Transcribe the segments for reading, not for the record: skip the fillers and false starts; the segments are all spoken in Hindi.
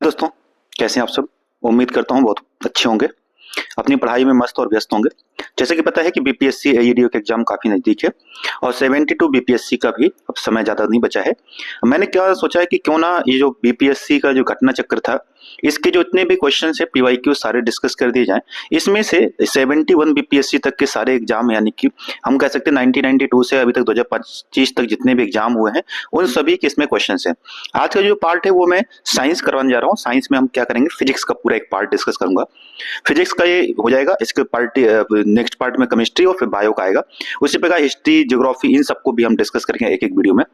दोस्तों, कैसे हैं आप सब। उम्मीद करता हूँ बहुत अच्छे होंगे, अपनी पढ़ाई में मस्त और व्यस्त होंगे। जैसे कि पता है कि बीपीएससी एईडीओ का एग्जाम काफी नजदीक है और 72 बीपीएससी का भी अब समय ज्यादा नहीं बचा है। मैंने क्या सोचा है कि क्यों ना ये जो बीपीएससी का जो घटना चक्र था, इसके जो इतने भी क्वेश्चन है पीवाईक्यू सारे डिस्कस कर दिए जाएं। इसमें से 71 बीपीएससी तक के सारे एग्जाम, यानी कि हम कह सकते हैं 1992 से अभी तक 2025 तक जितने भी एग्जाम हुए हैं, उन सभी के इसमें क्वेश्चन है। आज का जो पार्ट है वो मैं साइंस करवाने जा रहा हूँ। साइंस में हम क्या करेंगे, फिजिक्स का पूरा एक पार्ट डिस्कस करूंगा। फिजिक्स का ये हो जाएगा, इसके पार्ट नेक्स्ट पार्ट में केमिस्ट्री और फिर बायो का आएगा। उसी प्रकार हिस्ट्री, ज्योग्राफी, इन सबको भी हम डिस्कस करेंगे एक एक वीडियो में।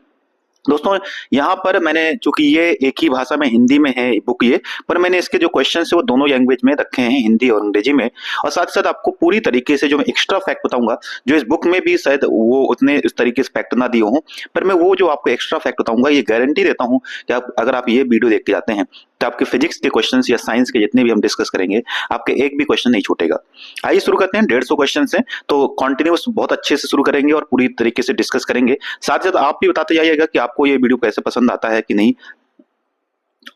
दोस्तों, यहाँ पर मैंने, चूंकि ये एक ही भाषा में हिंदी में है बुक ये, पर मैंने इसके जो क्वेश्चन है वो दोनों लैंग्वेज में रखे हैं, हिंदी और अंग्रेजी में। और साथ साथ आपको पूरी तरीके से जो मैं एक्स्ट्रा फैक्ट बताऊंगा, जो इस बुक में भी शायद वो उतने इस तरीके से फैक्ट ना दिए हों, पर मैं वो जो आपको एक्स्ट्रा फैक्ट बताऊंगा, ये गारंटी देता हूं कि अगर आप ये वीडियो देख के जाते हैं तो आपके फिजिक्स के क्वेश्चन या साइंस के जितने भी हम डिस्कस करेंगे, आपके एक भी क्वेश्चन नहीं छूटेगा। आइए शुरू करते हैं। 150 क्वेश्चन है तो कॉन्टिन्यूस बहुत अच्छे से शुरू करेंगे और पूरी तरीके से डिस्कस करेंगे। साथ साथ आप भी बताते जाइएगा कि आपको ये वीडियो कैसे पसंद आता है कि नहीं।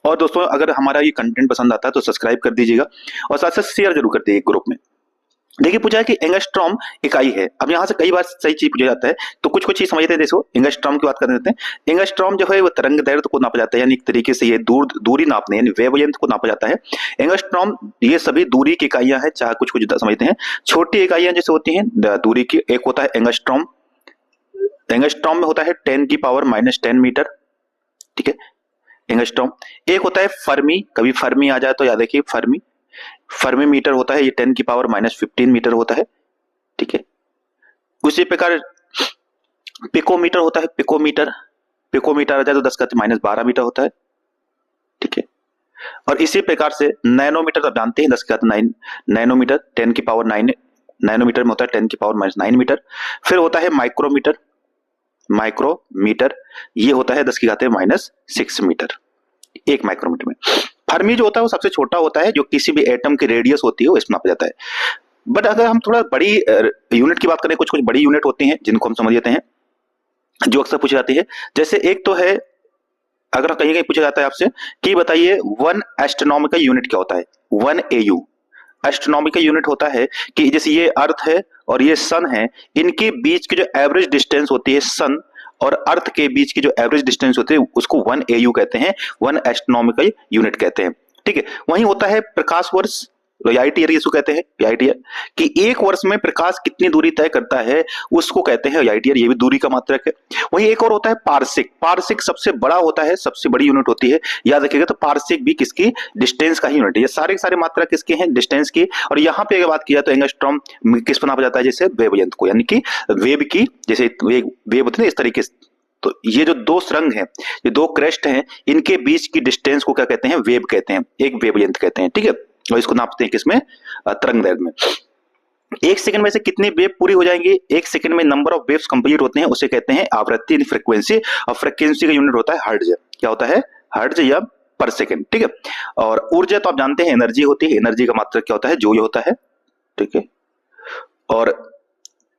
और दोस्तों, अगर हमारा ये कंटेंट पसंद आता है तो सब्सक्राइब कर दीजिएगा और साथ साथ शेयर जरूर कर दीजिए ग्रुप में। देखिए, पूछा है कि एंगस्ट्रॉम इकाई है। अब यहाँ से कई बार सही चीज पूछा जाता है, तो कुछ कुछ चीज समझते हैं। देखो, एंगस्ट्रॉम की बात कर देते हैं। एंगस्ट्रॉम जो है वो तरंग दैर्ध्य को नापा जाता है, यानी एक तरीके से ये दूरी नापने, यानी वेवलेंथ को नापा जाता है। एंगस्ट्रॉम ये सभी दूरी की इकाइयां हैं, चाहे कुछ कुछ समझते हैं। छोटी इकाइयां जैसे होती हैं दूरी की, एक होता है एंगस्ट्रॉम। एंगस्ट्रॉम में होता है 10⁻⁻10 मीटर, ठीक है, एंगस्ट्रॉम। एक होता है फर्मी, कभी फर्मी आ जाए तो याद रखिए फर्मी। फर्मी मीटर होता है, ये 10⁻15 मीटर होता है, ठीक है। उसी प्रकार पिकोमीटर होता है, पिकोमीटर। पिकोमीटर आ जाए तो 10⁻12 मीटर होता है, ठीक है। और इसी प्रकार से नैनोमीटर आप जानते हैं, 10⁻9 नैनोमीटर, 10⁻9 नैनोमीटर में होता है 10⁻9 मीटर। फिर होता है माइक्रोमीटर। माइक्रोमीटर ये होता है 10⁻6 मीटर, एक माइक्रोमीटर में। फर्मी जो होता है वो सबसे छोटा होता है, जो किसी भी एटम की रेडियस होती है वो इसमें नापा जाता है। बट अगर हम थोड़ा बड़ी यूनिट की बात करें, कुछ कुछ बड़ी यूनिट होती हैं जिनको हम समझ लेते हैं, जो अक्सर पूछी जाती है। जैसे एक तो है, अगर कहीं कहीं पूछा जाता है आपसे कि बताइए 1 एस्ट्रोनॉमिकल यूनिट क्या होता है। 1 AU एस्ट्रोनॉमिकल यूनिट होता है कि जैसे ये अर्थ है और ये सन है, इनके बीच की जो एवरेज डिस्टेंस होती है, सन और अर्थ के बीच की जो एवरेज डिस्टेंस होती है, उसको 1 AU कहते हैं, 1 एस्ट्रोनॉमिकल यूनिट कहते हैं, ठीक है। वहीं होता है प्रकाश वर्ष, लाइट ईयर इसको कहते हैं, लाइट ईयर, कि एक वर्ष में प्रकाश कितनी दूरी तय करता है उसको कहते हैं लाइट ईयर, ये भी दूरी का मात्रक है। वहीं एक और होता है पारसिक। पारसिक सबसे बड़ा होता है, सबसे बड़ी यूनिट होती है, याद रखिएगा। तो पारसिक भी किसकी, डिस्टेंस का ही यूनिट है। ये सारे सारे मात्रा किसके हैं, डिस्टेंस की। और यहाँ पे अगर बात की जाए तो एंगस्ट्रॉम किस पर नापा जाता है, जैसे वेवलेंथ को, यानी कि वेव की, जैसे वेव होती है इस तरीके से। तो ये जो दो सुरंग हैं, ये दो क्रेस्ट हैं, इनके बीच की डिस्टेंस को क्या कहते हैं, वेव कहते हैं, एक वेवलेंथ कहते हैं, ठीक है। और इसको नापते हैं किसमें, तरंग दैर्ध्य में। एक सेकंड में से कितनी वेव पूरी हो जाएंगी, एक सेकंड में नंबर ऑफ वेव्स कंप्लीट होते हैं, उसे कहते हैं आवृत्ति, यानी फ्रीक्वेंसी। और फ्रीक्वेंसी का यूनिट होता है हर्ट्ज। क्या होता है, हर्ट्ज या पर सेकंड, ठीक है। और ऊर्जा तो आप जानते हैं एनर्जी होती है, एनर्जी का मात्रक क्या होता है, जूल होता है, ठीक है। और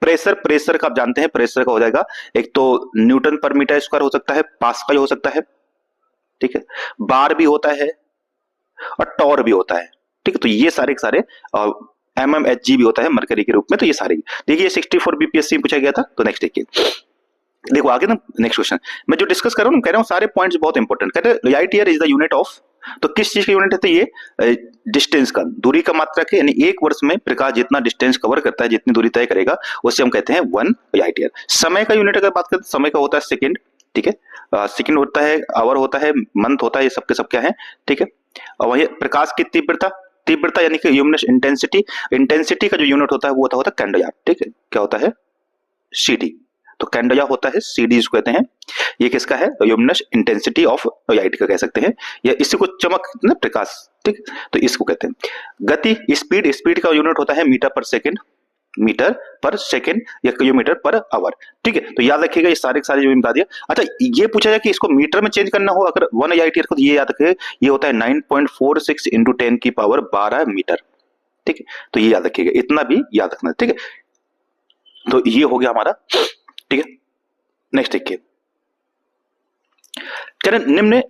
प्रेशर, प्रेशर का आप जानते हैं, प्रेशर का हो जाएगा एक तो न्यूटन पर मीटर स्क्वायर हो सकता है, पास्कल हो सकता है, ठीक है। बार भी होता है और टॉर भी होता है, ठीक है। तो ये सारे के सारे, और MMHg भी होता है मरकरी के रूप में। तो ये सारे देखिए, 64 बीपीएससी में पूछा गया था। तो नेक्स्ट देखिए, देखो आगे ना, नेक्स्ट क्वेश्चन मैं जो डिस्कस कर रहा हूँ, कह रहा हूँ सारे पॉइंट्स बहुत इंपॉर्टेंट। कहते हैं light year is the unit of, तो किस चीज का यूनिट है, तो ये डिस्टेंस का, दूरी का मात्रक है, यानी एक वर्ष में प्रकाश जितना डिस्टेंस कवर करता है, जितनी दूरी तय करेगा, उससे हम कहते हैं 1 लाइट ईयर। समय का यूनिट अगर बात करें तो समय का होता है सेकंड, ठीक है। सेकंड होता है, आवर होता है, मंथ होता है, ये सबके सब क्या है, ठीक है। और वही प्रकाश की तीव्रता, तीव्रता यानी कि ल्यूमिनस इंटेंसिटी, इंटेंसिटी का जो यूनिट होता है वो होता है कैंडोया, ठीक है। क्या होता है, CD। तो कैंडोया होता है, CD इसको कहते हैं। ये किसका है, ल्यूमिनस इंटेंसिटी ऑफ लाइट का कह सकते हैं, या इसी को चमक ना, प्रकाश, ठीक। तो इसको कहते हैं गति, स्पीड, स्पीड का यूनिट होता है मीटर पर सेकंड, मीटर पर सेकंड या किलोमीटर पर आवर, ठीक है। तो याद रखिएगा, ये सारे सारे जो बता दिया। अच्छा, ये पूछा जाए कि इसको मीटर में चेंज करना हो अगर 1 लाइट ईयर को, तो ये याद रखिए, ये होता है 9.46 × 10⁻12 मीटर, ठीक है। तो ये याद रखिएगा, इतना भी याद रखना, ठीक है। तो ये हो गया हमारा, ठीक है। नेक्स्ट देखिए, निम्न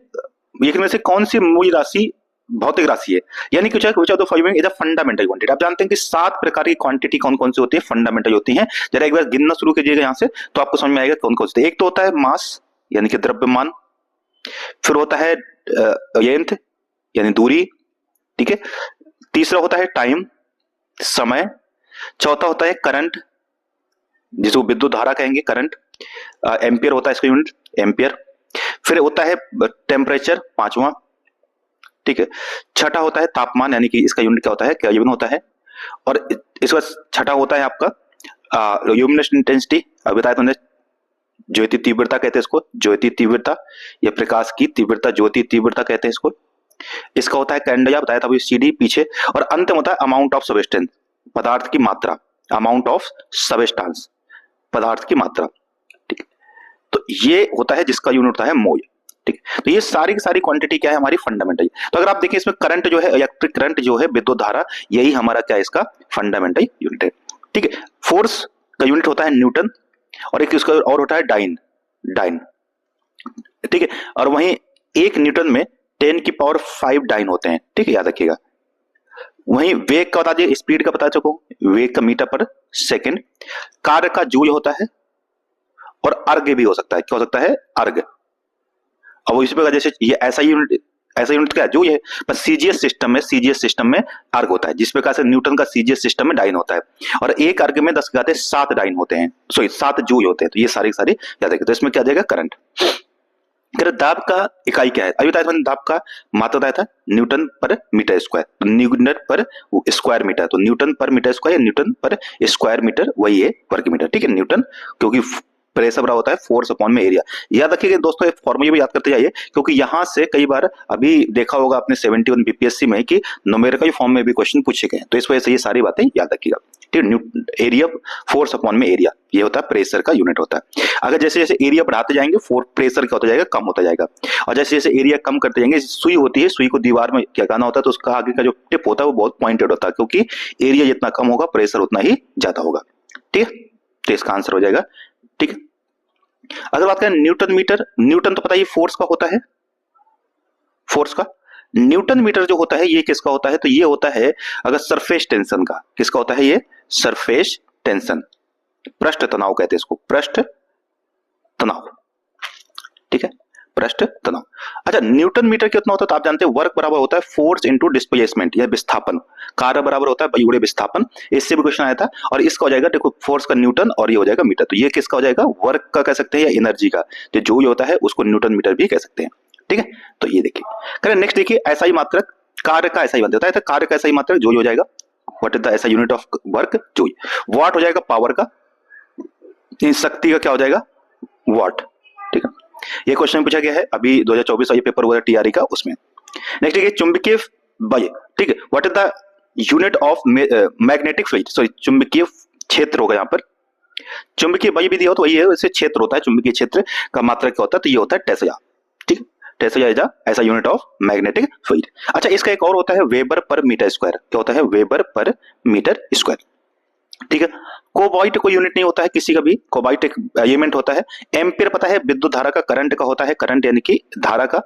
में से कौन सी मूल राशि भौतिक राशि है, यानी कि विच of the following is a fundamental quantity. आप जानते हैं कि 7 प्रकार की क्वांटिटी कौन कौन सी होती है, फंडामेंटल होती हैं। जरा एक बार गिनना शुरू कीजिएगा यहाँ से तो आपको समझ में आएगा कौन कौन सी। एक तो होता है मास यानी कि द्रव्यमान, फिर होता है लेंथ यानी दूरी, ठीक है। तीसरा होता है टाइम समय, चौथा होता है करंट जिसको विद्युत धारा कहेंगे करंट, एम्पियर होता है इसका यूनिट एम्पियर। फिर होता है टेम्परेचर पांचवा, ठीक है। छठा होता है तापमान यानी कि इसका यूनिट क्या होता है, केल्विन होता है। और इसका छठा होता है आपका ल्यूमिनस इंटेंसिटी, अभी बताया तुमने ज्योति तीव्रता कहते हैं इसको, ज्योति तीव्रता या प्रकाश की तीव्रता, ज्योति तीव्रता कहते हैं इसको। इसका होता है कैंडेला, बताया था अभी सीडी पीछे। और अंत में होता है अमाउंट ऑफ सबस्टेंस, पदार्थ की मात्रा, अमाउंट ऑफ सबस्टेंस पदार्थ की मात्रा, ठीक। तो ये होता है जिसका यूनिट होता है मोल, ठीक। तो ये सारी की सारी क्वांटिटी क्या है हमारी फंडामेंटल। तो अगर आप देखें इसमें करंट जो है, इलेक्ट्रिक करंट जो है, विद्युत धारा, यही हमारा क्या है इसका फंडामेंटल यूनिट है, ठीक है। फोर्स का यूनिट होता है न्यूटन और एक इसका और होता है डाइन, डाइन, ठीक है। और वहीं एक न्यूटन में 10 की पावर 5 डाइन होते हैं, ठीक है, याद रखिएगा। वहीं वेग का बता दिए, स्पीड का बता चुको, वेग का मीटर पर सेकंड। कार्य का जूल होता है और अर्घ भी हो सकता है, क्या हो सकता है, अर्घ। अब इस प्रकार जैसे ये ऐसा यूनिट क्या है, जूल है, पर सीजीएस सिस्टम में अर्घ होता है, जिस प्रकार से न्यूटन का सीजीएस सिस्टम में डाइन होता है। और एक अर्घ में 10 घाते 7 डाइन होते हैं, सॉरी 7 जूल होते हैं। तो ये सारी सारी याद रखिए। तो इसमें क्या देगा, करंट। दाब का इकाई क्या है, अभी बताया था दाब का मात्रा बताया था न्यूटन पर मीटर स्क्वायर, तो न्यूटन पर स्क्वायर मीटर, तो न्यूटन पर मीटर स्क्वायर या न्यूटन पर स्क्वायर मीटर वही है वर्ग मीटर, ठीक है। न्यूटन क्योंकि प्रेशर बराबर होता है फोर्स अपॉन में एरिया। याद रखिएगा दोस्तों, एक फॉर्मूला भी याद करते जाइए, क्योंकि यहां से कई बार अभी देखा होगा आपने 71 बीपीएससी में कि न्यूमेरिकल फॉर्म में भी क्वेश्चन पूछे गए, तो इस वजह से ये सारी बातें याद रखिएगा, ठीक है। एरिया फोर्स अपॉन में एरिया, ये होता है प्रेशर का यूनिट होता है। अगर जैसे जैसे एरिया बढ़ाते जाएंगे प्रेशर क्या होता जाएगा, कम होता जाएगा। और जैसे जैसे एरिया कम करते जाएंगे, सुई होती है, सुई को दीवार में क्या करना होता है, तो उसका आगे का जो टिप होता है वो बहुत पॉइंटेड होता है, क्योंकि एरिया जितना कम होगा प्रेशर उतना ही ज्यादा होगा, ठीक है। तो इसका आंसर हो जाएगा, ठीक है। अगर बात करें न्यूटन मीटर, न्यूटन तो पता ही फोर्स का होता है, फोर्स का। न्यूटन मीटर जो होता है ये किसका होता है, तो ये होता है अगर सरफेस टेंशन का, किसका होता है ये, सरफेस टेंशन, पृष्ठ तनाव कहते हैं इसको, पृष्ठ तनाव, ठीक है, पृष्ठ तनाव। अच्छा, न्यूटन मीटर कितना होता है, तो आप जानते हैं वर्क बराबर होता है फोर्स इंटू डिस्प्लेसमेंट या विस्थापन, कार्य बराबर होता है बयुड़े विस्थापन। इससे भी क्वेश्चन आया था। और इसका हो जाएगा, देखो फोर्स का न्यूटन और ये हो जाएगा मीटर, तो ये किसका हो जाएगा, वर्क का कह सकते हैं या एनर्जी का, तो जो ये होता है उसको न्यूटन मीटर भी कह सकते हैं, ठीक है। तो ये देखिए, करें नेक्स्ट देखिए, ऐसा ही मात्रक कार्य का ऐसा ही बनता है, कार्य का ऐसा ही मात्रक जो हो जाएगा, व्हाट इज द ऐसा यूनिट ऑफ वर्क, जो वाट हो जाएगा पावर का, शक्ति का क्या हो जाएगा, वाट, ठीक है। ये क्वेश्चन पूछा गया है अभी 2024 का ये पेपर हुआ था टीआरई का, उसमें। नेक्स्ट देखिए चुंबकीय बल, ठीक है, what is the unit of magnetic field, sorry चुंबकीय क्षेत्र होगा यहाँ पर। चुंबकीय बल भी दिया हो तो वही है, इससे क्षेत्र होता है, चुंबकीय क्षेत्र का मात्रा क्या होता है, तो ये होता है टेस्ला, ठीक है। टेस्ला इज ऐसा यूनिट ऑफ मैग्नेटिक फील्ड। अच्छा, इसका एक और होता है वेबर पर मीटर स्क्वायर, क्या होता है, वेबर पर मीटर स्क्वायर, ठीक है। कोबाल्ट कोई यूनिट नहीं होता है किसी का भी, कोबाल्ट एक एलिमेंट होता है। एम्पियर पता है विद्युत धारा का, करंट का होता है, करंट यानी कि धारा का,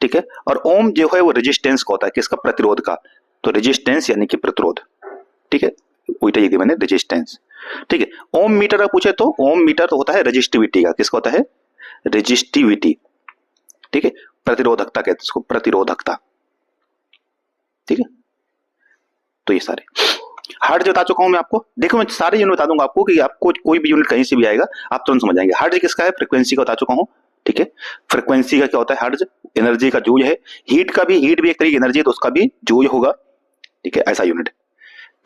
ठीक है। और ओम जो है वो रेजिस्टेंस का होता है, किसका, प्रतिरोध का, तो रेजिस्टेंस यानी कि प्रतिरोध, ठीक है, उल्टा ये मैंने रेजिस्टेंस, ठीक है। ओम मीटर का पूछे तो ओम मीटर तो होता है रेजिस्टिविटी का, किसका होता है, रेजिस्टिविटी, ठीक है, प्रतिरोधकता कहते हैं इसको, प्रतिरोधकता, ठीक है। तो ये सारे हर्ट्ज बता चुका हूं मैं आपको, देखो मैं सारे यूनिट बता दूंगा आपको कि आपको कोई भी यूनिट कहीं से भी आएगा आप तुरंत समझ जाएंगे। हर्ट्ज किसका है, फ्रीक्वेंसी का बता चुका हूं, ठीक है। फ्रीक्वेंसी का क्या होता है, हर्ट्ज, एनर्जी का जूल है। हीट का भी, हीट भी एक तरह की एनर्जी है तो उसका भी जूल होगा, ठीक है, ऐसा यूनिट,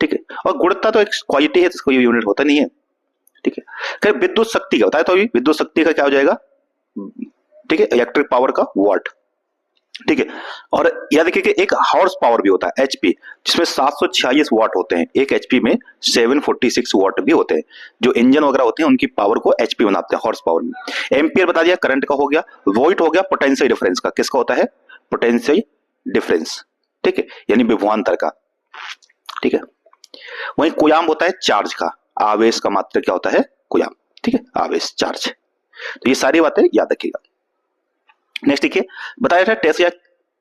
ठीक है। और गुणवत्ता तो एक क्वालिटी है, इसको यूनिट होता नहीं है, ठीक है। फिर विद्युत शक्ति का बताया, तो अभी विद्युत शक्ति का क्या हो जाएगा, ठीक है, इलेक्ट्रिक पावर का वाट, ठीक है। और याद रखिए कि एक हॉर्स पावर भी होता है एचपी, जिसमें 746 वाट होते हैं, एक एचपी में 746 वाट भी होते हैं। जो इंजन वगैरह होते हैं उनकी पावर को एचपी बनाते हैं, हॉर्स पावर में। एम्पियर बता दिया, करंट का हो गया। वोल्ट हो गया पोटेंशियल डिफरेंस का, किसका होता है, पोटेंशियल डिफरेंस, ठीक है, यानी विभवांतर का, ठीक है। वहीं कूलाम्ब होता है चार्ज का, आवेश का मात्रा क्या होता है, कूलाम्ब, ठीक है, आवेश, चार्ज। तो ये सारी बातें याद रखिएगा। नेक्स्ट देखिए, बताया था टेस्ला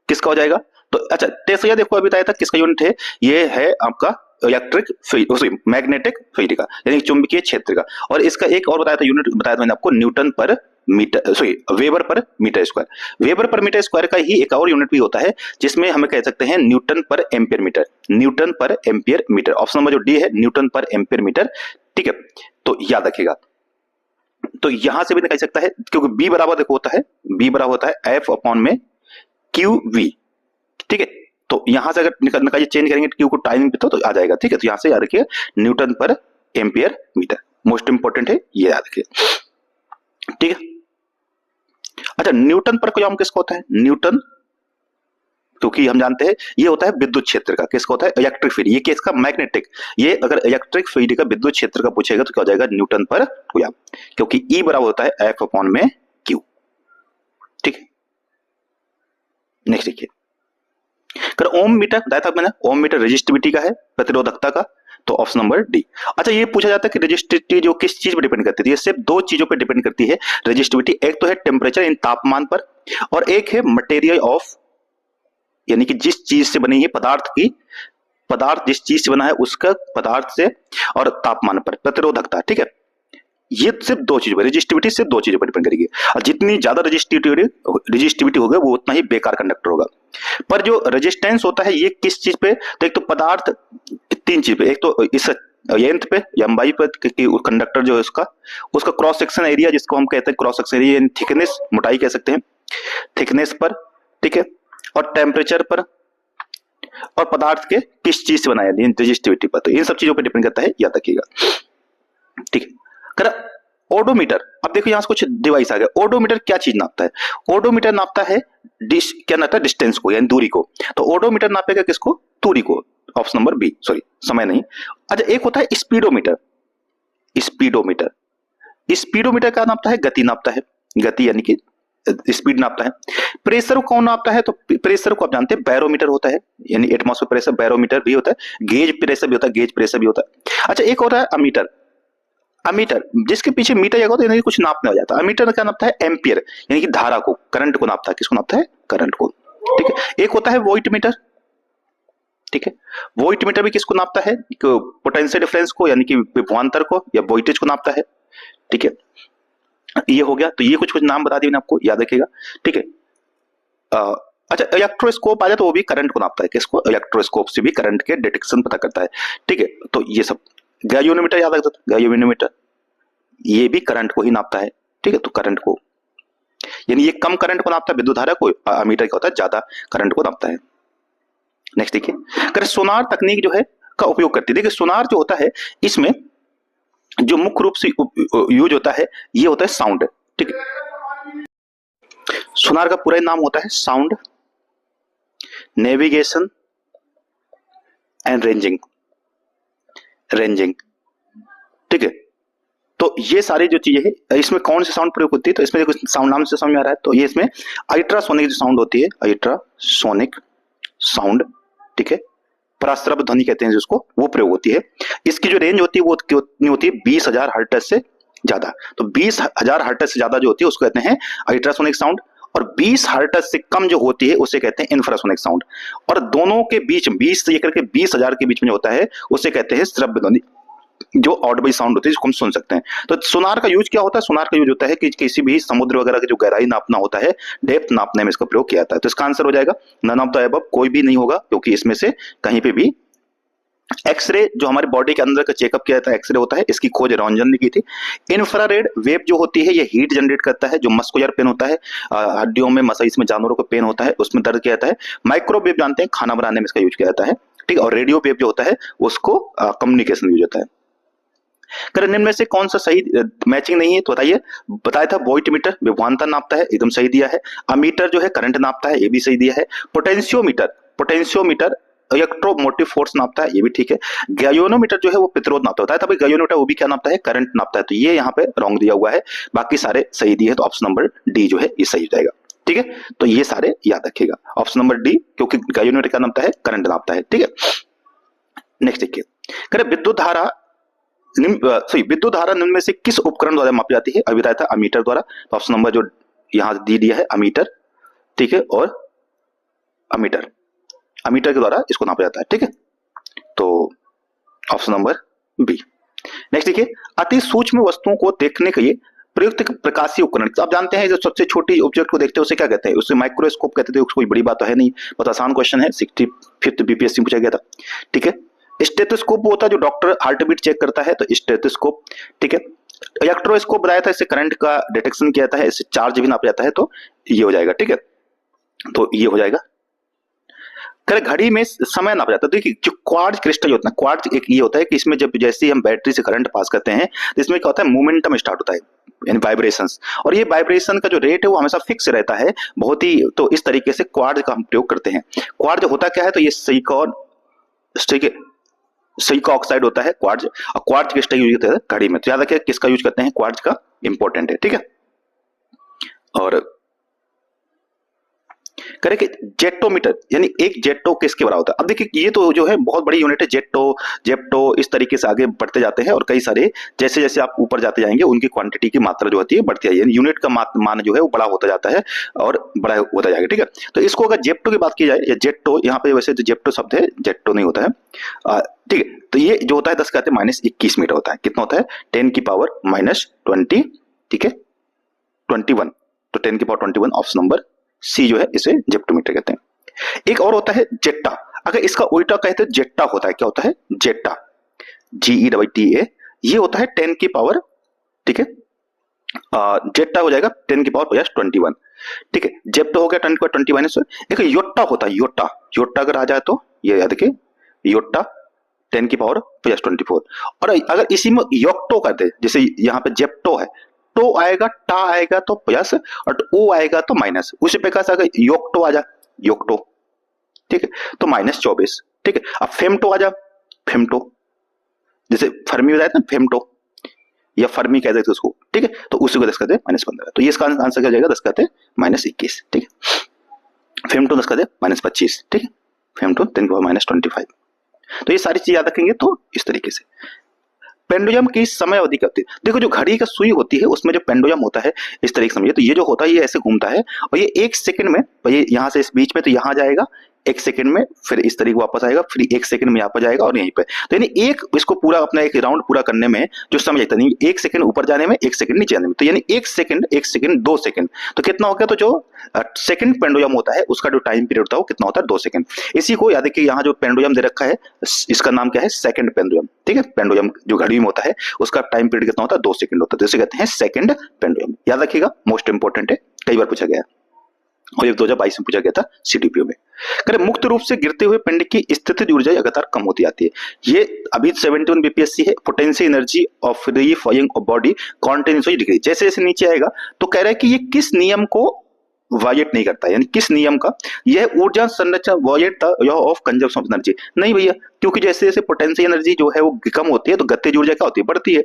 किसका हो जाएगा, तो अच्छा टेस्ला देखो अभी बताया था किसका यूनिट है, ये है आपका इलेक्ट्रिक मैग्नेटिक फील्ड का यानी चुंबकीय क्षेत्र का। और इसका एक और बताया था यूनिट, बताया था मैंने आपको न्यूटन पर मीटर, सॉरी वेबर पर मीटर स्क्वायर। वेबर पर मीटर स्क्वायर का ही एक और यूनिट भी होता है जिसमें हमें कह सकते हैं न्यूटन पर एम्पियर मीटर, न्यूटन पर एम्पियर मीटर। ऑप्शन नंबर जो डी है न्यूटन पर एम्पियर मीटर, ठीक है, तो याद रखिएगा। तो यहां से भी निकल सकता है क्योंकि बी बराबर देखो होता है, बी बराबर होता है एफ अपॉन में क्यू वी, ठीक है। तो यहां से अगर निकालिए चेंज करेंगे क्यू को टाइम पे तो आ जाएगा, ठीक है। तो यहां से याद रखिए न्यूटन पर एम्पियर मीटर, मोस्ट इंपोर्टेंट है ये याद रखिए, ठीक है। अच्छा न्यूटन पर कोलॉम्ब किसका होता है, न्यूटन, क्योंकि हम जानते हैं ये होता है विद्युत क्षेत्र का, किसका होता है इलेक्ट्रिक फील्ड, ये किसका मैग्नेटिक, ये अगर इलेक्ट्रिक फील्ड का विद्युत क्षेत्र का पूछेगा तो क्या हो जाएगा न्यूटन पर कोलॉम्ब, क्योंकि ई बराबर होता है एफ अपॉन में क्यू, ठीक है। नेक्स्ट देखिए कर ओम मीटर बताया था मैंने, ओम मीटर रेजिस्टिविटी का है, प्रतिरोधकता का, तो ऑप्शन नंबर डी। अच्छा ये पूछा जाता है कि रेजिस्टिविटी जो किस चीज पर डिपेंड करती है, ये सिर्फ दो चीजों पर डिपेंड करती है रेजिस्टिविटी, एक तो है टेम्परेचर इन तापमान पर, और एक है मटेरियल ऑफ, यानी कि जिस चीज से बनी है पदार्थ की, पदार्थ जिस चीज से बना है उसका पदार्थ से, और तापमान पर प्रतिरोधकता, ठीक है। ये सिर्फ दो चीजों पर, रेजिस्टिविटी सिर्फ दो चीजों पर डिपेंड करेगी, और जितनी ज्यादा रेजिस्टिविटी होगा वो उतना ही बेकार कंडक्टर होगा। पर जो रेजिस्टेंस होता है ये किस चीज पे, तो एक तो पदार्थ, तीन चीज पे, एक तो इस लेंथ पे, लंबाई पे कि कंडक्टर जो है उसका क्रॉस सेक्शन एरिया जिसको हम कहते हैं क्रॉस सेक्शन एरिया, थिकनेस, मोटाई कह सकते हैं, थिकनेस पर, ठीक है, और टेम्परेचर पर, और पदार्थ के किस चीज से बनाया रेजिस्टिविटी पर, तो इन सब चीजों पर डिपेंड करता है, याद रखिएगा, ठीक है। ओडोमीटर, अब देखो यहां से कुछ डिवाइस आ गया। ओडोमीटर क्या चीज नापता है, ओडोमीटर नापता है क्या नापता है डिस्टेंस को यानी दूरी को, तो ओडोमीटर नापेगा किसको, दूरी को, ऑप्शन नंबर बी, सॉरी समय नहीं। अच्छा एक होता है स्पीडोमीटर, स्पीडोमीटर, स्पीडोमीटर क्या नापता है, गति नापता है, गति यानी कि स्पीड नापता है। प्रेशर को कौन नापता है, तो प्रेशर को आप जानते हैं बैरोमीटर होता है, यानी एटमॉस्फेयर प्रेशर बैरोमीटर भी होता है, गेज प्रेशर भी होता है, गेज प्रेशर भी होता है। अच्छा एक होता है अमीटर, अमीटर जिसके पीछे मीटर लगा होता है, कुछ नापने हो जाता है। अमीटर क्या नापता है, एम्पियर यानी कि धारा को, करंट को नापता है, किसको नापता है, करंट को, ठीक है। एक होता है वोल्ट मीटर, ठीक है, वोल्ट मीटर भी किसको नापता है, पोटेंशियल डिफरेंस को यानी कि विभवांतर को या वोल्टेज को नापता है, ठीक है। ये हो गया, तो ये कुछ कुछ नाम बता दिए मैंने आपको, याद रखिएगा, ठीक है। अच्छा इलेक्ट्रोस्कोप आ जाए तो वो भी करंट को नापता है, किसको, इलेक्ट्रोस्कोप से भी करंट के डिटेक्शन पता करता है, ठीक है। तो ये सब गैल्वेनोमीटर याद रखता है, गैल्वेनोमीटर ये भी करंट को ही नापता है, ठीक है। तो करंट को यानी ये कम करंट को नापता है विद्युत धारा को, अमीटर क्या होता है ज्यादा करंट को नापता है। नेक्स्ट देखिए अगर सोनार तकनीक जो है का उपयोग करती है, देखिए सोनार जो होता है इसमें जो मुख्य रूप से यूज होता है ये होता है साउंड, ठीक है। सोनार का पूरा नाम होता है sound navigation and ranging, ranging, ठीक है। तो ये सारी जो चीजें है इसमें कौन सी साउंड प्रयोग होती है, तो इसमें देखो साउंड नाम से समझ में आ रहा है, तो ये इसमें अल्ट्रासोनिक जो साउंड होती है, अल्ट्रासोनिक साउंड, ठीक है, पराश्रव्य ध्वनि कहते हैं जिसको, वो प्रयोग होती है। इसकी जो रेंज होती है वो कितनी होती है, 20,000 हर्ट्ज से ज्यादा, तो 20,000 हर्ट्ज से ज्यादा जो होती है उसको कहते हैं अल्ट्रासोनिक साउंड, और 20 हर्ट्ज से कम जो होती है उसे कहते हैं इंफ्रासोनिक साउंड, और दोनों के बीच 20 से लेकर के 20,000 के बीच में जो होता है उसे कहते हैं श्रव्य ध्वनि, जो ऑडिबल साउंड होती है जिसको हम सुन सकते हैं। तो सोनार का यूज क्या होता है, सोनार का यूज होता है कि किसी भी समुद्र वगैरह की जो गहराई नापना होता है, डेप्थ नापने में इसका प्रयोग किया जाता है। तो इसका आंसर हो जाएगा नन ऑफ द अबव, कोई भी नहीं होगा, क्योंकि इसमें से कहीं पे भी एक्सरे जो हमारे बॉडी के अंदर का चेकअप किया जाता है एक्सरे होता है, इसकी खोज रॉन्जन ने की थी। इंफ्रारेड वेव जो होती है ये हीट जनरेट करता है, जो मस्कुलर पेन होता है, हड्डियों में मसल्स में जानवरों को पेन होता है उसमें दर्द किया जाता है। माइक्रोवेव जानते हैं खाना बनाने में इसका यूज किया जाता है, ठीक है। और रेडियो वेव जो होता है उसको कम्युनिकेशन यूज होता है। कर निम्न में से कौन सा सही मैचिंग नहीं है, तो बताइए। बताया था वोल्ट मीटर विभवांतर नापता है, एकदम सही दिया है। अमीटर जो है करंट नापता है, ये भी सही दिया है। पोटेंशियोमीटर, पोटेंशियोमीटर इलेक्ट्रोमोटिव फोर्स नापता है, ये भी ठीक है। गैल्वेनोमीटर जो है वो प्रतिरोध नापता है, बताया था भाई गैल्वेनोमीटर वो भी क्या नापता है, करंट नापता है, तो ये यहाँ पे रॉन्ग दिया हुआ है, बाकी सारे सही दिए है, तो ऑप्शन नंबर डी जो है ये सही हो जाएगा, ठीक है। तो ये सारे याद रखिएगा, ऑप्शन नंबर डी, क्योंकि गैल्वेनोमीटर क्या नापता है, करंट नापता है, ठीक है। नेक्स्ट देखिए करे विद्युत धारा, विद्युत धारा निम्न में से किस उपकरण द्वारा मापी जाती है, अभी बताया था अमीटर द्वारा, तो ऑप्शन नंबर जो यहाँ दी दिया है अमीटर, ठीक है, और अमीटर। अमीटर के द्वारा इसको नापा जाता है, ठीक है। तो ऑप्शन नंबर बी। नेक्स्ट देखिए, अति सूक्ष्म वस्तुओं को देखने के लिए प्रयुक्त प्रकाशीय उपकरण। तो आप जानते हैं जो सबसे छोटी ऑब्जेक्ट को देखते हैं उसे क्या कहते हैं, उसे माइक्रोस्कोप कहते थे। उसको कोई बड़ी बात तो है नहीं, बहुत आसान क्वेश्चन है, 65th बीपीएससी में पूछा गया था, ठीक है। स्टेथोस्कोप होता है जो डॉक्टर हार्ट बीट चेक करता है, तो स्टेथोस्कोप, ठीक है। इलेक्ट्रोस्कोप बताया था, इससे करंट का डिटेक्शन किया जाता है, इससे चार्ज भी नापा जाता है, तो ये हो जाएगा, ठीक है। तो ये हो जाएगा। घड़ी में समय नापा जाता है। देखिए जो क्वार्ट्ज क्रिस्टल होता है, क्वार्ट्ज एक ये होता है कि इसमें जब जैसे ही हम बैटरी से करंट पास करते हैं तो इसमें क्या होता है, मोमेंटम स्टार्ट होता है, यानी वाइब्रेशंस, और ये वाइब्रेशन का जो रेट है वो हमेशा फिक्स रहता है बहुत ही। तो इस तरीके से क्वार्ट्ज का हम प्रयोग करते हैं। क्वार्ट्ज होता क्या है, तो ये सिलिकॉन, ठीक है, सिलिकॉन ऑक्साइड होता है क्वार्ट्ज, और क्वार्ट्ज क्रिस्टल यूज करते हैं घड़ी में। तो याद रखिए किसका यूज करते हैं, क्वार्ट्ज का, इंपॉर्टेंट है, ठीक है। और करें जेट्टोमीटर, यानी एक जेट्टो किसके बराबर होता है। अब देखिए ये तो जो है बहुत बड़ी यूनिट है, जेट्टो, जेप्टो, इस तरीके से आगे बढ़ते जाते हैं, और कई सारे जैसे जैसे आप ऊपर जाते जाएंगे उनकी क्वांटिटी की मात्रा जो होती है बढ़ती है, यानी यूनिट का मान जो है वो बड़ा होता जाता है और बड़ा होता जाएगा, ठीक है। तो इसको अगर जेप्टो की बात की जाए, या जेट्टो, यहाँ पे वैसे तो जेप्टो शब्द है, जेट्टो नहीं होता है, ठीक है। तो ये जो होता है 10 कहते हैं -21 मीटर होता है। कितना होता है, 10 की पावर -20, ठीक है, 21। तो 10 की पावर 21, ऑप्शन नंबर सी जो है इसे जेप्टोमीटर कहते हैं। एक और होता है जेट्टा, अगर इसका उल्टा कहते हैं जेट्टा होता है, क्या होता है, जेट्टा, GETTA, ये होता है 10 की पावर, ठीक है, जेट्टा हो जाएगा 10 की पावर +21, ठीक है। जेप्टो हो गया 10 की पावर 20 माइनस। एक योट्टा होता है, योट्टा, योट्टा अगर आ जाए तो ये याद रखिए, योट्टा 10 की पावर +24। और अगर इसी में योक्टो करते, जैसे यहाँ पे जेप्टो है, टो आएगा, टा आएगा तो प्लस, और ओ आएगा तो माइनस। उसी प्रकार से अगर योक्टो आ जा, योक्टो, ठीक है, तो -24, ठीक है। अब फेमटो आ जा, फेमटो, जैसे फर्मी बताया था फेमटो, या फर्मी कहते थे उसको, ठीक है, तो उसी को 10 कहते हैं -15। तो ये इसका आंसर क्या जाएगा, 10 कहते हैं -21, ठीक है। फेमटो 10 कहते हैं -25, ठीक है, फेमटो 10 की पावर -25। तो ये सारी चीज याद रखेंगे तो इस तरीके से। पेंडुलम की समय अवधि करती है, देखो जो घड़ी का सुई होती है उसमें जो पेंडुलम होता है इस तरीके से समझिए, तो ये जो होता है ये ऐसे घूमता है, और ये 1 सेकंड में, ये यहाँ से इस बीच में तो यहाँ जाएगा 1 सेकंड में, फिर इस तरीके वापस आएगा, फिर 1 सेकंड में यहाँ पर जाएगा और यहीं पे। तो यानी एक इसको पूरा अपना एक राउंड पूरा करने में जो समय लगता है, 1 सेकंड ऊपर जाने में, 1 सेकंड नीचे जाने में, तो यानी 1 सेकंड 1 सेकंड 2 सेकंड, तो कितना हो गया, तो जो सेकंड पेंडुलम होता है उसका जो टाइम पीरियड होता है वो कितना होता है, 2 सेकंड। इसी को याद रखिए, यहाँ जो पेंडुलम दे रखा है इसका नाम क्या है, सेकंड पेंडुलम, ठीक है। पेंडुलम जो घड़ी में होता है उसका टाइम पीरियड कितना होता है, 2 सेकंड होता है, जैसे कहते हैं सेकंड पेंडुलम। याद रखिएगा, मोस्ट इंपोर्टेंट है, कई बार पूछा गया है, और ये 2022 में पूछा गया था CDPO में। करें मुक्त रूप से गिरते हुए पिंड की स्थितिज ऊर्जा लगातार कम होती जाती है। ये अभी 71 BPSC है, potential energy of free falling of body continuously decrease, जैसे जैसे नीचे आएगा तो कह रहा है कि ये किस नियम को वायलेट नहीं करता है, यानी किस नियम का, यह ऊर्जा संरचना violate the law of conservation of energy, नहीं भैया, क्योंकि जैसे जैसे पोटेंशियल एनर्जी जो है वो कम होती है तो गतिज ऊर्जा क्या होती है, बढ़ती है,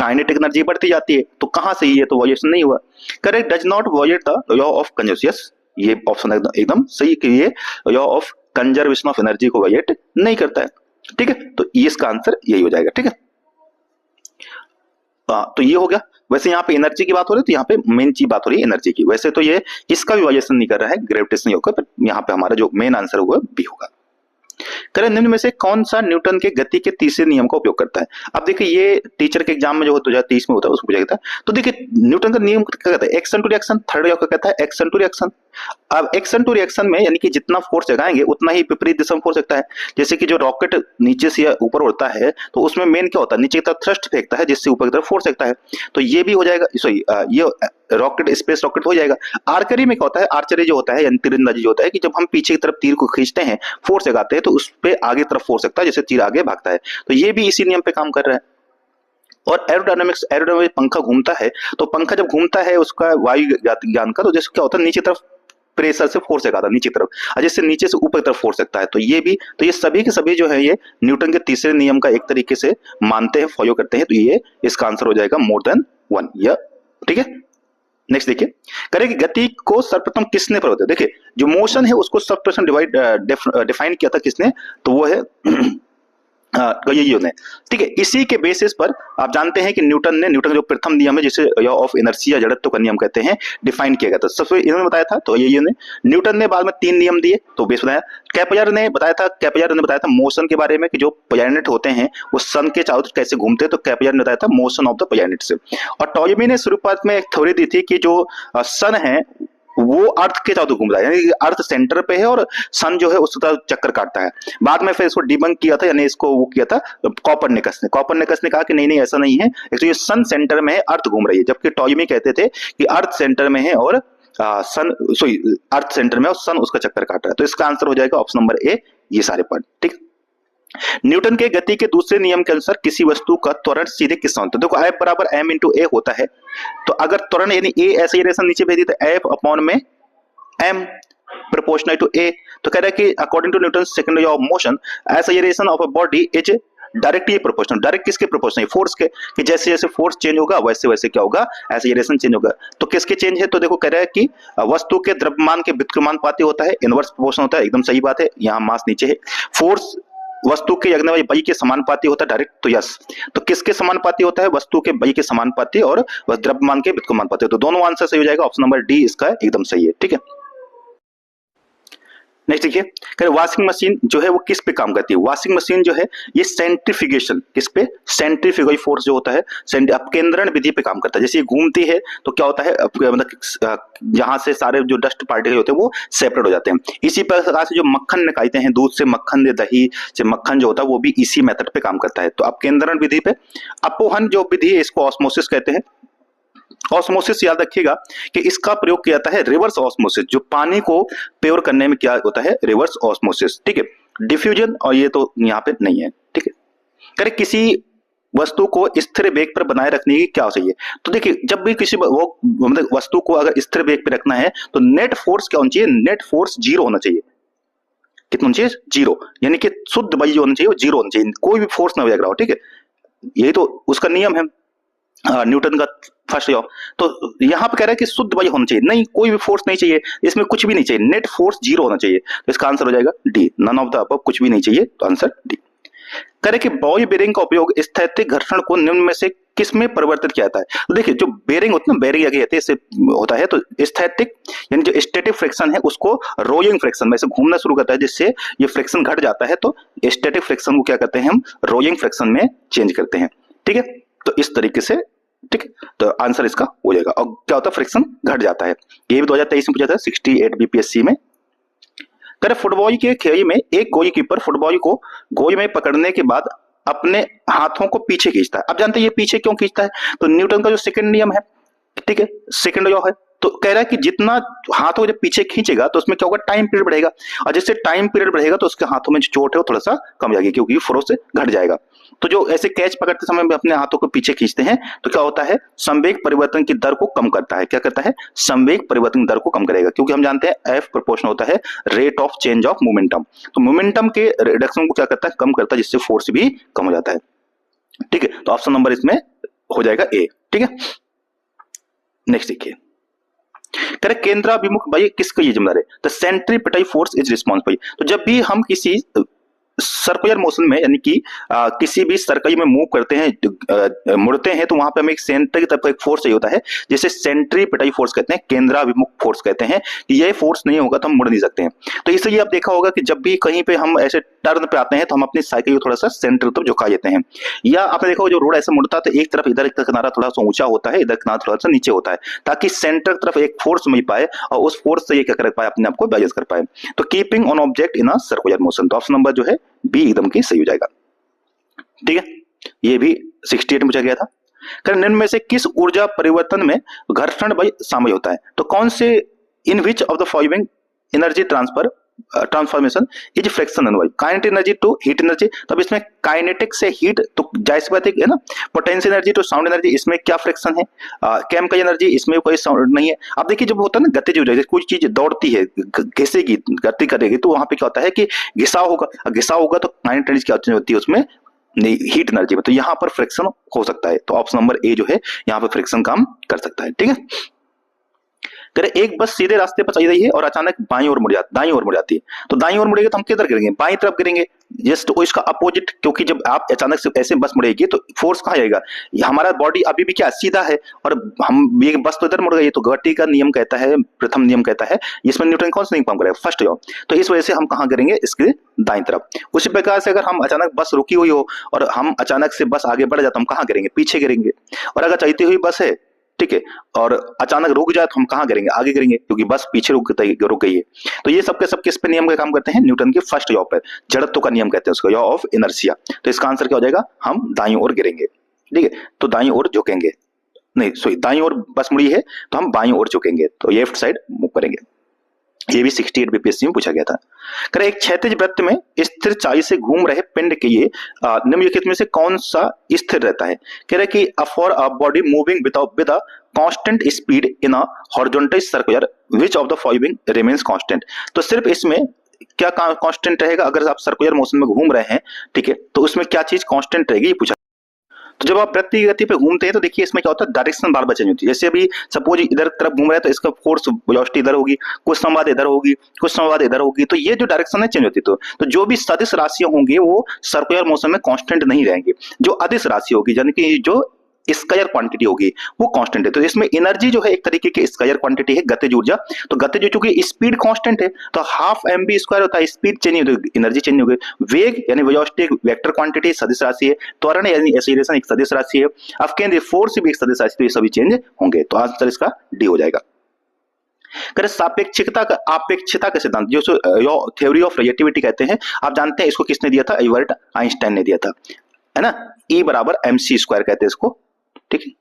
काइनेटिक एनर्जी बढ़ती जाती है, तो कहां से ये तो वायलेशन नहीं हुआ। Correct, does not violate the law of conservation, yes, ये ऑप्शन एकदम सही कि ये law of conservation of energy को वायलेट नहीं करता है, ठीक है। तो इसका आंसर यही हो जाएगा, ठीक है। तो ये हो गया। वैसे यहाँ पे एनर्जी की बात हो रही है, तो यहाँ पे मेन चीज बात हो रही है एनर्जी की, वैसे तो ये इसका भी वायलेशन नहीं कर रहा है, ग्रेविटेशन नहीं होगा, पर यहाँ पे हमारा जो मेन आंसर होगा बी होगा। करें निम्न में से कौन सा न्यूटन के गति के तीसरे नियम का उपयोग करता है। अब देखिए ये टीचर के एग्जाम में जो 2023 में होता है उसको पूछा जाता है। तो देखिए न्यूटन का नियम क्या कहता है, action to reaction, third law का कहता है एक्शन टू रिएक्शन। अब एक्शन टू रिएक्शन में यानी कि जितना फोर्स लगाएंगे उतना ही विपरीत दिशा में फोर्स लगता है। जैसे कि जो रॉकेट नीचे से ऊपर उड़ता है तो उसमें मेन क्या होता है, नीचे की तरफ थ्रस्ट फेंकता है जिससे ऊपर की तरफ फोर्स लगता है, तो ये भी हो जाएगा, सॉरी ये रॉकेट स्पेस रॉकेट हो जाएगा। आर्चरी में क्या होता है, आर्चरी जो होता है यानी तीरंदाजी जो होता है कि जब हम पीछे की तरफ तीर को खींचते हैं फोर्स लगाते हैं तो उस पे आगे तरफ फोर्स लगता है जैसे तीर आगे भागता है, तो ये भी इसी नियम पे काम कर रहा है। और एरोडायनामिक्स, एरोडायनामिक्स पंखा घूमता है तो पंखा जब घूमता है उसका वायु ज्ञान का, तो जैसे क्या होता है नीचे तरफ प्रेशर से फोर्स लगाता है नीचे तरफ, और जैसे नीचे से ऊपर तरफ फोर्स लगता है, तो ये भी, तो ये सभी के सभी जो है ये न्यूटन के तीसरे नियम का एक तरीके से मानते हैं, फॉलो करते हैं, तो ये इसका आंसर हो जाएगा मोर देन वन, या ठीक है। नेक्स्ट देखिए, करें गति को सर्वप्रथम किसने प्रवृत्त, देखिए जो मोशन है उसको सर्वप्रथम डिफाइन किया था किसने, तो वो है गैलीलियो ने, ठीक है। इसी के बेसिस पर आप जानते हैं कि न्यूटन का जो प्रथम नियम है जिसे लॉ ऑफ इनर्शिया, जड़त्व का नियम कहते हैं, डिफाइन किया गया था। सबसे इन्होंने बताया था, तो गैलीलियो ने। न्यूटन ने बाद में 3 नियम दिए, तो बेस बनाया। कैपेलर ने बताया था मोशन के बारे में, कि जो प्लैनेट होते हैं वो सन के चारों तरफ कैसे घूमते हैं, तो कैपेलर ने बताया था मोशन ऑफ द प्लैनेट से। और टॉयमी ने शुरुआत में एक थ्योरी दी थी कि जो सन है वो अर्थ के चारों घूम रहा है, यानी अर्थ सेंटर पे है और सन जो है उस तरफ चक्कर काटता है। बाद में फिर इसको डिबंक किया था, यानी इसको वो किया था कॉपरनिकस ने कहा कि नहीं ऐसा नहीं है, एक्चुअली सन सेंटर में है, अर्थ घूम रही है। जबकि टॉयमी कहते थे कि अर्थ सेंटर में है और अर्थ सेंटर में और सन उसका चक्कर काट रहा है। तो इसका आंसर हो जाएगा ऑप्शन नंबर ए, ये सारे पॉइंट, ठीक। न्यूटन के गति के दूसरे नियम के अनुसार किसी वस्तु का त्वरण सीधे किस होता है? देखो F बराबर m इंटू ए होता है, तो अगर त्वरण यानी ए एक्सेलरेशन नीचे भेज दी तो F अपॉन में m प्रोपोर्शनल टू a। तो कह रहा है कि according to Newton second law of motion, acceleration of a body is directly proportional. Direct किसके प्रोपोर्शनल? फोर्स के, कि जैसे जैसे फोर्स चेंज होगा वैसे वैसे क्या होगा, एक्सेलरेशन चेंज होगा। तो किसके चेंज है? तो देखो कह रहा है कि वस्तु के द्रव्यमान के व्युत्क्रमानुपाती होता है, इनवर्स प्रोपोर्शनल होता है, एकदम सही बात है। यहाँ मास नीचे है। फोर्स वस्तु के लगने वाली बल के समानुपाती होता है डायरेक्ट, तो यस। तो किसके समानुपाती होता है? वस्तु के बल के समानुपाती और द्रव्यमान के व्युत्क्रमानुपाती। तो दोनों आंसर सही हो जाएगा, ऑप्शन नंबर डी इसका एकदम सही है, ठीक है। नेक्स्ट देखिए, वॉशिंग मशीन जो है वो किस पे काम करती है? वॉशिंग मशीन जो है ये सेंट्रीफ्यूगेशन, किस पे? सेंट्रीफ्यूगल फोर्स जो होता है, अपकेंद्रण विधि पे काम करता है। जैसे ये घूमती है तो क्या होता है, मतलब जहां से सारे जो डस्ट पार्टिकल होते हैं वो सेपरेट हो जाते हैं। इसी प्रकार से जो मक्खन निकालते हैं दूध से, मक्खन दही से मक्खन जो होता है वो भी इसी मेथड पे काम करता है। तो अपकेंद्रण विधि पे। अपोहन जो विधि है इसको ऑस्मोसिस कहते हैं। ऑस्मोसिस याद रखिएगा कि इसका प्रयोग किया जाता है रिवर्स ऑस्मोसिस, जो पानी को प्योर करने में क्या होता है, रिवर्स ऑस्मोसिस, ठीक है। डिफ्यूजन और ये तो यहाँ पे नहीं है, ठीक है। करें किसी वस्तु को स्थिर वेग पर बनाए रखने की क्या चाहिए? तो देखिए जब भी किसी मतलब वस्तु को अगर स्थिर वेग पर रखना है तो नेट फोर्स क्या होना चाहिए? नेट फोर्स 0 होना चाहिए। कितना होना चाहिए? 0, यानी कि शुद्ध बल जो होना चाहिए वो 0 होना चाहिए, कोई भी फोर्स ना लग रहा हो, ठीक है। यही तो उसका नियम है न्यूटन का फर्स्ट लॉ। तो यहां पे कह रहा है कि शुद्ध बल होना चाहिए, नहीं कोई भी फोर्स नहीं चाहिए, इसमें कुछ भी नहीं चाहिए, नेट फोर्स 0 होना चाहिए। तो इसका आंसर हो जाएगा D, none of the above, कुछ भी नहीं चाहिए, तो आंसर डी। कह रहे कि बॉल बेरिंग का उपयोग स्थैतिक घर्षण को निम्न में से किस में परिवर्तित किया जाता है? तो देखिए जो बेरिंग होता है ना, बेरिंग आगे इससे होता है, तो स्थैतिक यानी जो स्टैटिक फ्रिक्शन है उसको रोलिंग फ्रिक्शन में से घूमना शुरू करता है, जिससे ये फ्रिक्शन घट जाता है। तो स्टैटिक फ्रिक्शन को क्या करते हैं हम? रोलिंग फ्रिक्शन में चेंज करते हैं, ठीक है। तो इस तरीके से, ठीक है, तो आंसर इसका हो जाएगा। और क्या होता है? फ्रिक्शन घट जाता है। ये भी 2023 में पूछा था 68 बीपीएससी में। कर फुटबॉल के खेल में एक गोलकीपर फुटबॉल को गोल में पकड़ने के बाद अपने हाथों को पीछे खींचता है। अब जानते हैं ये पीछे क्यों खींचता है? तो न्यूटन का जो सेकंड नियम है, ठीक है, सेकंड लॉ है, तो कह रहा है कि जितना हाथों को जब पीछे खींचेगा तो उसमें क्या होगा? टाइम पीरियड बढ़ेगा, और जिससे टाइम पीरियड बढ़ेगा तो उसके हाथों में जो चोट है वो थोड़ा सा कम जाएगी, क्योंकि फोर्स से घट जाएगा। तो जो ऐसे कैच पकड़ते समय में अपने हाथों को पीछे खींचते हैं तो क्या होता है? संवेग परिवर्तन की दर को कम करता है। क्या करता है? संवेग परिवर्तन दर को कम करेगा, क्योंकि हम जानते हैं एफ प्रोपोर्शनल होता है rate of change of momentum. तो मोमेंटम के रिडक्शन को क्या करता है? कम करता है, जिससे फोर्स भी कम हो जाता है, ठीक है। तो ऑप्शन नंबर इसमें हो जाएगा ए, ठीक है। नेक्स्ट देखिए, केंद्राभिमुख बल किसका ये जिम्मेदार है? The centripetal force is responsible. तो जब भी हम किसी सर्कुलर मोशन में, यानी कि किसी भी सर्कल में मूव करते हैं, मुड़ते हैं, तो वहां पे हमें एक सेंटर की तरफ एक फोर्स चाहिए होता है, जिसे सेंट्रीपिटल फोर्स कहते हैं, केंद्राभिमुख फोर्स कहते हैं। ये फोर्स नहीं होगा तो हम मुड़ नहीं सकते हैं। तो इसलिए आप देखा होगा कि जब भी कहीं पे हम ऐसे टर्न पे आते हैं तो हम अपनी साइकिल को थोड़ा सा सेंटर की तरफ झुका देते हैं, या आपने देखा होगा जो रोड ऐसे मुड़ता है तो एक तरफ इधर एक किनारा थोड़ा सा ऊंचा होता है, इधर किनारा थोड़ा सा नीचे होता है, ताकि सेंटर की तरफ एक फोर्स मिल पाए और उस फोर्स से ये क्या कर पाए? अपने आप को बैलेंस कर पाए। तो keeping on object in a circular motion, तो ऑप्शन नंबर जो है बी एकदम की सही हो जाएगा, ठीक है। ये भी 68 में पूछा गया था। निम्न में से किस ऊर्जा परिवर्तन में घर्षण बल शामिल होता है? तो कौन से, in which of the following energy transformation is friction energy, kinetic energy to heat energy. तब इसमें काइनेटिक से हीट, तो जाहिर सी बात है ना, potential energy to sound energy, इसमें क्या फ्रिक्शन है? केमिकल एनर्जी, इसमें कोई साउंड नहीं है। अब देखिए जब होता है ना गतिज ऊर्जा, कोई चीज दौड़ती है, घिसेगी, गति करेगी, तो वहां पे क्या होता है कि घिसाव होगा तो काइनेटिक एनर्जी क्या होती है उसमें? हीट एनर्जी में। तो यहाँ पर फ्रिक्शन हो सकता है, तो ऑप्शन नंबर ए जो है यहाँ पर फ्रिक्शन काम कर सकता है, ठीक है। कह रहे एक बस सीधे रास्ते पर चल रही है और अचानक दाईं ओर मुड़ जाती है, तो दाईं ओर मुड़ेगी तो हम किधर गिरेंगे? बाईं तरफ गिरेंगे, जस्ट इसका अपोजिट, क्योंकि जब आप अचानक से ऐसे बस मुड़ेगी तो फोर्स कहाँ जाएगा? हमारा बॉडी अभी भी क्या सीधा है, और हम ये बस तो इधर मुड़ गई, तो गति का नियम कहता है, प्रथम नियम कहता है, इसमें न्यूटन कौन सा नियम काम करेगा? First law. तो इस वजह से हम कहाँ गिरेंगे? इसके दाईं तरफ। उसी प्रकार से अगर हम अचानक बस रुकी हुई हो और हम अचानक से बस आगे बढ़ जाए तो हम कहाँ गिरेंगे? पीछे गिरेंगे। और अगर चलती हुई बस है, ठीक है, और अचानक रुक जाए तो हम कहाँ गिरेंगे? आगे गिरेंगे, क्योंकि बस पीछे रुक गई है। तो ये सबके सब किस पे नियम का काम करते हैं? न्यूटन के फर्स्ट लॉ पर, जड़त्व का नियम कहते हैं उसको, लॉ ऑफ इनर्शिया। तो इसका आंसर क्या हो जाएगा? हम दाईं ओर गिरेंगे, ठीक है, तो दाईं ओर झुकेंगे, नहीं सॉरी, दाईं ओर बस मुड़ी है तो हम बाईं ओर झुकेंगे, तो लेफ्ट साइड मूव करेंगे। ये भी 68 बीपीएससी में पूछा गया था। कह रहे एक क्षैतिज वृत्त में स्थिर चाल से घूम रहे पिंड के ये निम्नलिखित में से कौन सा स्थिर रहता है? कह रहे कि for a body moving with a constant speed in a horizontal circular which of the following remains constant. तो सिर्फ इसमें क्या कांस्टेंट रहेगा? अगर आप सर्कुलर मोशन में घूम रहे हैं, ठीक है, तो उसमें क्या चीज कांस्टेंट रहेगी, ये पूछा। तो जब आप वृत्त की गति पे घूमते हैं तो देखिए इसमें क्या होता है? डायरेक्शन बार बार चेंज होती है। जैसे अभी सपोज इधर तरफ घूम रहा है तो इसका फोर्स वेलोसिटी इधर होगी, कुछ समय बाद इधर होगी, कुछ समय बाद इधर होगी, तो ये जो डायरेक्शन है चेंज होती है। तो जो भी सदिश राशियां होंगी वो सर्कुलर मोशन में कांस्टेंट नहीं रहेंगी। जो अदिश राशि होगी, यानी कि जो स्केलर क्वांटिटी होगी वो कांस्टेंट है। तो इसमें एनर्जी जो है एक तरीके की स्केलर क्वांटिटी है, गतिज ऊर्जा। तो गतिज चूंकि स्पीड कांस्टेंट है तो हाफ mv स्क्वायर होता है, स्पीड चेंज नहीं होती, एनर्जी चेंज होगी। वेग यानी वेलोसिटी एक वेक्टर क्वांटिटी सदिश राशि है, त्वरण यानी एक्सीलरेशन एक सदिश राशि है, अपकेंद्र फोर्स भी एक सदिश राशि, तो ये सभी चेंज होंगे। तो आंसर इसका डी हो जाएगा। सापेक्षिकता का आपेक्षिकता का सिद्धांत जो थ्योरी ऑफ रिलेटिविटी कहते हैं, आप जानते हैं इसको किसने दिया था? एल्बर्ट आइंस्टाइन ने दिया था, है ना। E बराबर mc स्क्वायर कहते हैं इसको, ठीक है।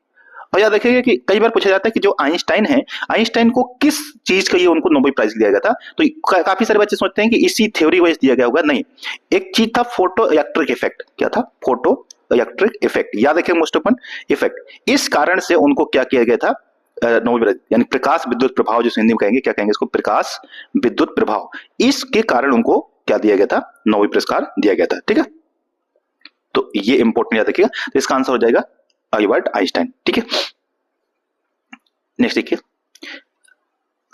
और याद रखिएगा कि कई बार पूछा जाता है कि जो आइंस्टाइन है, आइंस्टाइन को किस चीज के लिए उनको नोबेल प्राइज दिया गया था? तो काफी सारे बच्चे सोचते हैं कि इसी थ्योरी वाइज दिया गया होगा, नहीं। एक चीज था फोटो इलेक्ट्रिक इफेक्ट। क्या था? Photo electric effect. याद रखिए मोस्ट ओपन इफेक्ट। इस कारण से उनको क्या किया गया था? नोबेल प्राइज, यानी प्रकाश विद्युत प्रभाव, जो हिंदी में कहेंगे, क्या कहेंगे इसको? प्रकाश विद्युत प्रभाव। इसके कारण उनको क्या दिया गया था? नोबेल पुरस्कार दिया गया था, ठीक है। तो ये इंपॉर्टेंट याद रखिएगा। तो इसका आंसर हो जाएगा एल्बर्ट आइंस्टाइन, ठीक है। नेक्स्ट देखिए,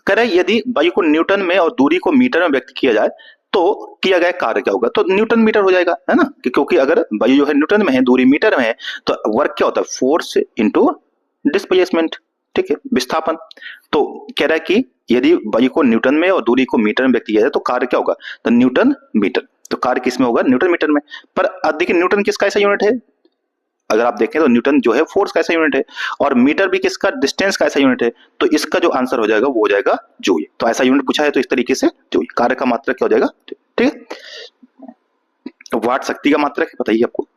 कह रहे यदि वायु को न्यूटन में और दूरी को मीटर में व्यक्त किया जाए तो किया गया कार्य क्या होगा? तो न्यूटन मीटर हो जाएगा, है ना, क्योंकि अगर वायु जो है न्यूटन में है, दूरी मीटर में है, तो वर्क क्या होता है? फोर्स इनटू डिस्प्लेसमेंट, ठीक है, विस्थापन। तो कह रहा है कि यदि वायु को न्यूटन में और दूरी को मीटर में व्यक्त किया जाए तो कार्य क्या होगा? तो न्यूटन मीटर। तो कार्य किस में होगा? न्यूटन मीटर में। पर देखिए न्यूटन किसका ऐसा यूनिट है? अगर आप देखें तो न्यूटन जो है फोर्स का ऐसा यूनिट है, और मीटर भी किसका? डिस्टेंस का ऐसा यूनिट है। तो इसका जो आंसर हो जाएगा वो हो जाएगा जूल। तो ऐसा यूनिट पूछा है तो इस तरीके से जूल। कार्य का मात्रक क्या हो जाएगा? ठीक है। वाट शक्ति का मात्रक है, बताइए आपको।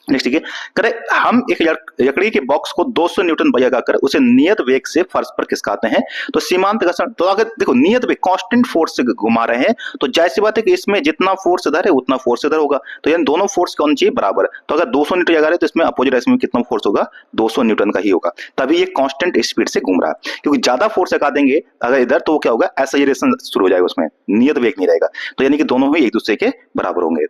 नेक्स्ट ठीक है, करे हम एक लकड़ी के बॉक्स को 200 न्यूटन बल लगाकर उसे नियत वेग से फर्श पर खिसकाते हैं तो सीमांत घर्षण, तो अगर देखो नियत वेग कांस्टेंट फोर्स से घुमा रहे हैं तो जाहिर सी बात है कि इसमें जितना फोर्स इधर है उतना फोर्स इधर होगा, तो यानी दोनों फोर्स कौन चाहिए? बराबर। तो अगर 200 न्यूटन लगा रहे हैं तो इसमें अपोजिट डायरेक्शन में कितना फोर्स होगा? 200 न्यूटन का ही होगा, तभी ये कांस्टेंट स्पीड से घूम रहा है। क्योंकि ज्यादा फोर्स लगा देंगे अगर इधर तो क्या होगा? एक्सेलरेशन शुरू हो जाएगा, उसमें नियत वेग नहीं रहेगा, तो यानी कि दोनों ही एक दूसरे के बराबर होंगे।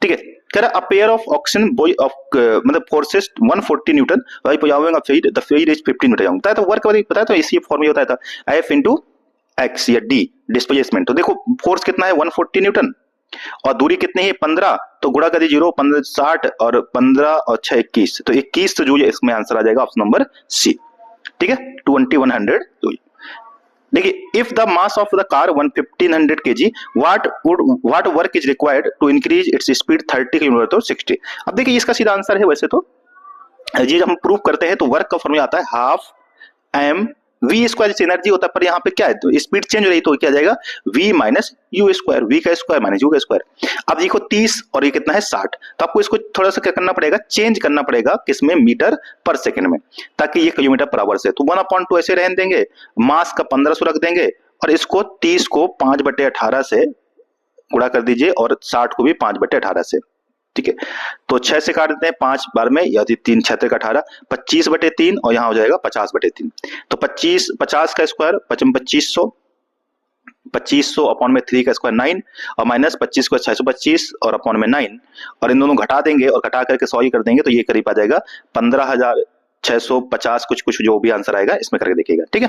ठीक है, कह रहा a pair of oxygen boy of मतलब forces 140 newton while pushing a feed the feed is 15 newton होता है। तो वर्क बताया तो इसी फॉर्मूला होता था F into x या d डिस्प्लेसमेंट। तो देखो फोर्स कितना है? 140 न्यूटन और दूरी कितनी है? 15, तो गुणा कर दी 0 15 60 और 15 और 6 21, तो 21 तो जूल इसमें आंसर आ जाएगा ऑप्शन नंबर सी। ठीक है, 2100 जूल। देखिए if the mass of the car 1500 kg what work is required to increase its speed 30 kilometre to 60। अब देखिए इसका सीधा आंसर है, वैसे तो ये जब हम प्रूव करते हैं तो वर्क का फॉर्मूला आता है हाफ एम वी स्क्वायर से एनर्जी होता है, पर यहाँ पे क्या है? तो स्पीड चेंज हो रही तो क्या जाएगा? v minus u square, v का स्क्वायर माइनस यू का स्क्वायर। अब देखो 30 और ये कितना है? 60, तो आपको इसको थोड़ा सा क्या करना पड़ेगा? चेंज करना पड़ेगा किसमें? मीटर पर सेकंड में, ताकि ये किलोमीटर पर आवर से। तो 1/2 ऐसे रहने देंगे, मास का 1500 रख देंगे और इसको 30 को 5/18 से गुणा कर दीजिए और 60 को भी 5/18 से। ठीक है, तो 6 से काट देते हैं 5 बार में, यदि 3 6 का 18, 25/3 और यहाँ हो जाएगा 50/3। तो 50 का स्क्वायर 2500, 2500 अपॉन में 3 का स्क्वायर 9 और माइनस 25 को 625 और अपॉन में 9, और इन दोनों घटा देंगे और घटा करके 100 ही कर देंगे तो ये करीब आ जाएगा 15,000 650 कुछ कुछ जो भी आंसर आएगा इसमें करके देखिएगा, ठीक है।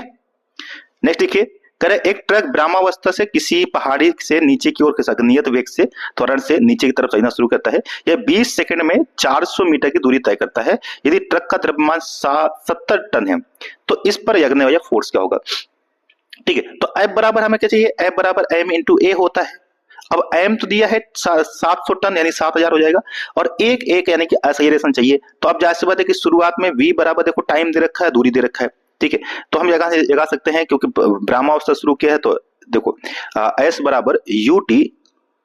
नेक्स्ट देखिए, करे एक ट्रक ब्रह्मावस्था से किसी पहाड़ी से नीचे की ओर नियत वेग से त्वरण से नीचे की तरफ चलना शुरू करता है। यह 20 सेकंड में 400 मीटर की दूरी तय करता है। यदि ट्रक का द्रव्यमान 70 टन है तो इस पर लगने वाला फोर्स क्या होगा? ठीक है, तो F बराबर हमें क्या चाहिए? F बराबर m इंटू ए होता है। अब m तो दिया है 700 टन यानी 7000 हो जाएगा, और एक यानी कि एक्सेलरेशन चाहिए। तो अब जाहिर सी बात है कि शुरुआत में v बराबर देखो टाइम दे रखा है, दूरी दे रखा है, ठीक है। तो हम लगा सकते हैं क्योंकि ब्रह्मावस्था शुरू किया है, तो देखो s बराबर ut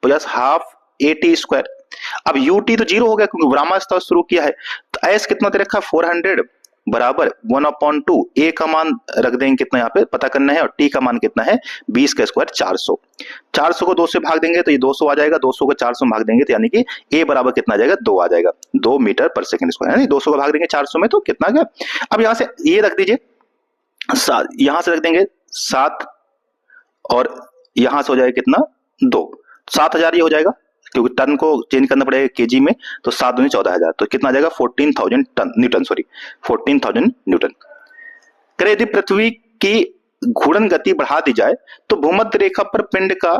plus half at square. अब ut तो 0 हो गया क्योंकि ब्रह्मावस्था शुरू किया है, तो s कितना दे रखा है 400 बराबर 1/2। a का मान रख देंगे कितना यहाँ पे पता करना है, और t का मान कितना है 20 का स्क्वायर 400। 400 को 2 से भाग देंगे तो ये 200 आ जाएगा, 200 को 400 में भाग देंगे तो यानी कि a बराबर कितना आ जाएगा 2 आ जाएगा, 2 मीटर पर सेकंड स्क्वायर। यानी 200 को भाग देंगे 400 में तो कितना आ गया। अब यहाँ से ये रख दीजिए, यहां से रख देंगे 7 और यहां से हो जाएगा कितना 2, 7000 ये हो जाएगा क्योंकि टन को चेंज करना पड़ेगा केजी में, तो 7 दूनी 14000, तो कितना आ जाएगा 14,000 टन न्यूटन, सॉरी 14,000 न्यूटन। करे यदि पृथ्वी की घूर्णन गति बढ़ा दी जाए तो भूमध्य रेखा पर पिंड का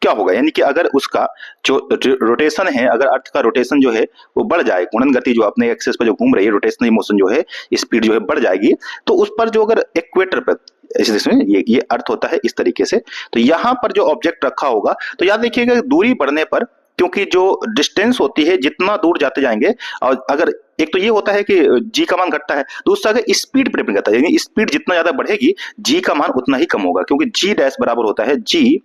क्या होगा? यानी कि अगर उसका जो रोटेशन है, अगर अर्थ का रोटेशन जो है वो बढ़ जाए, घूर्णन गति जो अपने एक्सिस पर जो घूम रही है, रोटेशनल मोशन जो है, स्पीड जो है बढ़ जाएगी, तो उस पर जो अगर इक्वेटर पर इसमें ये अर्थ होता है इस तरीके से, तो यहां पर जो ऑब्जेक्ट रखा होगा, तो याद रखिएगा दूरी बढ़ने पर, क्योंकि जो डिस्टेंस होती है जितना दूर जाते जाएंगे, और अगर एक तो ये होता है कि जी का मान घटता है, दूसरा अगर स्पीड पर डिपेंड करता है, यानी स्पीड जितना ज्यादा बढ़ेगी जी का मान उतना ही कम होगा, क्योंकि जी डैश बराबर होता है जी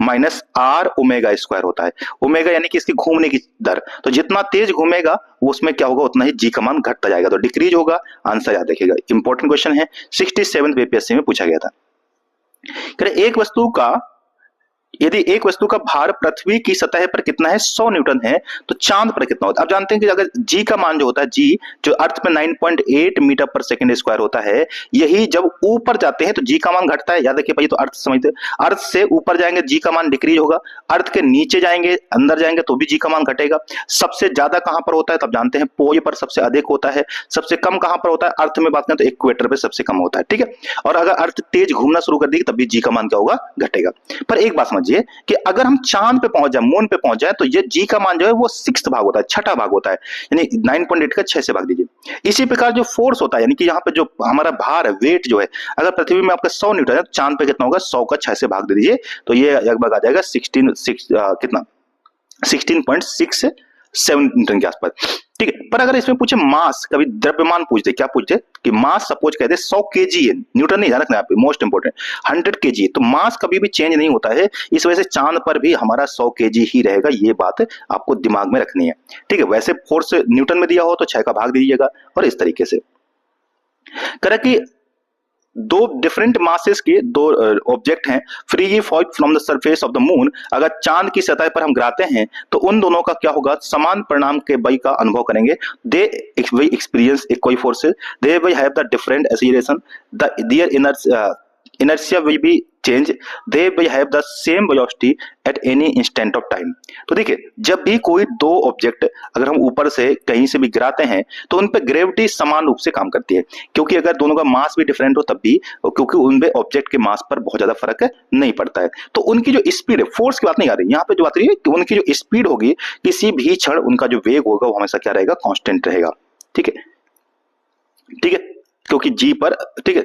माइनस आर ओमेगा स्क्वायर होता है। ओमेगा यानी कि इसकी घूमने की दर, तो जितना तेज घूमेगा वो उसमें क्या होगा उतना ही जी का मान घटता जाएगा, तो डिक्रीज होगा। आंसर याद रखिएगा, इंपॉर्टेंट क्वेश्चन है, 67 बीपीएससी में पूछा गया था। यदि एक वस्तु का भार पृथ्वी की सतह पर कितना है 100 न्यूटन है तो चांद पर कितना होता है? अब जानते हैं कि अगर जी का मान जो होता है, जी जो अर्थ में 9.8 मीटर पर सेकंड स्क्वायर होता है, यही जब ऊपर जाते हैं तो जी का मान घटता है। याद रखिए भाई, तो अर्थ समझते, अर्थ से ऊपर जाएंगे जी का मान डिक्रीज होगा, अर्थ के नीचे जाएंगे अंदर जाएंगे तो भी जी का मान घटेगा। सबसे ज्यादा कहां पर होता है? तब जानते हैं पोल पर सबसे अधिक होता है, सबसे कम कहां पर होता है? अर्थ में बात करें तो इक्वेटर पे सबसे कम होता है, ठीक है। और अगर अर्थ तेज घूमना शुरू कर देगी तब भी जी का मान क्या होगा? घटेगा। पर एक बात कि अगर हम चांद पे पहुंच जाए, मून पे पहुंच जाए, तो ये जी का मान जो है वो 6th भाग होता है, छठा भाग होता है, यानी 9.8 का 6 से भाग दीजिए। इसी प्रकार जो फोर्स होता है, यानी कि यहाँ पे जो हमारा भार है, वेट जो है, अगर पृथ्वी में आपका 100 न्यूटन है तो चांद पे कितना होगा? 100 का 6 से भाग दे दीजिए, तो ये लगभग आ जाएगा 16.67 न्यूटन के आसपास, ठीक है। पर अगर इसमें पूछे मास, कभी द्रव्यमान पूछ दे, क्या पूछ दे कि मास सपोज कहते 100 केजी है, न्यूटन नहीं ध्यान रखना यहाँ पे, मोस्ट इंपोर्टेंट 100 केजी, तो मास कभी भी चेंज नहीं होता है, इस वजह से चांद पर भी हमारा 100 केजी ही रहेगा, ये बात आपको दिमाग में रखनी है, ठीक है। वैसे फोर्स न्यूटन में दिया हो तो 6 का भाग दीजिएगा, और इस तरीके से करें कि दो डिफरेंट मासेस के दो ऑब्जेक्ट हैं, freely fall from the surface of the moon, अगर चांद की सतह पर हम गिराते हैं तो उन दोनों का क्या होगा? समान परिणाम के बल का अनुभव करेंगे। They will experience equal forces, they will have the different acceleration, their inertia will be change, they will have the same velocity at any instant of time। तो देखिए, जब भी कोई दो ऑब्जेक्ट अगर हम ऊपर से कहीं से भी गिराते हैं तो उन पे ग्रेविटी समान रूप से काम करती है, क्योंकि अगर दोनों का मास भी डिफरेंट हो तब भी, क्योंकि उन पे ऑब्जेक्ट के मास पर बहुत ज्यादा फर्क नहीं पड़ता है। तो उनकी जो स्पीड है, फोर्स की बात नहीं आ रही यहाँ पे, जो बात रही है कि उनकी जो स्पीड होगी, किसी भी क्षण उनका जो वेग होगा वो हमेशा क्या रहेगा? कांस्टेंट रहेगा, ठीक है, ठीक है, क्योंकि जी पर, ठीक है,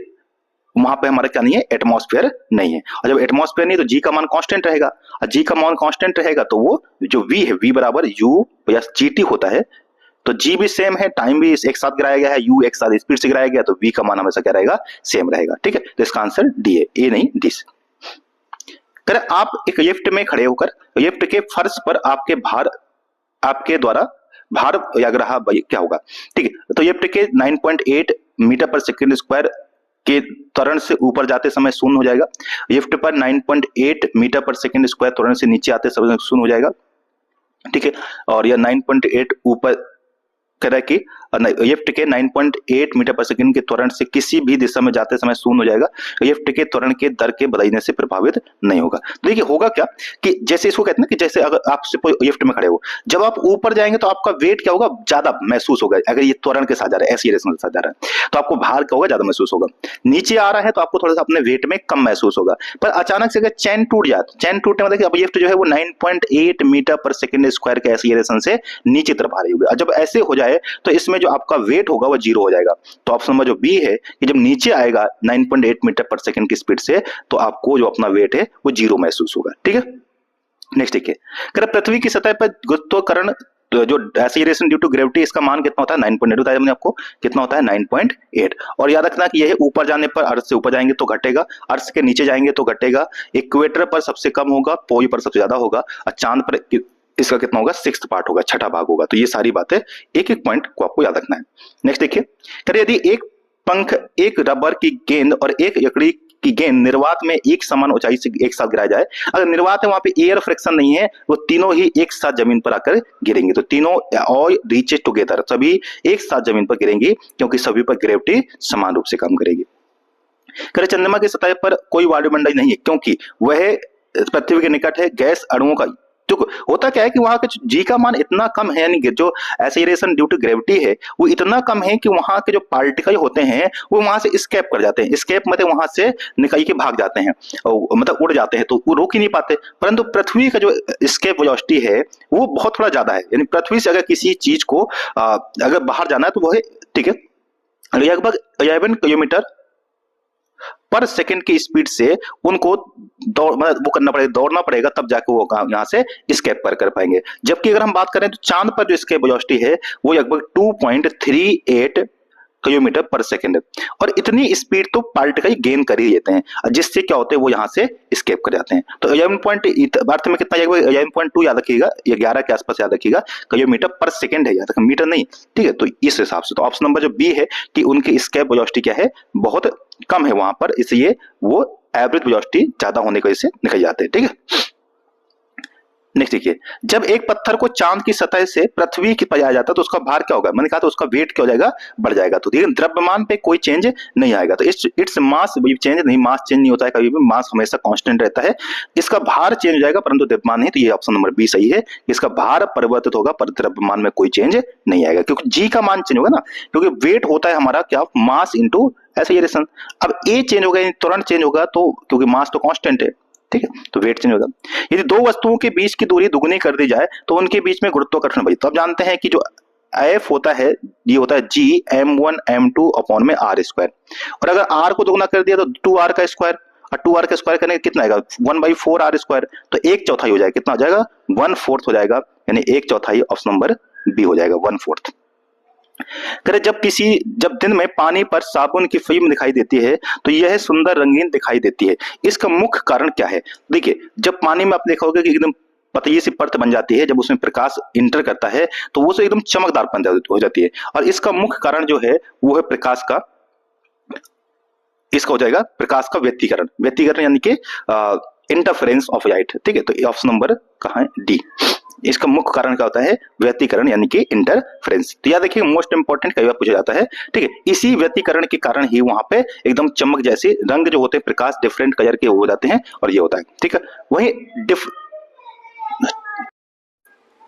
वहां पे हमारा क्या नहीं है? एटमॉस्फेयर नहीं है, और जब एटमॉस्फेयर नहीं तो जी का मान कांस्टेंट रहेगा, और जी का मान कांस्टेंट रहेगा तो वो जो v है, v बराबर u प्लस gt होता है, तो g भी सेम है, टाइम भी एक साथ गिराया गया है, u एक साथ स्पीड से गिराया गया, तो v का मान हमेशा क्या रहेगा? सेम रहेगा, ठीक है। तो इसका आंसर डी है, ए नहीं डी। कर आप एक लिफ्ट में खड़े होकर लिफ्ट के फर्श पर आपके द्वारा भार लग रहा क्या होगा? ठीक है, तो लिफ्ट के 9.8 मीटर पर सेकंड स्क्वायर के त्वरण से ऊपर जाते समय शून्य हो जाएगा, लिफ्ट पर 9.8 मीटर पर सेकंड स्क्वायर त्वरण से नीचे आते समय शून्य हो जाएगा, ठीक है। और यह 9.8 ऊपर करें कि लिफ्ट के 9.8 मीटर पर सेकंड के त्वरण से किसी भी दिशा में जाते समय शून्य हो जाएगा। लिफ्ट के त्वरण के दर के बदलने से प्रभावित नहीं होगा। देखिए होगा क्या कि जैसे इसको कहते हैं ना कि जैसे अगर आप लिफ्ट में खड़े हो, जब आप ऊपर जाएंगे तो आपका वेट क्या होगा, ज्यादा महसूस होगा। अगर ये त्वरण के साथ जा रहा है, एक्सीलरेशन के साथ जा रहा है, तो आपको भार क्या होगा, ज्यादा महसूस होगा। नीचे आ रहा है तो आपको थोड़ा सा अपने वेट में कम महसूस होगा। पर अचानक से अगर चैन टूट जाए, चैन टूटने मतलब अब लिफ्ट जो है वो 9.8 मीटर पर सेकंड स्क्वायर के एक्सीलरेशन से नीचे तरफ आ रही होगी। और जब ऐसे हो जाए तो इसमें जो आपका वेट होगा वो जीरो हो जाएगा। तो ऑप्शन नंबर जो बी है कि जब नीचे आएगा 9.8 मीटर पर सेकंड की स्पीड से तो आपको जो अपना वेट है वो जीरो महसूस होगा। ठीक है, नेक्स्ट देखिए, अगर पृथ्वी की सतह पर गुरुत्वाकर्षण तो जो एक्सीलरेशन ड्यू टू ग्रेविटी, इसका मान कितना होता है 9.8 बताया मैंने आपको, कितना होता है 9.8। और याद रखना कि यह ऊपर जाने पर, अर्थ से ऊपर जाएंगे तो घटेगा, अर्थ के नीचे जाएंगे तो घटेगा, इक्वेटर पर सबसे कम होगा, पोल पर सबसे ज्यादा होगा, और चांद पर इसका कितना होगा, 6th पार्ट होगा, छठा भाग होगा। तो ये सारी बातें एक एक पॉइंट को आपको याद रखना है। नेक्स्ट देखिए, करिए यदि एक पंख, एक रबर की गेंद और एक लकड़ी की गेंद निर्वात में एक समान ऊंचाई से एक साथ गिराया जाए, अगर निर्वात है वहां पे एयर फ्रिक्शन नहीं है, वो तीनों ही एक साथ जमीन पर आकर गिरेंगे। तो तीनों ऑल रीचेस टुगेदर, सभी एक साथ जमीन पर गिरेंगी क्योंकि सभी पर ग्रेविटी समान रूप से काम करेगी। करे चंद्रमा की सतह पर कोई वायुमंडल नहीं है क्योंकि वह पृथ्वी के निकट है, गैस अणुओं का तो होता क्या है कि वहां के जी का मान इतना कम है, यानी कि जो एक्सीलरेशन ड्यू टू ग्रेविटी है वो इतना कम है कि वहां के जो पार्टिकल होते हैं वो वहां से स्केप कर जाते हैं। स्केप मतलब वहां से निकल के भाग जाते हैं, मतलब उड़ जाते हैं, तो वो रोक ही नहीं पाते। परंतु पृथ्वी का जो स्केप वेलोसिटी है वो बहुत थोड़ा ज्यादा है, यानी पृथ्वी से अगर किसी चीज को अगर बाहर जाना है तो वो है, ठीक है, लगभग 11 किलोमीटर पर सेकंड की स्पीड से उनको मतलब वो करना पड़ेगा, दौड़ना पड़ेगा, तब जाके वो यहाँ से स्केप कर पाएंगे। जबकि अगर हम बात करें तो चांद पर जो स्केप वेलोसिटी है वो लगभग 2.38 किलोमीटर पर सेकंड है। और इतनी स्पीड तो पार्टिकल गेन कर ही लेते हैं, जिससे क्या होते हैं वो यहाँ से स्केप कर जाते हैं। तो 11 अर्थ में कितना 11.2 याद रखिएगा, 11 के आसपास याद रखिएगा, किलोमीटर पर सेकंड है, याद रखिएगा मीटर नहीं, ठीक है। तो इस हिसाब से तो ऑप्शन नंबर जो बी है कि उनकी स्केप वेलोसिटी क्या है, बहुत कम है वहां पर, इसलिए वो एवरेज वेलोसिटी ज्यादा होने की वजह से निकल जाते हैं। ठीक है, नेक्स्ट देखिए, जब एक पत्थर को चांद की सतह से पृथ्वी की पर जाता है तो उसका भार क्या होगा, मैंने कहा तो उसका वेट क्या हो जाएगा, बढ़ जाएगा। तो देखिए द्रव्यमान पे कोई चेंज नहीं आएगा, तो इट्स मास चेंज नहीं, मास चेंज नहीं होता है कभी भी, मास हमेशा कांस्टेंट रहता है। इसका भार चेंज हो जाएगा परंतु द्रव्यमान नहीं, तो ये ऑप्शन नंबर बी सही है, इसका भार परिवर्तित होगा पर द्रव्यमान में कोई चेंज नहीं आएगा, क्योंकि जी का मान चेंज होगा ना, क्योंकि वेट होता है हमारा क्या, मास इंटू एक्सीलरेशन। अब ए चेंज होगा, तुरंत चेंज होगा, तो क्योंकि मास तो कांस्टेंट है, ठीक है, तो वेट चेंज होगा। यदि दो वस्तुओं के बीच की दूरी दुगनी कर दी जाए तो उनके बीच में गुरुत्वाकर्षण बल, तो आप जानते हैं कि जो एफ होता है ये होता है जी m1 m2 अपॉन में r स्क्वायर, और अगर r को दुगना कर दिया तो 2r का स्क्वायर, और 2r का स्क्वायर करने कितना आएगा 1/4r स्क्वायर, तो 1/4 हो जाएगा, कितना हो जाएगा 1/4 हो जाएगा, यानी 1/4 ऑप्शन नंबर बी हो जाएगा 1/4। करे जब दिन में पानी पर साबुन की फिल्म दिखाई देती है तो यह सुंदर रंगीन दिखाई देती है, इसका मुख्य कारण क्या है। देखिए जब पानी में आप देखोगे कि एकदम पतली सी परत बन जाती है, जब उसमें प्रकाश इंटर करता है तो वो एकदम चमकदार हो जाती है, और इसका मुख्य कारण जो है वो है प्रकाश का, इसका हो जाएगा प्रकाश का व्यतिकरण, व्यतिकरण यानी कि इंटरफेरेंस ऑफ लाइट, ठीक है। तो ऑप्शन नंबर कहाँ है, डी। इसका मुख्य कारण क्या होता है, व्यतिकरण यानी कि इंटरफेरेंस। तो याद रखिए मोस्ट इंपॉर्टेंट कई बार पूछा जाता है, ठीक है। इसी व्यतिकरण के कारण ही वहां पे एकदम चमक जैसे रंग जो होते हैं प्रकाश डिफरेंट कलर के हो जाते हैं, और ये होता है, ठीक है। वही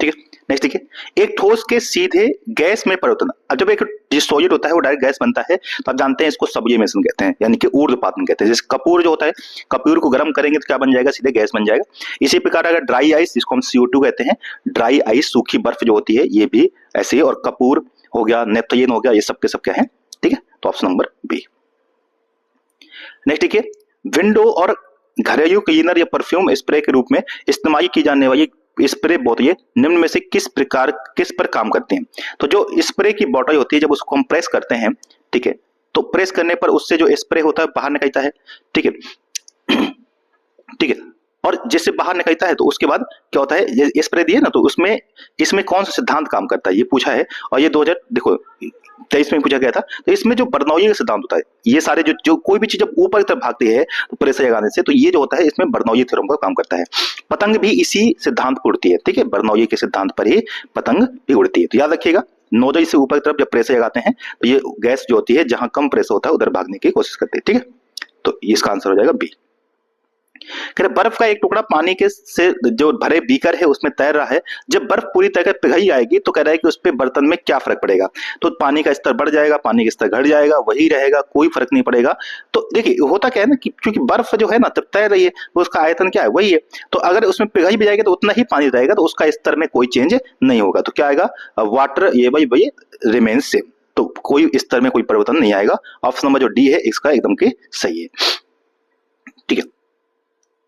ठीक है, नेक्स्ट देखिए, एक ठोस के सीधे गैस में परिवर्तन। अब जब एक सॉलिड होता है वो डायरेक्ट गैस बनता है तो आप जानते हैं इसको सब्लिमेशन कहते हैं, यानी कि ऊर्ध्वपातन कहते हैं। जैसे कपूर जो होता है, कपूर को गर्म करेंगे तो क्या बन जाएगा, सीधे गैस बन जाएगा। इसी प्रकार अगर ड्राई आइस, जिसको हम CO2 कहते हैं, ड्राई आइस सूखी बर्फ जो होती है ये भी ऐसे ही, और कपूर हो गया, नेपथलीन हो गया, ये सब के सब क्या है, ठीक है। तो ऑप्शन नंबर बी। नेक्स्ट देखिए, विंडो और घरेलू क्लीनर या परफ्यूम स्प्रे के रूप में इस्तेमाल की जाने वाली स्प्रे बोतलें निम्न में से किस पर काम करते हैं। तो जो स्प्रे की बोतल होती है जब उसको हम प्रेस करते हैं, ठीक है, तो प्रेस करने पर उससे जो स्प्रे होता है बाहर निकलता है, ठीक है, ठीक है, और जैसे बाहर निकलता है तो उसके बाद क्या होता है, ये स्प्रे दिए ना, तो उसमें इसमें कौन सा सिद्धांत काम करता है ये पूछा है, और ये 2023 में पूछा गया था। तो इसमें जो बर्नौली का सिद्धांत होता है, ये सारे जो कोई भी चीज जब ऊपर की तरफ भागती है तो प्रेशर लगाने से, तो ये जो होता है इसमें बर्नौली थ्योरम का काम करता है। पतंग भी इसी सिद्धांत पर उड़ती है, ठीक है, बर्नौली के सिद्धांत पर ही पतंग भी उड़ती है। तो याद रखिएगा नोजल से ऊपर की तरफ जब प्रेशर लगाते हैं तो ये गैस जो होती है जहां कम प्रेशर होता है उधर भागने की कोशिश करती है। ठीक है, तो इसका आंसर हो जाएगा बी। कह रहे बर्फ का एक टुकड़ा पानी के से जो भरे बीकर है उसमें तैर रहा है, जब बर्फ पूरी तरह पिघल आएगी तो कह रहा है कि उस पे बर्तन में क्या फर्क पड़ेगा। तो पानी का स्तर बढ़ जाएगा, पानी का स्तर घट जाएगा, वही रहेगा, कोई फर्क नहीं पड़ेगा। तो देखिए होता क्या है ना कि क्योंकि बर्फ जो है ना तब तैर रही है तो उसका आयतन क्या है, वही है। तो अगर उसमें पिघल भी जाएगी तो उतना ही पानी रहेगा, तो उसका स्तर में कोई चेंज नहीं होगा। तो क्या आएगा, वाटर ये भाई रिमेन सेम, तो कोई स्तर में कोई परिवर्तन नहीं आएगा। ऑप्शन नंबर जो डी है इसका एकदम के सही है। ठीक है,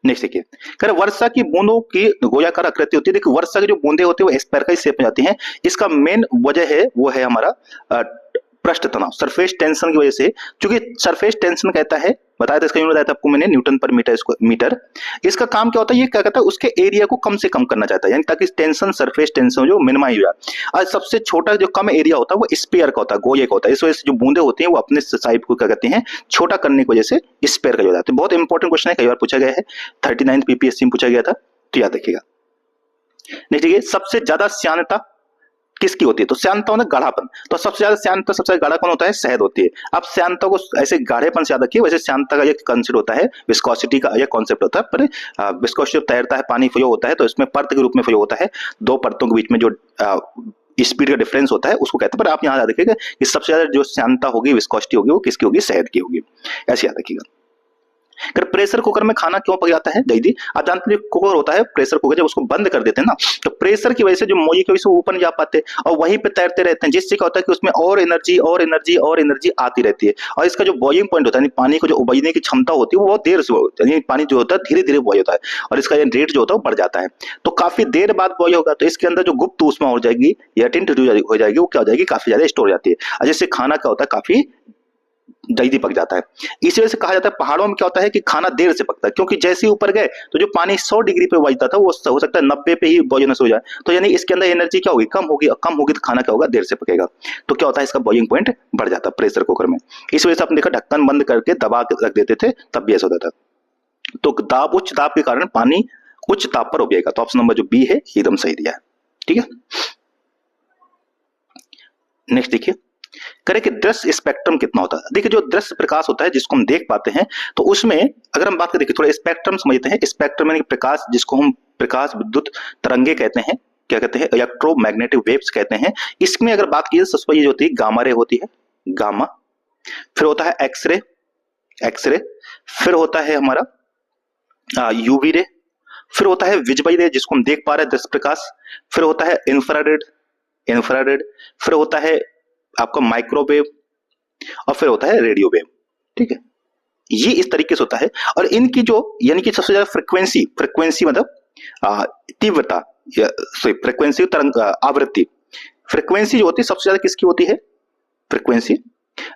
नेक्स्ट देखिए, कह रहे वर्षा की बूंदों की गोलाकार आकृति होती है। देखिए वर्षा की जो बूंदे होती है वो स्फेरिकल शेप में जाती हैं। इसका मेन वजह है वो है हमारा पृष्ठ तनाव, सरफेस टेंशन की वजह से। क्योंकि सरफेस टेंशन कहता है, बताया था इसका यूनिट बताया था आपको मैंने, न्यूटन पर मीटर। इसका काम क्या होता है, ये क्या कहता है उसके एरिया को कम से कम करना चाहता है, यानी ताकि टेंशन सरफेस टेंशन जो मिनिमाइज हो जाए। और सबसे छोटा जो कम एरिया होता है वो स्पेयर का होता है, गोले का होता है। इस वजह से जो बूंदे होती हैं वो अपने साइड को क्या कहते हैं छोटा करने की वजह से स्पेयर का हो जाता है। बहुत इंपॉर्टेंट क्वेश्चन है, कई बार पूछा गया है, 39 पीपीएससी में पूछा गया था, तो याद रखिएगा। नेक्स्ट देखिए, सबसे ज्यादा श्यानता किसकी होती है, तो श्यानता होता है गाढ़ापन। तो सबसे ज्यादा श्यानता सबसे ज्यादा गाढ़ापन होता है शहद होती है। अब श्यानता को ऐसे गाढ़ेपन से याद रखिए, वैसे श्यानता का ये कंसेप्ट होता है, विस्कोसिटी का यह कॉन्सेप्ट होता है। पर विस्कोसिटी जब तैरता है, पानी फ्लो होता है तो इसमें परत के रूप में फ्लो होता है, दो परतों के बीच में जो स्पीड का डिफरेंस होता है उसको कहते हैं। पर आप यहाँ याद रखिएगा कि सबसे ज्यादा जो श्यानता होगी, विस्कोसिटी होगी, वो किसकी होगी, शहद की होगी, ऐसे याद रखिएगा। अगर प्रेशर कुकर में खाना क्यों पक जाता है, जल्दी आप जानते हैं कुकर होता है, प्रेशर कुकर जब उसको बंद कर देते हैं ना तो प्रेशर की वजह से जो मोई की वजह से ऊपर नहीं जा पाते और वहीं पे तैरते रहते हैं, जिससे क्या होता है कि उसमें और एनर्जी आती रहती है। और इसका जो बॉइलिंग पॉइंट होता है, पानी को जो उबलने की क्षमता होती है वो बहुत देर से, यानी पानी जो होता है धीरे धीरे बॉयल होता है और इसका रेट जो होता है वो बढ़ जाता है। तो काफी देर बाद बॉयल होगा तो इसके अंदर जो गुप्त ऊष्मा हो जाएगी या टिंट हो जाएगी, वो क्या हो जाएगी, काफी ज्यादा स्टोर हो जाती है, और जिससे खाना क्या होता है काफी जल्दी पक जाता है। इसी वजह से कहा जाता है पहाड़ों में क्या होता है कि खाना देर से पकता है, क्योंकि जैसे ही ऊपर गए तो जो पानी 100 डिग्री पे उबलता था वो हो सकता है 90 पे ही बॉइलनेस हो जाए। तो यानी इसके अंदर एनर्जी क्या होगी, कम होगी, और कम होगी तो खाना क्या होगा, देर से पकेगा। तो क्या होता है, इसका बॉइलिंग पॉइंट बढ़ जाता है प्रेशर कुकर में। इस वजह से आपने देखा ढक्कन बंद करके दबा के रख देते थे, तब भी ऐसा होता था। तो दाब, उच्च दाब के कारण पानी उच्च ताप पर उबलेगा। तो ऑप्शन नंबर जो बी है एकदम सही दिया है। ठीक है, नेक्स्ट देखिए, करें कि दृश्य स्पेक्ट्रम कितना होता है। देखिए जो दृश्य प्रकाश होता है जिसको हम देख पाते हैं, तो उसमें अगर हम बात करें, देखिए थोड़ा स्पेक्ट्रम समझते हैं। स्पेक्ट्रम यानी प्रकाश, जिसको हम प्रकाश विद्युत तरंगे कहते हैं, क्या कहते हैं, इलेक्ट्रोमैग्नेटिक वेव्स कहते हैं। इसमें अगर बात की सबसे पहले जो होती है गामा रे होती है, गामा, फिर होता है एक्सरे, फिर होता है हमारा यूवी रे, फिर होता है विजिबल रे जिसको हम देख पा रहे हैं दृश्य प्रकाश, फिर होता है इंफ्रारेड, फिर होता है आपका माइक्रोवेव, और फिर होता है रेडियो वेव। ठीक है, ये इस तरीके से होता है। और इनकी जो यानी कि सबसे ज्यादा फ्रिक्वेंसी मतलब तीव्रता, फ्रिक्वेंसी तरंग आवृत्ति, फ्रिक्वेंसी जो होती है सबसे ज्यादा किसकी होती है, फ्रिक्वेंसी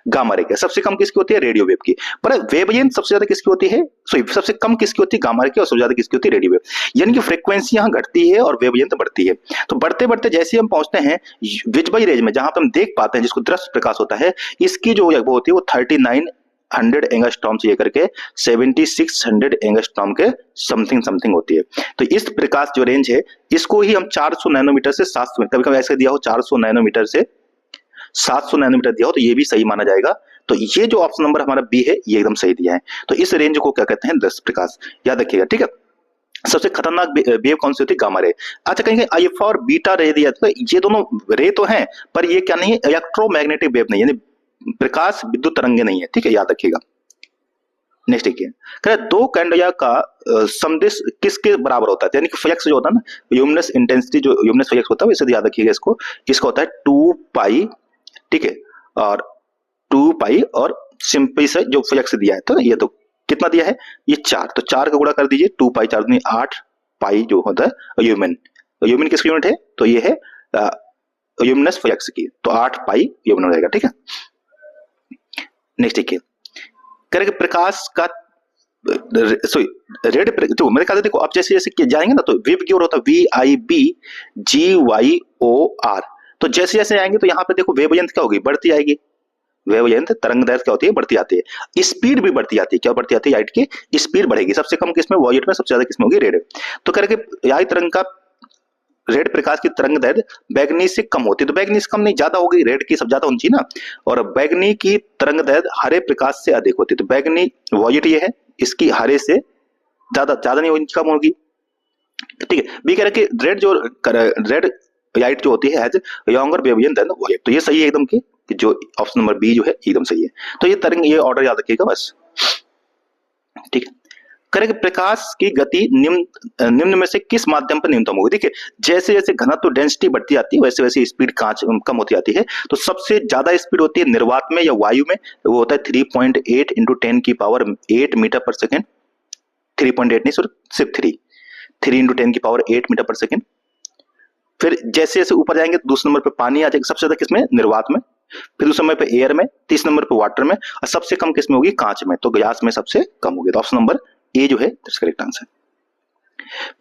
गामा रे की। सबसे कम किसकी होती है, रेडियो वेव की। पर वेवलेंथ सबसे ज्यादा किसकी होती है, सबसे कम किसकी होती है, गामा रे की, और सबसे ज्यादा किसकी होती है, रेडियो वेव। यानी कि फ्रीक्वेंसी यहाँ घटती है और वेवलेंथ बढ़ती है। तो बढ़ते बढ़ते जैसे हम पहुंचते हैं विजिबल रेंज में, जहां पर हम देख पाते हैं, जिसको दृश्य प्रकाश होता है, इसकी जो वो होती है वो 3900 एंगस्ट्रॉम से लेकर के 7600 एंगस्ट्रॉम के समथिंग होती है। तो इस प्रकाश जो रेंज है इसको ही हम 400 नैनोमीटर से 700, कभी कभी ऐसे दिया हो 400 नैनोमीटर से 700 नैनोमीटर दिया हो तो ये भी सही माना जाएगा। तो ये जो ऑप्शन नंबर हमारा बी है ये एकदम सही दिया है। तो इस रेंज को क्या कहते हैं, दृश्य प्रकाश, याद रखिएगा। ठीक है, सबसे खतरनाक वेव कौन सी होती है, गामा रे। अच्छा कहेंगे अल्फा और बीटा रे दिया, तो ये दोनों रे तो हैं पर ये क्या नहीं है, इलेक्ट्रोमैग्नेटिक वेव नहीं, यानी प्रकाश विद्युत तरंगे नहीं है। ठीक है, याद रखिएगा। नेक्स्ट देखिए, दो कैंडया का सदिश किसके बराबर होता है, यानी कि फ्लक्स जो होता है ना, ल्यूमिनस इंटेंसिटी जो ल्यूमिनस फ्लक्स होता है, इसे याद रखिएगा। इसका होता है 2 पाई। ठीक है, और 2 पाई और सिंपल से जो फ्लक्स दिया है, तो ये तो कितना दिया है, ये 4, तो 4 का गुणा कर दीजिए, 2 पाई 4 दूनी 8 पाई जो होता है ल्यूमिन किसकी यूनिट है, तो ये है ल्यूमिनस फ्लक्स की, तो 8 पाई ल्यूमिन हो जाएगा। ठीक है, नेक्स्ट देखिए, करेंगे प्रकाश का रेड, तो मेरे ख्याल से देखो आप जैसे जैसे जाएंगे ना तो विब की ओर होता है VIBGYOR। तो जैसे जैसे आएंगे तो यहाँ पे देखो वेवलेंथ क्या होगी, बढ़ती आएगी। वेवलेंथ तरंग दैर्घ्य क्या होती है, बढ़ती आती है। स्पीड भी बढ़ती आती है, क्या बढ़ती आती है, लाइट की स्पीड बढ़ेगी। सबसे कम किसमें, वॉयलेट में, सबसे ज्यादा किसमें होगी, रेड। तो करेंगे लाइट तरंग का रेड प्रकाश की तरंग दैर्ध्य बैगनी से कम होती है, तो बैगनी से कम नहीं, ज्यादा होगी, रेड की सब ज्यादा होनी चाहिए ना, और बैगनी की तरंग दैर्ध्य हरे प्रकाश से अधिक होती है, तो बैगनी वॉयलेट ये है, इसकी हरे से ज्यादा नहीं होगी, कम होगी। ठीक है, बी कह रहा है कि रेड लाइट जो होती है has younger wavelength than violet, तो ये सही है एकदम कि जो ऑप्शन नंबर बी जो है एकदम सही है। तो ये तरंग, ये ऑर्डर याद रखिएगा बस। ठीक है, करें प्रकाश की गति निम्न में से किस माध्यम पर न्यूनतम होगी। देखिए जैसे जैसे घनत्व डेंसिटी बढ़ती जाती है वैसे वैसे स्पीड कम होती जाती है, तो सबसे ज्यादा स्पीड होती है निर्वात में या वायु में, वो होता है 3.8 इंटू 10 की पावर 8 मीटर पर सेकेंड, 3.8 नहीं सॉरी सिर्फ 3 इंटू 10 की पावर 8 मीटर पर सेकेंड। फिर जैसे जैसे ऊपर जाएंगे तो दूसरे नंबर पे पानी आ जाएगा, सबसे ज्यादा किसमें, निर्वात में, फिर दूसरे नंबर पे एयर में, तीसरे नंबर पे वाटर में, और सबसे कम किसमें होगी, कांच में, तो गैस में सबसे कम होगी, तो ऑप्शन नंबर ए जो है करेक्ट आंसर।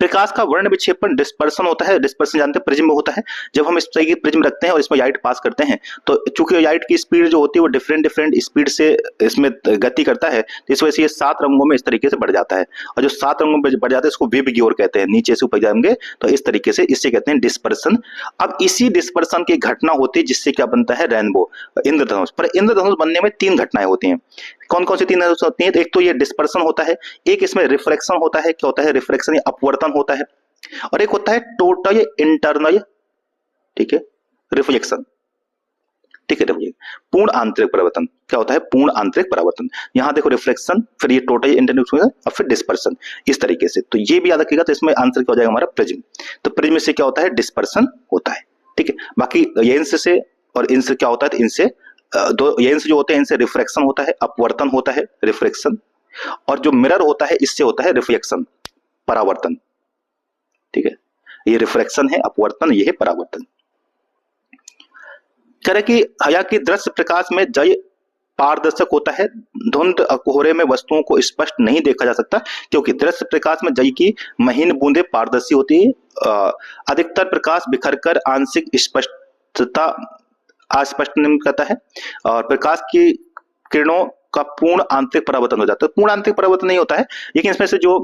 प्रकाश का वर्ण विक्षेपण डिस्पर्सन होता है, डिस्पर्सन जानते हैं प्रिज्म में होता है, जब हम इस तरह की प्रिज्म रखते हैं और इसमें लाइट पास करते हैं तो चूंकि लाइट की स्पीड जो होती है वो डिफरेंट स्पीड से इसमें गति करता है, तो इस वजह से ये 7 रंगों में इस तरीके से बढ़ जाता है, और जो 7 रंगों में बढ़ जाता है इसको वेव गियोर कहते हैं, नीचे से ऊपर जाएंगे तो इस तरीके से, इससे कहते हैं डिस्पर्सन। अब इसी डिस्पर्सन की घटना होती है जिससे क्या बनता है, रेनबो, इंद्रधनुष। पर इंद्रधनुष बनने में 3 घटनाएं होती हैं, कौन कौन सी 3 होती हैं, एक तो ये डिस्पर्सन होता है, एक इसमें रिफ्रैक्शन होता है, क्या होता है, रिफ्रैक्शन या अपवर्तन होता है, और एक होता है टोटल इंटरनल, ठीक है, रिफ्लेक्शन, ठीक है, पूर्ण आंतरिक परावर्तन, क्या होता है, पूर्ण आंतरिक परावर्तन। यहां देखो रिफ्लेक्शन, फिर ये टोटल इंटरनल और फिर डिस्पर्सन, इस तरीके से, तो ये भी याद रखिएगा। तो इसमें आंसर क्या हो जाएगा हमारा, प्रिज्म, तो प्रिज्म से क्या होता है, डिस्पर्सन होता है, ठीक है। बाकी लेंस से और इनसे क्या होता है, तो इनसे दो लेंस जो होते हैं इनसे रिफ्रैक्शन होता है, अपवर्तन होता है, रिफ्रैक्शन, और जो मिरर होता है इससे होता है रिफ्लेक्शन, परावर्तन, ठीक है, ये रिफ्रैक्शन है, अपवर्तन, ये है परावर्तन। कह रहे कि हालांकि दृश्य प्रकाश में जय पारदर्शक होता है, धुंध कोहरे में वस्तुओं को स्पष्ट नहीं देखा जा सकता, क्योंकि दृश्य प्रकाश में जय की महीन बूंदें पारदर्शी होती है, अधिकतर प्रकाश बिखरकर आंशिक स्पष्टता अस्पष्ट करता है, और प्रकाश की किरणों का पूर्ण आंतरिक परावर्तन हो जाता है, पूर्ण आंतरिक परावर्तन नहीं होता है, लेकिन इसमें से जो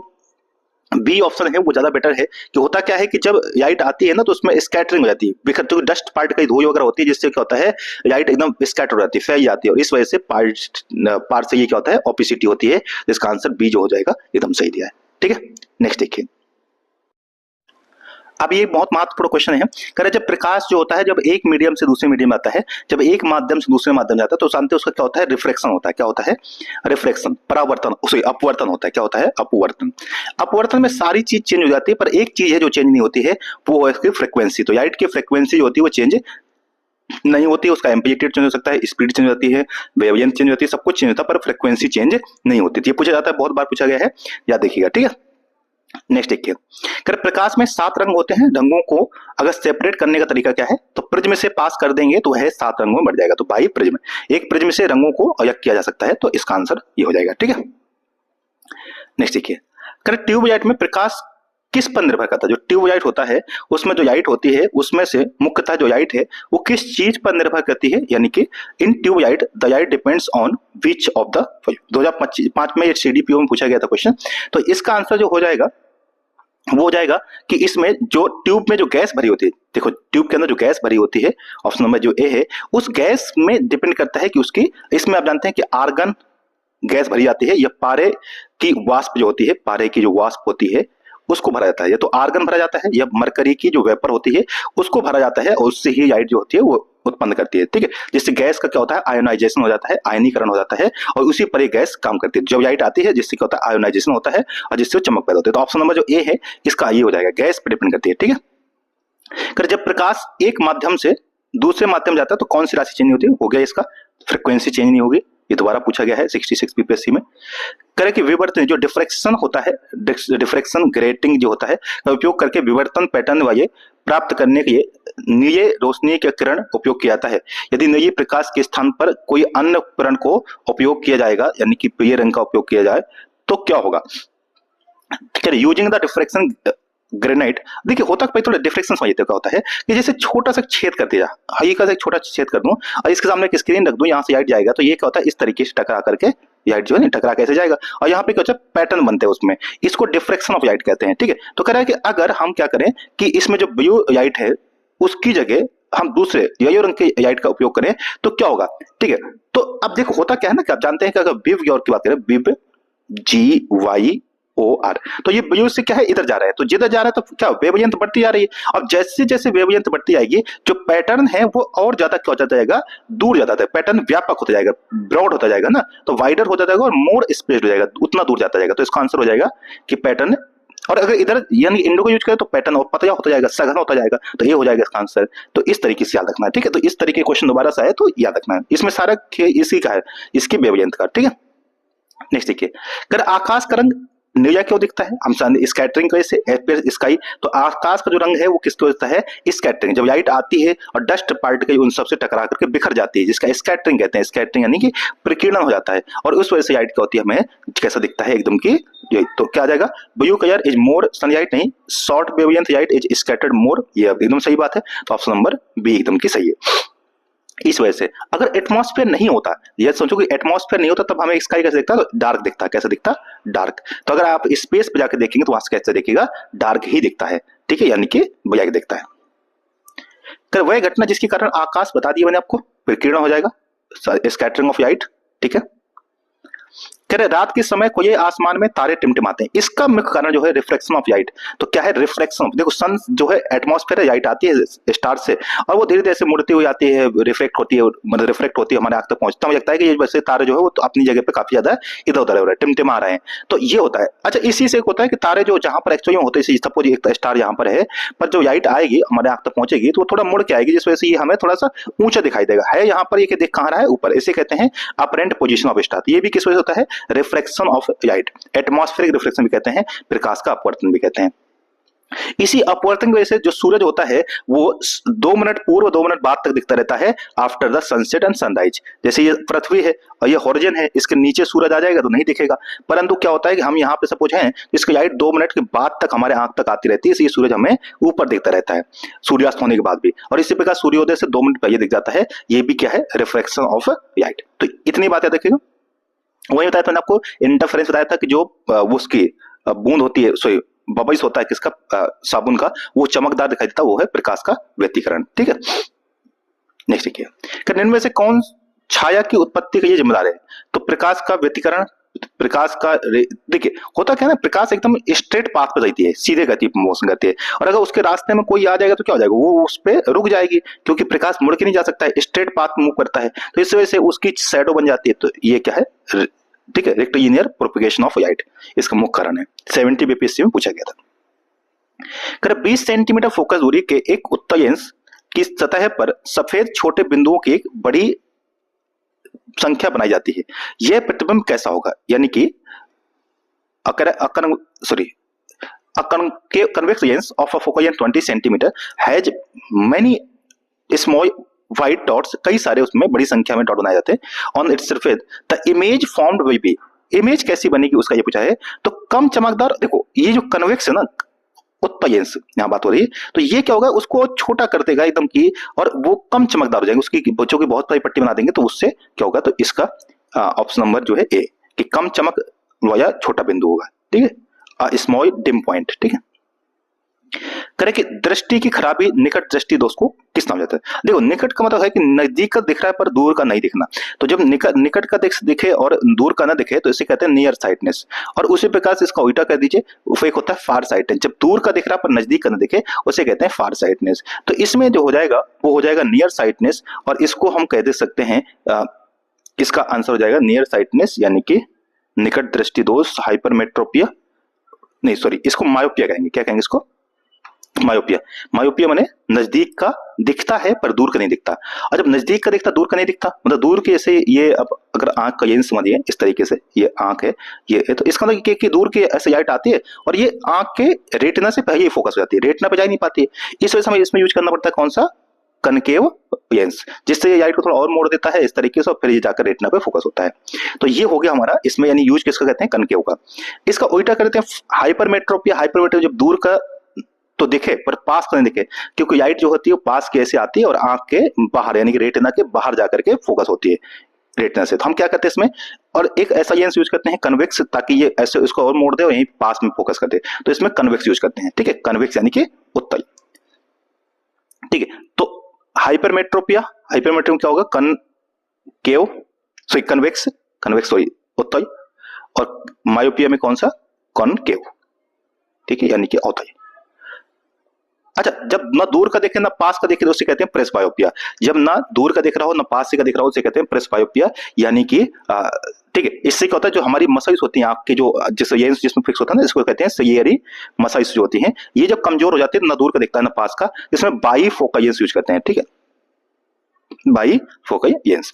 बी ऑप्शन है वो ज्यादा बेटर है, कि होता क्या है कि जब लाइट आती है ना तो उसमें स्कैटरिंग हो जाती है, बिखर, तो डस्ट पार्टिकल धूल वगैरह होती है, जिससे क्या होता है लाइट एकदम स्कैटर हो जाती है, फैल जाती है, और इस वजह से पार्ट से ये क्या होता है, ऑपोसिटी होती है, जिसका आंसर बी जो हो जाएगा एकदम सही दिया है, ठीक है। नेक्स्ट देखिए, अब ये बहुत महत्वपूर्ण क्वेश्चन है, कह रहे जब प्रकाश जो होता है जब एक मीडियम से दूसरे मीडियम में आता है, जब एक माध्यम से दूसरे माध्यम जाता है तो जानते हैं उसका क्या होता है, रिफ्रैक्शन होता है, क्या होता है, रिफ्रैक्शन, परावर्तन, सॉरी अपवर्तन होता है, क्या होता है, अपवर्तन। अपवर्तन में सारी चीज चेंज हो जाती है, पर एक चीज है जो चेंज नहीं होती है, वो है इसकी फ्रीक्वेंसी। तो लाइट की फ्रीक्वेंसी जो होती है वो चेंज नहीं होती है, उसका एम्पलीट्यूड चेंज हो सकता है, स्पीड चेंज हो जाती है, वेवलेंथ चेंज होती है, सब कुछ चेंज होता है, पर फ्रीक्वेंसी चेंज नहीं होती। ये पूछा जाता है, बहुत बार पूछा गया है, याद देखिएगा, ठीक है। नेक्स्ट देखिए, प्रकाश में 7 रंग होते हैं, रंगों को अगर सेपरेट करने का तरीका क्या है, तो प्रिज्म से पास कर देंगे तो वह 7 रंगों में बढ़ जाएगा, तो बाई प्रिज्म, एक प्रिज्म से रंगों को अलग किया जा सकता है, तो इसका आंसर ये हो जाएगा, ठीक है। नेक्स्ट देखिए, ट्यूबलाइट में प्रकाश किस पर निर्भर करता है, जो ट्यूबलाइट होता है उसमें जो लाइट होती है उसमें से मुख्यतः जो लाइट है वो किस चीज पर निर्भर करती है, यानी कि in tubelight the light depends on which of the 2005 में CDPO में पूछा गया था क्वेश्चन, तो इसका आंसर जो हो जाएगा वो हो जाएगा कि इसमें जो ट्यूब में जो गैस भरी होती है, देखो ट्यूब के अंदर जो गैस भरी होती है, ऑप्शन नंबर जो ए है, उस गैस में डिपेंड करता है कि उसकी, इसमें आप जानते हैं कि आर्गन गैस भरी जाती है या पारे की वाष्प जो होती है, पारे की जो वाष्प होती है उसको भरा जाता है, या तो आर्गन भरा जाता है या मरकरी की जो वेपर होती है उसको भरा जाता है, और उससे ही लाइट जो होती है वो उत्पन्न करती है, ठीक है। जिससे गैस का क्या होता है, आयोनाइजेशन हो जाता है, आयनीकरण हो जाता है, और उसी पर ये गैस काम करती है। जब लाइट आती है जिससे क्या होता है, आयोनाइजेशन होता है, और जिससे चमक पैदा होती है। तो ऑप्शन नंबर जो ए है इसका ये हो जाएगा, गैस पर डिपेंड करती है, ठीक है। जब प्रकाश एक माध्यम से दूसरे माध्यम जाता है तो कौन सी राशि चेंज होती है, हो गया इसका, फ्रीक्वेंसी चेंज नहीं होगी, ये दोबारा पूछा गया है 66 PPSC में। करें कि विवर्तन जो डिफ्रैक्शन होता है, डिफ्रैक्शन ग्रेटिंग जो होता है का उपयोग करके विवर्तन पैटर्न वाले प्राप्त करने के लिए नीले रोशनी के किरण उपयोग किया जाता है। यदि नीले प्रकाश के स्थान पर कोई अन्य किरण को उपयोग किया जाएगा, यानी कि पीले रंग का उपयोग किया जाए तो क्या होगा, यूजिंग द डिफ्रैक्शन ग्रेनाइट। देखिए होता है थोड़ा डिफ्लेक्शन समझते क्या होता है कि जैसे छोटा सा छेद कर दिया, हल्का सा एक छोटा छेद कर दूं और इसके सामने एक स्क्रीन रख दूं, यहां से लाइट जाएगा तो ये क्या होता है, इस तरीके से टकरा करके लाइट जो है टकरा कैसे जाएगा। और यहाँ पे क्या होता है, पैटर्न बनते हैं उसमें, इसको डिफ्रेक्शन ऑफ लाइट कहते हैं। ठीक है, तो कह रहा है कि अगर हम क्या करें कि इसमें जो ब्लू लाइट है उसकी जगह हम दूसरे येलो रंग के लाइट का उपयोग करें तो क्या होगा। ठीक है, तो अब देखो होता क्या है ना कि आप जानते हैं कि अगर विव की बात करें, विव GYOR, तो ये ब्लू से क्या है इधर जा रहा है, तो जिधर जा रहा है तो क्या वेवलेंथ बढ़ती जा रही है। अब जैसे जैसे वेवलेंथ बढ़ती जाएगी जो पैटर्न है वो और ज्यादा क्या होता जाएगा, दूर जाता है, पैटर्न व्यापक होता जाएगा, ब्रॉड होता जाएगा ना, तो वाइडर हो जाएगा और मोर स्पेस्ड हो जाएगा, उतना दूर जाता जाएगा। तो इसका आंसर हो जाएगा कि पैटर्न, और अगर इधर यानी इंडो को यूज करें तो पैटर्न और पतला होता जाएगा, सघन होता जाएगा, तो ये हो जाएगा इसका आंसर। तो इस तरीके से याद रखना है। ठीक है, तो इस तरीके के क्वेश्चन दोबारा से आए तो याद रखना है, इसमें सारा इसी का है, इसकी वेवलेंथ का। ठीक है, नेक्स्ट देखिए, अगर आकाश का रंग नीला क्यों दिखता है, हम स्कैटरिंग की वजह से, एयर स्काई, तो आकाश का जो रंग है वो किसकी वजह से है, स्कैटरिंग, जब लाइट आती है और डस्ट पार्टिकल उन सबसे टकरा करके बिखर जाती है, जिसका स्कैटरिंग कहते हैं। स्कैटरिंग यानी कि प्रकीर्णन हो जाता है, और उस वजह से लाइट क्या होती है, हमें कैसा दिखता है एकदम की, ये तो क्या आ जाएगा, blue colour is more sunlight, नहीं, short wavelength light is scattered more, ये एकदम सही बात है, तो ऑप्शन नंबर बी एकदम की सही है। इस वजह से अगर एटमॉस्फेयर नहीं होता, ये सोचो कि एटमॉस्फेयर नहीं होता तब हमें स्काई कैसे दिखता, तो डार्क दिखता, कैसा दिखता, डार्क। तो अगर आप स्पेस पे जाकर देखेंगे तो वहां से कैसे दिखेगा, डार्क ही दिखता है। ठीक है, यानी कि ब्लैक दिखता है। तो वह घटना जिसके कारण आकाश बता दिया मैंने आपको, विकिरण हो जाएगा, स्कैटरिंग ऑफ लाइट। ठीक है, कह रहे रात के समय कोई आसमान में तारे टिमटिमाते हैं, इसका मुख्य कारण जो है रिफ्लेक्शन ऑफ लाइट। तो क्या है रिफ्लेक्शन, देखो सन जो है एटमॉस्फेयर है, लाइट आती है स्टार से और वो धीरे धीरे से मुड़ती हुई आती है, रिफ्लेक्ट होती है, मतलब रिफ्लेक्ट होती है, हमारे आंख तक पहुंचता है, लगता है कि ये वैसे तारे जो है वो तो अपनी जगह पे काफी ज्यादा इधर उधर हो रहे हैं, टिमटिमा रहे हैं, तो ये होता है। अच्छा, इसी से होता है कि तारे जो जहां पर एक्चुअली होते हैं, सपोज एक स्टार यहाँ पर है, पर जो लाइट आएगी हमारे आंख तक पहुंचेगी तो वो थोड़ा मुड़ के आएगी, जिस वजह से ये हमें थोड़ा सा ऊंचा दिखाई देगा, है यहाँ पर, ये देख कहाँ रहा है, ऊपर, इसे कहते हैं अपरेंट पोजीशन ऑफ स्टार। ये भी किस वजह से होता है, reflection of light, atmospheric reflection भी कहते हैं, प्रकाश का अपवर्तन भी कहते हैं। इसी अपवर्तन की वजह से जो सूरज होता है वो 2 मिनट पूर्व 2 मिनट बाद तक दिखता रहता है after the sunset and sunrise. जैसे ये पृथ्वी है और ये होरिजन है, इसके नीचे सूरज आ जाएगा तो नहीं दिखेगा, परंतु क्या होता है कि हम यहाँ पे सपोज हैं, इसकी लाइट 2 मिनट के बाद तक हमारे आंख तक आती रहती है, इसलिए सूरज हमें ऊपर दिखता रहता है सूर्यास्त होने के बाद भी, और इसी प्रकार सूर्योदय से 2 मिनट पहले दिख जाता है। ये भी क्या है, रिफ्लेक्शन ऑफ लाइट। तो इतनी बातें देखिएगा। वही बताया था मैंने आपको, इंटरफेरेंस बताया था कि जो उसकी बूंद होती है, सॉरी बबल्स होता है किसका, साबुन का, वो चमकदार दिखाई देता है, वो है प्रकाश का व्यतिकरण। ठीक है, नेक्स्ट देखिए, इनमें से कौन छाया की उत्पत्ति के लिए जिम्मेदार है, तो प्रकाश का व्यतिकरण, प्रकाश का, देखिए होता क्या है ना, प्रकाश एकदम स्ट्रेट पाथ पर जाती है, सीधे गति पर मोशन करती है, और अगर उसके रास्ते में कोई आ जाएगा तो क्या हो जाएगा, वो उस पर रुक जाएगी, क्योंकि प्रकाश मुड़ के नहीं जा सकता है, स्ट्रेट पाथ मूव करता है, तो इस वजह से उसकी शैडो बन जाती है। तो ये क्या है, ठीक है, रेक्टिलिनियर प्रोपगेशन ऑफ लाइट, इसका मुख्य कारण है। 70 बीपीएससी में पूछा गया था। कर 20 सेंटीमीटर फोकस दूरी के एक उत्तल लेंस की सतह पर सफेद छोटे बिंदुओं की एक बड़ी संख्या बनाई जाती है, यह प्रतिबिंब कैसा होगा, यानी कि convex lens of a focal length 20 centimeter has many small white dots, कई सारे उसमें बड़ी संख्या में डॉट बनाए जाते हैं on its surface, the image formed will be, image कैसी बनेगी उसका ये पूछा है। तो कम चमकदार, देखो ये जो कन्वेक्स है ना, उत्तल लेंस यहाँ बात हो रही है, तो ये क्या होगा, उसको छोटा कर देगा एकदम की, और वो कम चमकदार हो जाएंगे, उसकी बच्चों की बहुत सारी पट्टी बना देंगे, तो उससे क्या होगा, तो इसका ऑप्शन नंबर जो है ए, कि कम चमक वाला छोटा बिंदु होगा। ठीक है, स्मॉल डिम पॉइंट। ठीक है, करें कि दृष्टि की खराबी, निकट दृष्टि दोष को किस नाम जाता है। देखो निकट का मतलब है कि नजदीक का दिख रहा है पर दूर का नहीं दिखना, तो जब निकट का दिखे और दूर का ना दिखे तो इसे कहते हैं नियर साइटनेस, और उसी प्रकार से इसका उल्टा कर दीजिए, वो एक होता है फार साइटनेस, जब दूर का दिख रहा है पर नजदीक का ना दिखे उसे कहते हैं फार साइटनेस। तो इसमें जो हो जाएगा वो हो जाएगा नियर साइटनेस, और इसको हम कह दे सकते हैं, इसका आंसर हो जाएगा नियर साइटनेस, यानी कि निकट दृष्टि दोष, हाइपरमेट्रोपिया, नहीं सॉरी, इसको मायोपिया कहेंगे। क्या कहेंगे इसको, मायोपिया। मायोपिया माने नजदीक का दिखता है पर दूर का नहीं दिखता, और जब नजदीक का दिखता दूर का नहीं दिखता, मतलब दूर के ऐसे, ये अब अगर आंख का लेंस समझिए इस तरीके से, ये आंख है, ये है, तो इसका मतलब कि दूर के ऐसे लाइट आती है और ये आंख के रेटिना से पहले ही फोकस हो जाती है, रेटिना पे जा नहीं पाती है, इस वजह से हमें इसमें यूज करना पड़ता है कौन सा, कनकेव लेंस, जिससे ये लाइट को थोड़ा और मोड़ देता है इस तरीके से, और फिर ये जाकर रेटिना पे फोकस होता है। तो ये हो गया हमारा इसमें, यानी यूज किसका कहते हैं, कनकेव का। इसका उल्टा करते हैं हाइपरमेट्रोपिया। हाइपरमेट्रोपिया जब दूर का तो दिखे पर पास का नहीं दिखे, क्योंकि लाइट जो होती है वो पास के ऐसे आती है और आंख के बाहर यानी कि रेटिना के बाहर जाकर के फोकस होती है, रेटिना से। तो हम क्या करते हैं इसमें, और एक ऐसा लेंस यूज करते हैं कन्वेक्स, ताकि ये ऐसे इसको और मोड़ दे और यहीं पास में फोकस कर दे, तो इसमें कन्वेक्स यूज करते हैं। ठीक है, कन्वेक्स यानी कि उत्तल। ठीक है, तो हाइपरमेट्रोपिया, हाइपरमेट्रोपिया क्या होगा, concave sorry convex, convex sorry उत्तल, और मायोपिया में कौन सा, कॉनकेव। ठीक है, यानी कि अवतल। अच्छा, जब ना दूर का देखे ना पास का देखे तो उसे कहते हैं प्रेसबायोपिया। जब ना दूर का देख रहा हो ना पास से का देख रहा हो उसे कहते हैं प्रेसबायोपिया, यानी कि ठीक है, इससे क्या होता है, जो हमारी मसल्स होती हैं आंख की, जो जिस लेंस जिसमें फिक्स होता है ना, इसको कहते हैं सैयरी मसल्स जो होती हैं, ये जब कमजोर हो जाती है ना दूर का दिखता है ना पास का, इसमें बाईफोकल लेंस यूज करते हैं। ठीक है, बाईफोकल लेंस,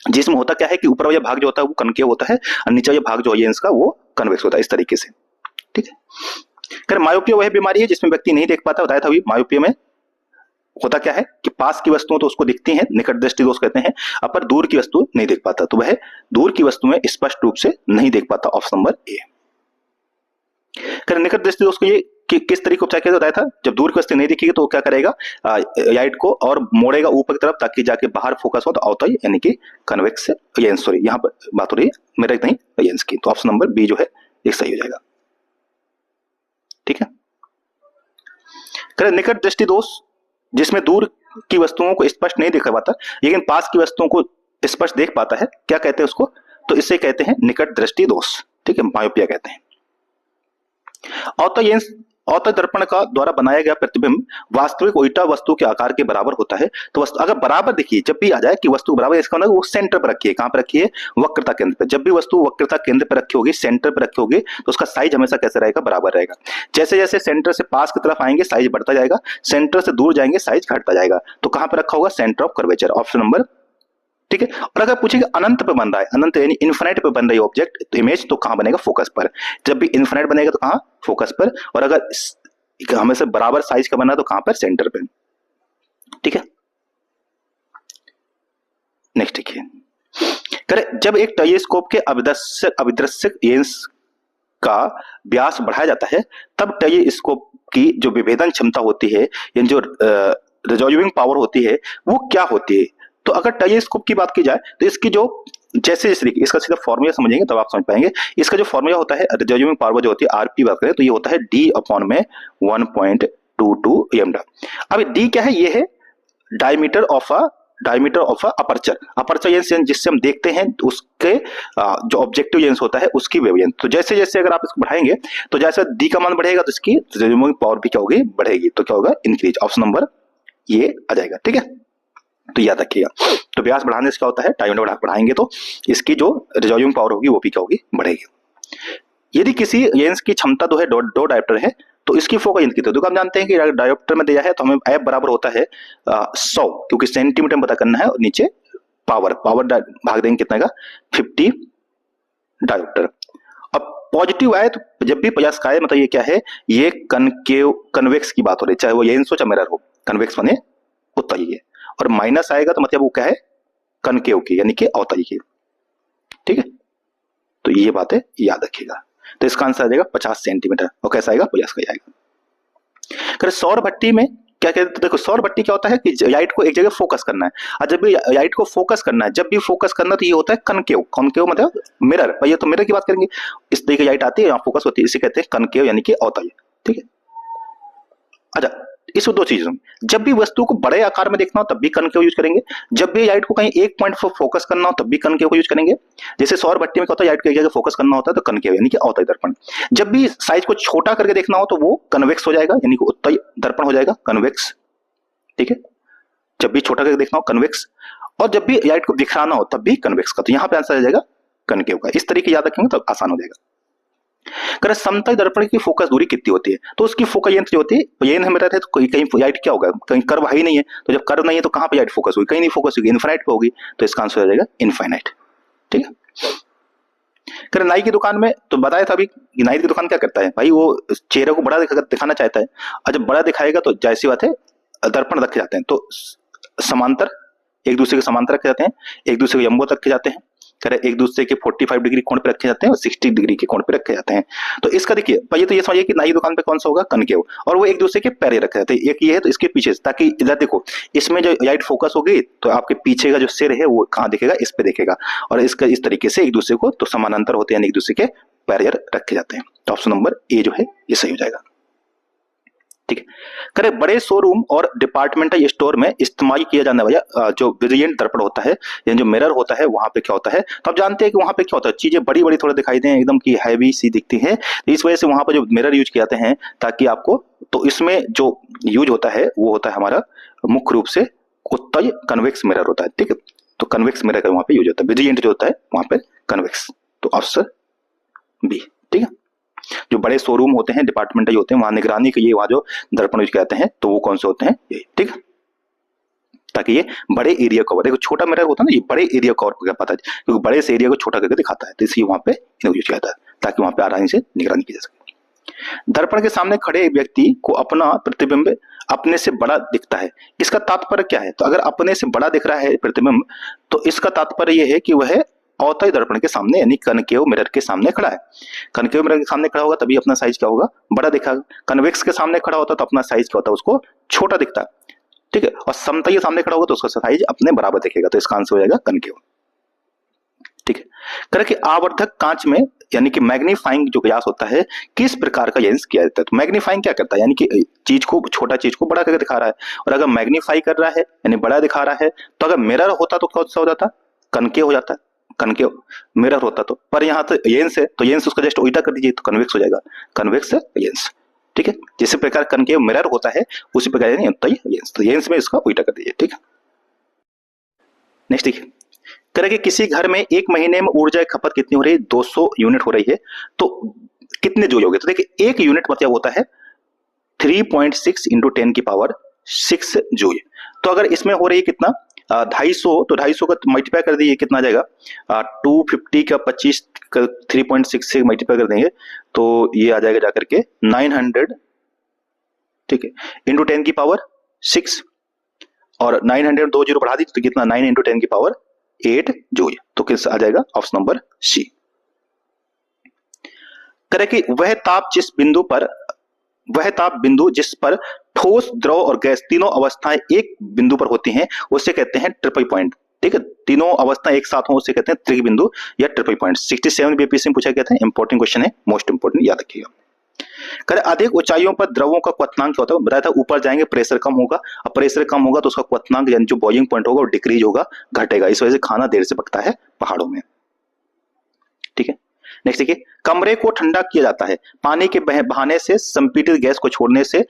जिसमें होता क्या है कि ऊपर वाला भाग जो होता है वो कनकेव होता है और नीचे वाला भाग जो है लेंस का वो कन्वेक्स होता है, इस तरीके से। ठीक है, अगर मायोपिया वह बीमारी है जिसमें व्यक्ति नहीं देख पाता, बताया था अभी। मायोपिया में होता क्या है कि पास की वस्तुएं तो उसको दिखती हैं, निकट दृष्टि दोष कहते हैं, पर दूर की वस्तु नहीं देख पाता, तो वह दूर की वस्तुएं स्पष्ट रूप से नहीं देख पाता, ऑप्शन नंबर ए। निकट दृष्टि दोष को ये किस तरीके उपचार किया बताया था, जब दूर की वस्तु नहीं दिखेगी तो क्या करेगा, लाइट को और मोड़ेगा ऊपर की तरफ ताकि जाके बाहर फोकस हो, तो अवतल यानी कि कन्वेक्स लेंस, सॉरी यहाँ पर बात हो रही है मेरे नहीं लेंस की, तो ऑप्शन नंबर बी जो है एक सही हो जाएगा। ठीक है, निकट दृष्टि दोष जिसमें दूर की वस्तुओं को स्पष्ट नहीं देख पाता लेकिन पास की वस्तुओं को स्पष्ट देख पाता है, क्या कहते हैं उसको, तो इसे कहते हैं निकट दृष्टि दोष। ठीक है, मायोपिया कहते हैं। अवतल लेंस, अवतल दर्पण का द्वारा बनाया गया प्रतिबिंब वास्तविक उल्टा वस्तु के आकार के बराबर होता है। तो वस्तु अगर बराबर देखिए, जब भी आ जाए कि वस्तु बराबर, इसका मतलब वो सेंटर पर रखिए। कहां पर रखिए, वक्रता केंद्र पर। जब भी वस्तु वक्रता केंद्र पर रखी होगी, सेंटर पर रखी होगी, तो उसका साइज हमेशा कैसे रहेगा, बराबर रहेगा। जैसे जैसे सेंटर से पास की तरफ आएंगे साइज बढ़ता जाएगा, सेंटर से दूर जाएंगे साइज घटता जाएगा। तो कहां पर रखा होगा, centre of curvature, option number. ठीक है, और अगर पूछेगा अनंत पे बन रहा है, अनंत यानी इन्फिनिट पे बन रही है ऑब्जेक्ट, तो इमेज, तो कहां बनेगा, फोकस पर। जब भी इन्फिनिट बनेगा तो कहां, फोकस पर, और अगर हमेशा बराबर साइज का बना तो कहां पर, सेंटर पे। ठीक है, नेक्स्ट देखिए, करें जब एक टेलीस्कोप के अभिदर्शक लेंस का व्यास बढ़ाया जाता है, तब टेलीस्कोप की जो विभेदन क्षमता होती है, यानी जो रिजॉल्विंग पावर होती है, वो क्या होती है। तो अगर टेलीस्कोप की बात की जाए तो इसकी जो जैसे जैसे देखिए, इसका सीधा फॉर्मूला समझेंगे तब आप समझ पाएंगे। इसका जो फॉर्मूला होता है रिजॉल्विंग पावर जो होती है आरपी बात करें तो ये होता है डी अपॉन में 1.22 lambda। अब डी क्या है, ये है diameter of a aperture. Aperture lens जिससे हम देखते हैं उसके जो ऑब्जेक्टिव लेंस होता है उसकी वेवलेंथ। तो जैसे जैसे अगर आप इसको बढ़ाएंगे तो जैसे डी का मान बढ़ेगा तो इसकी रिजॉल्विंग पावर भी क्या होगी, बढ़ेगी। तो क्या होगा, इंक्रीज, ऑप्शन नंबर ये आ जाएगा। ठीक है, तो याद रखिएगा। तो व्यास बढ़ाने से क्या होता है, डायमीटर बढ़ाएंगे तो इसकी जो रिजॉल्विंग पावर होगी वो भी क्या होगी, बढ़ेगी। यदि किसी लेंस की क्षमता जो है दो डायोप्टर है तो इसकी फोकस लेंथ कितनी, तो हम जानते हैं कि डायोप्टर में दिया है तो हमें एफ बराबर होता है 100, क्योंकि सेंटीमीटर में पता करना है, और नीचे पावर भाग देंगे कितना का, 50 डायोप्टर। अब पॉजिटिव आए तो जब भी 50 का आए मतलब ये क्या है, ये कन्वेक्स की बात हो रही है, चाहे वो लेंस हो चाहे मिरर हो, कन्वेक्स बने उत्तल ही है। और माइनस आएगा तो मतलब वो क्या है, कनकेव की, यानी कि अवतल की। ठीक है, तो ये बातें याद रखिएगा। तो इसका आंसर आ जाएगा 50 सेंटीमीटर, और कैसा आएगा, 50 का आएगा। अगर सौर भट्टी में क्या कहते हैं, देखो सौर भट्टी क्या होता है कि लाइट को एक जगह फोकस करना है, और जब भी लाइट को फोकस करना है, जब भी फोकस करना तो ये होता है कनकेव। कनकेव मतलब मिरर, पर ये तो मिरर की बात करेंगे, इस तरीके लाइट आती है यहाँ फोकस होती है, इसे कहते हैं कनकेव यानी कि अवतल। ठीक है, अच्छा इस दो चीजों में, जब भी वस्तु को बड़े आकार में देखना हो तब भी कनकेव यूज करेंगे, जब भी लाइट को कहीं एक पॉइंट पर फोकस करना हो तब भी कनकेव को यूज करेंगे। जैसे सौर भट्टी में क्या होता है, लाइट को एक जगह फोकस करना होता है तो कनकेव यानी कि अवतल दर्पण। जब भी साइज को छोटा करके देखना हो तो वो कन्वेक्स हो जाएगा, यानी कि उत्तल दर्पण हो जाएगा, कन्वेक्स। ठीक है, जब भी छोटा करके देखना हो कन्वेक्स, और जब भी लाइट को दिखाना हो तब भी कन्वेक्स का। तो यहाँ पे आंसर आ जाएगा कनकेव का। इस तरीके याद रखेंगे तो आसान हो जाएगा। अगर समतल दर्पण की फोकस दूरी कितनी होती है, तो उसकी फोकस लेंथ जो होती है, लेंथ में रहता है तो कहीं लाइट क्या होगा, कहीं कर्व है ही नहीं है, तो जब कर्व नहीं है तो कहां पे लाइट फोकस होगी, कहीं नहीं फोकस होगी, इनफाइनाइट पे होगी। तो इसका आंसर हो जाएगा इनफाइनाइट। ठीक है, अगर नाई की दुकान में, तो बताया था अभी, नाई की दुकान क्या करता है भाई, वो चेहरे को बड़ा दिखाना चाहता है, और जब बड़ा दिखाएगा तो जाहिर सी बात है दर्पण रखे जाते हैं, तो समांतर, एक दूसरे के समांतर रखे जाते हैं, एक दूसरे के लंबवत रखे जाते हैं, करे एक दूसरे के 45 डिग्री कोण पे रखे जाते हैं और 60 डिग्री के कोण पे रखे जाते हैं। तो इसका देखिए पहले तो ये समझिए कि नाई दुकान पे कौन सा होगा, कनकेव, और वो एक दूसरे के पैरे रखे जाते हैं, एक ये है तो इसके पीछे, ताकि इधर देखो इसमें जो लाइट फोकस होगी तो आपके पीछे का जो सिर है वो कहाँ दिखेगा, इस पे दिखेगा, और इसका इस तरीके से एक दूसरे को तो समानांतर होते हैं, एक दूसरे के पैर रखे जाते हैं। तो ऑप्शन नंबर ए जो है ये सही हो जाएगा। ठीक है, करे बड़े शोरूम और डिपार्टमेंटल स्टोर में इस्तेमाल किया जाने वाला जो वेरिएंट दर्पण होता है यानी जो मिरर होता है, वहां पे क्या होता है, तो आप जानते हैं कि वहां पे क्या होता है, चीजें बड़ी बड़ी थोड़ा दिखाई दें, एकदम की हैवी सी दिखती हैं, तो इस वजह से वहां पर जो मिरर यूज किए जाते हैं ताकि आपको, तो इसमें जो यूज होता है वो होता है हमारा मुख्य रूप से उत्तल कन्वेक्स मिरर होता है। ठीक है, तो कन्वेक्स मिरर का वहां पे यूज होता है, वेरिएंट जो होता है वहां पे कन्वेक्स, तो ऑप्शन बी। ठीक है, जो बड़े शोरूम होते हैं, डिपार्टमेंटल होते हैं, वहां निगरानी के लिए वहां जो दर्पण यूज करते हैं तो वो कौन से होते हैं, ये। ठीक है, ताकि ये बड़े एरिया कवर, देखो छोटा मिरर होता है ना, ये बड़े एरिया कवर को क्या पता है, क्योंकि बड़े से एरिया को छोटा करके दिखाता है, तो इसलिए वहां पे यूज किया जाता है ताकि वहां पे आसानी से निगरानी की जा सके। दर्पण के सामने खड़े एक व्यक्ति को अपना प्रतिबिंब अपने से बड़ा दिखता है, इसका तात्पर्य क्या है, तो अगर अपने से बड़ा दिख रहा है प्रतिबिंब तो इसका तात्पर्य यह है कि वह अवतल दर्पण के सामने यानी कनकेव मिरर के सामने खड़ा है। कनकेव मिरर के सामने खड़ा होगा तभी अपना साइज क्या होगा, बड़ा दिखेगा। कन्वेक्स के सामने खड़ा होता तो अपना साइज क्या होता है, उसको छोटा दिखता है। ठीक है, और समतल के सामने खड़ा होगा तो उसका साइज अपने बराबर दिखेगा, तो इसका आंसर हो जाएगा कनकेव। ठीक है, कह कि आवर्धक कांच में यानी कि मैग्नीफाइंग जो प्रयास होता है किस प्रकार का लेंस किया जाता है, तो मैग्नीफाइंग क्या करता है, यानी कि चीज को, छोटा चीज को बड़ा करके दिखा रहा है, और अगर मैग्नीफाई कर रहा है यानी बड़ा दिखा रहा है, तो अगर मिरर होता तो कौन सा हो जाता, कनकेव हो जाता है, कनकेव मिरर होता तो, पर यहाँ तो लेंस है तो लेंस उसका जस्ट उल्टा कर दीजिए तो कन्वेक्स हो जाएगा, कन्वेक्स लेंस। ठीक है, जिस प्रकार कनकेव मिरर होता है उसी प्रकार लेंस, तो लेंस में इसका उल्टा कर दीजिए। ठीक है, नेक्स्ट देखिए, करेंगे किसी घर में एक महीने में ऊर्जा की खपत कितनी हो रही है, 200 यूनिट हो रही है, तो कितने जूल हो गए, तो देखिए एक यूनिट मतलब होता है 3.6 इंटू 10 की पावर 6 जूल। तो अगर इसमें हो रही है कितना 250, तो 250 का मल्टीप्लाई कर दीजिए कितना आ जाएगा 250 का 25 का 3.6 से मल्टीप्लाई कर देंगे तो ये आ जाएगा जाकर के 900। ठीक है, इंटू 10 की पावर 6 और 900 2 जीरो बढ़ा दी तो कितना 9 इंटू 10 की पावर 8 जूल, तो किस आ जाएगा ऑप्शन नंबर सी। करें कि वह ताप बिंदु जिस पर ठोस, द्रव और गैस तीनों अवस्थाएं एक बिंदु पर होती हैं उसे कहते हैं ट्रिपल पॉइंट। ठीक है, तीनों अवस्थाएं एक साथ हो उसे कहते हैं त्रिक बिंदु या ट्रिपल पॉइंट। 67 बीपीएससी में पूछा गया था, इंपॉर्टेंट क्वेश्चन है, मोस्ट इंपॉर्टेंट, याद रखिएगा। करें अधिक ऊंचाइयों पर द्रवों का क्वथनांक क्या होता है, बताया था ऊपर जाएंगे प्रेशर कम होगा, और प्रेशर कम होगा तो उसका क्वथनांक यानी जो बॉइलिंग पॉइंट होगा वो डिक्रीज होगा, घटेगा, इस वजह से खाना देर से पकता है पहाड़ों में। ठीक है, नेक्स्ट देखिए, कमरे को ठंडा किया जाता है पानी के बहाने से, संपीड़ित गैस को छोड़ने से,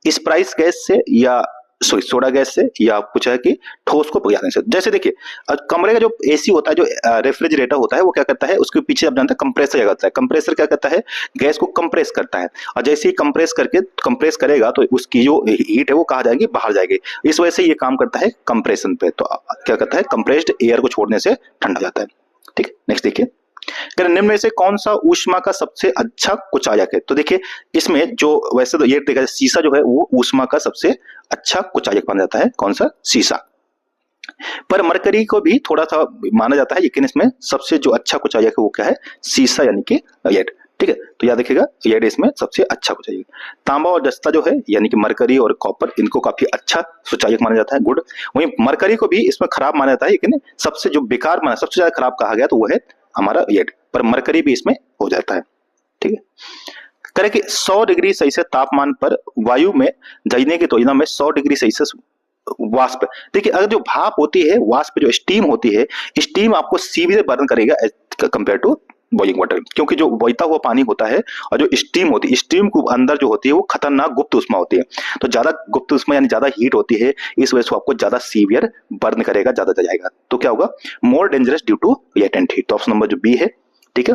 स्प्राइस गैस से या सोडा गैस से, या कुछ है कि ठोस को पिघलाने से। जैसे देखिए कमरे का जो एसी होता है, जो रेफ्रिजरेटर होता है, वो क्या करता है, उसके पीछे आप जानते हैं कंप्रेसर क्या करता है, कंप्रेसर क्या करता है, गैस को कंप्रेस करता है, और जैसे ही कंप्रेस करेगा तो उसकी जो हीट है वो कहाँ जाएगी, बाहर जाएगी, इस वजह से ये काम करता है कंप्रेशन पे, तो क्या करता है कंप्रेस्ड एयर को छोड़ने से ठंडा जाता है। ठीक, नेक्स्ट देखिए, निम्न में से कौन सा ऊष्मा का सबसे अच्छा कुचालक है, तो देखिए इसमें जो वैसे तो ये देखा शीशा जो है वो ऊष्मा का सबसे अच्छा कुचालक माना जाता है, कौन सा, शीशा, पर मरकरी को भी थोड़ा सा माना जाता है, लेकिन इसमें सबसे जो अच्छा कुचालक है वो क्या है, शीशा यानी कि लेड। ठीक है, तो याद रखिएगा लेड इसमें सबसे अच्छा कुचालक। तांबा और जस्ता जो है यानी कि मरकरी और कॉपर, इनको काफी अच्छा कुचालक माना जाता है, गुड। वहीं मरकरी को भी इसमें खराब माना जाता है, लेकिन सबसे जो बेकार माना, सबसे ज्यादा खराब कहा गया तो वो है हमारा लेड, पर मरकरी भी इसमें हो जाता है। ठीक है, करें कि 100 डिग्री सेल्सियस तापमान पर वायु में जलने की तुलना में 100 डिग्री सेल्सियस वाष्प, देखिए अगर जो भाप होती है, वाष्प जो स्टीम होती है, स्टीम आपको सीधे बर्न करेगा कंपेयर टू बॉइलिंग वाटर, क्योंकि जो बॉइता हुआ पानी होता है और जो स्टीम होती है, स्टीम को अंदर जो होती है वो खतरनाक गुप्त उष्मा होती है, तो ज्यादा गुप्त उष्मा यानी ज्यादा हीट होती है, इस वजह से आपको ज्यादा सीवियर बर्न करेगा, ज्यादा जलाएगा, तो क्या होगा, more dangerous due to latent heat, तो ऑप्शन नंबर जो बी है। ठीक है,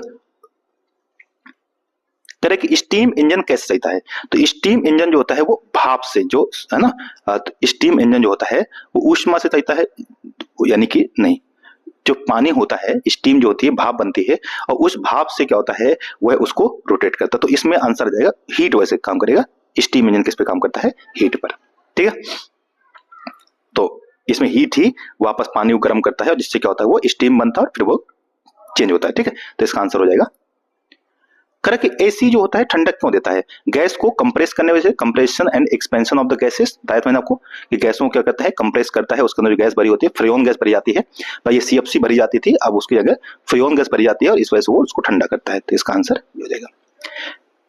तरह की स्टीम इंजन कैसे चलता है, तो स्टीम इंजन जो होता है वो भाप से, जो है ना, तो स्टीम इंजन जो होता है वो ऊष्मा से चलता है, यानी कि नहीं, जो पानी होता है, स्टीम जो होती है भाप बनती है, और उस भाप से क्या होता है वह उसको रोटेट करता है, तो इसमें आंसर आ जाएगा हीट वैसे काम करेगा, स्टीम इंजन किस पे काम करता है, हीट पर। ठीक है, तो इसमें हीट ही वापस पानी को गर्म करता है और जिससे क्या होता है वो स्टीम बनता है और फिर वो चेंज होता है। ठीक है, तो इसका आंसर हो जाएगा करेक्ट कि एसी जो होता है ठंडक क्यों देता है? गैस को कंप्रेस करने वजह से, compression and expansion of the gases, बताया था मैंने आपको कि गैसों को क्या करता है, कंप्रेस करता है, उसके अंदर जो गैस भरी होती है फ्रेओन गैस भरी जाती है, ये सीएफसी भरी जाती थी, अब उसकी जगह फ्रेओन गैस भरी जाती है और इस वजह से वो उसको ठंडा करता है। तो इसका आंसर हो जाएगा।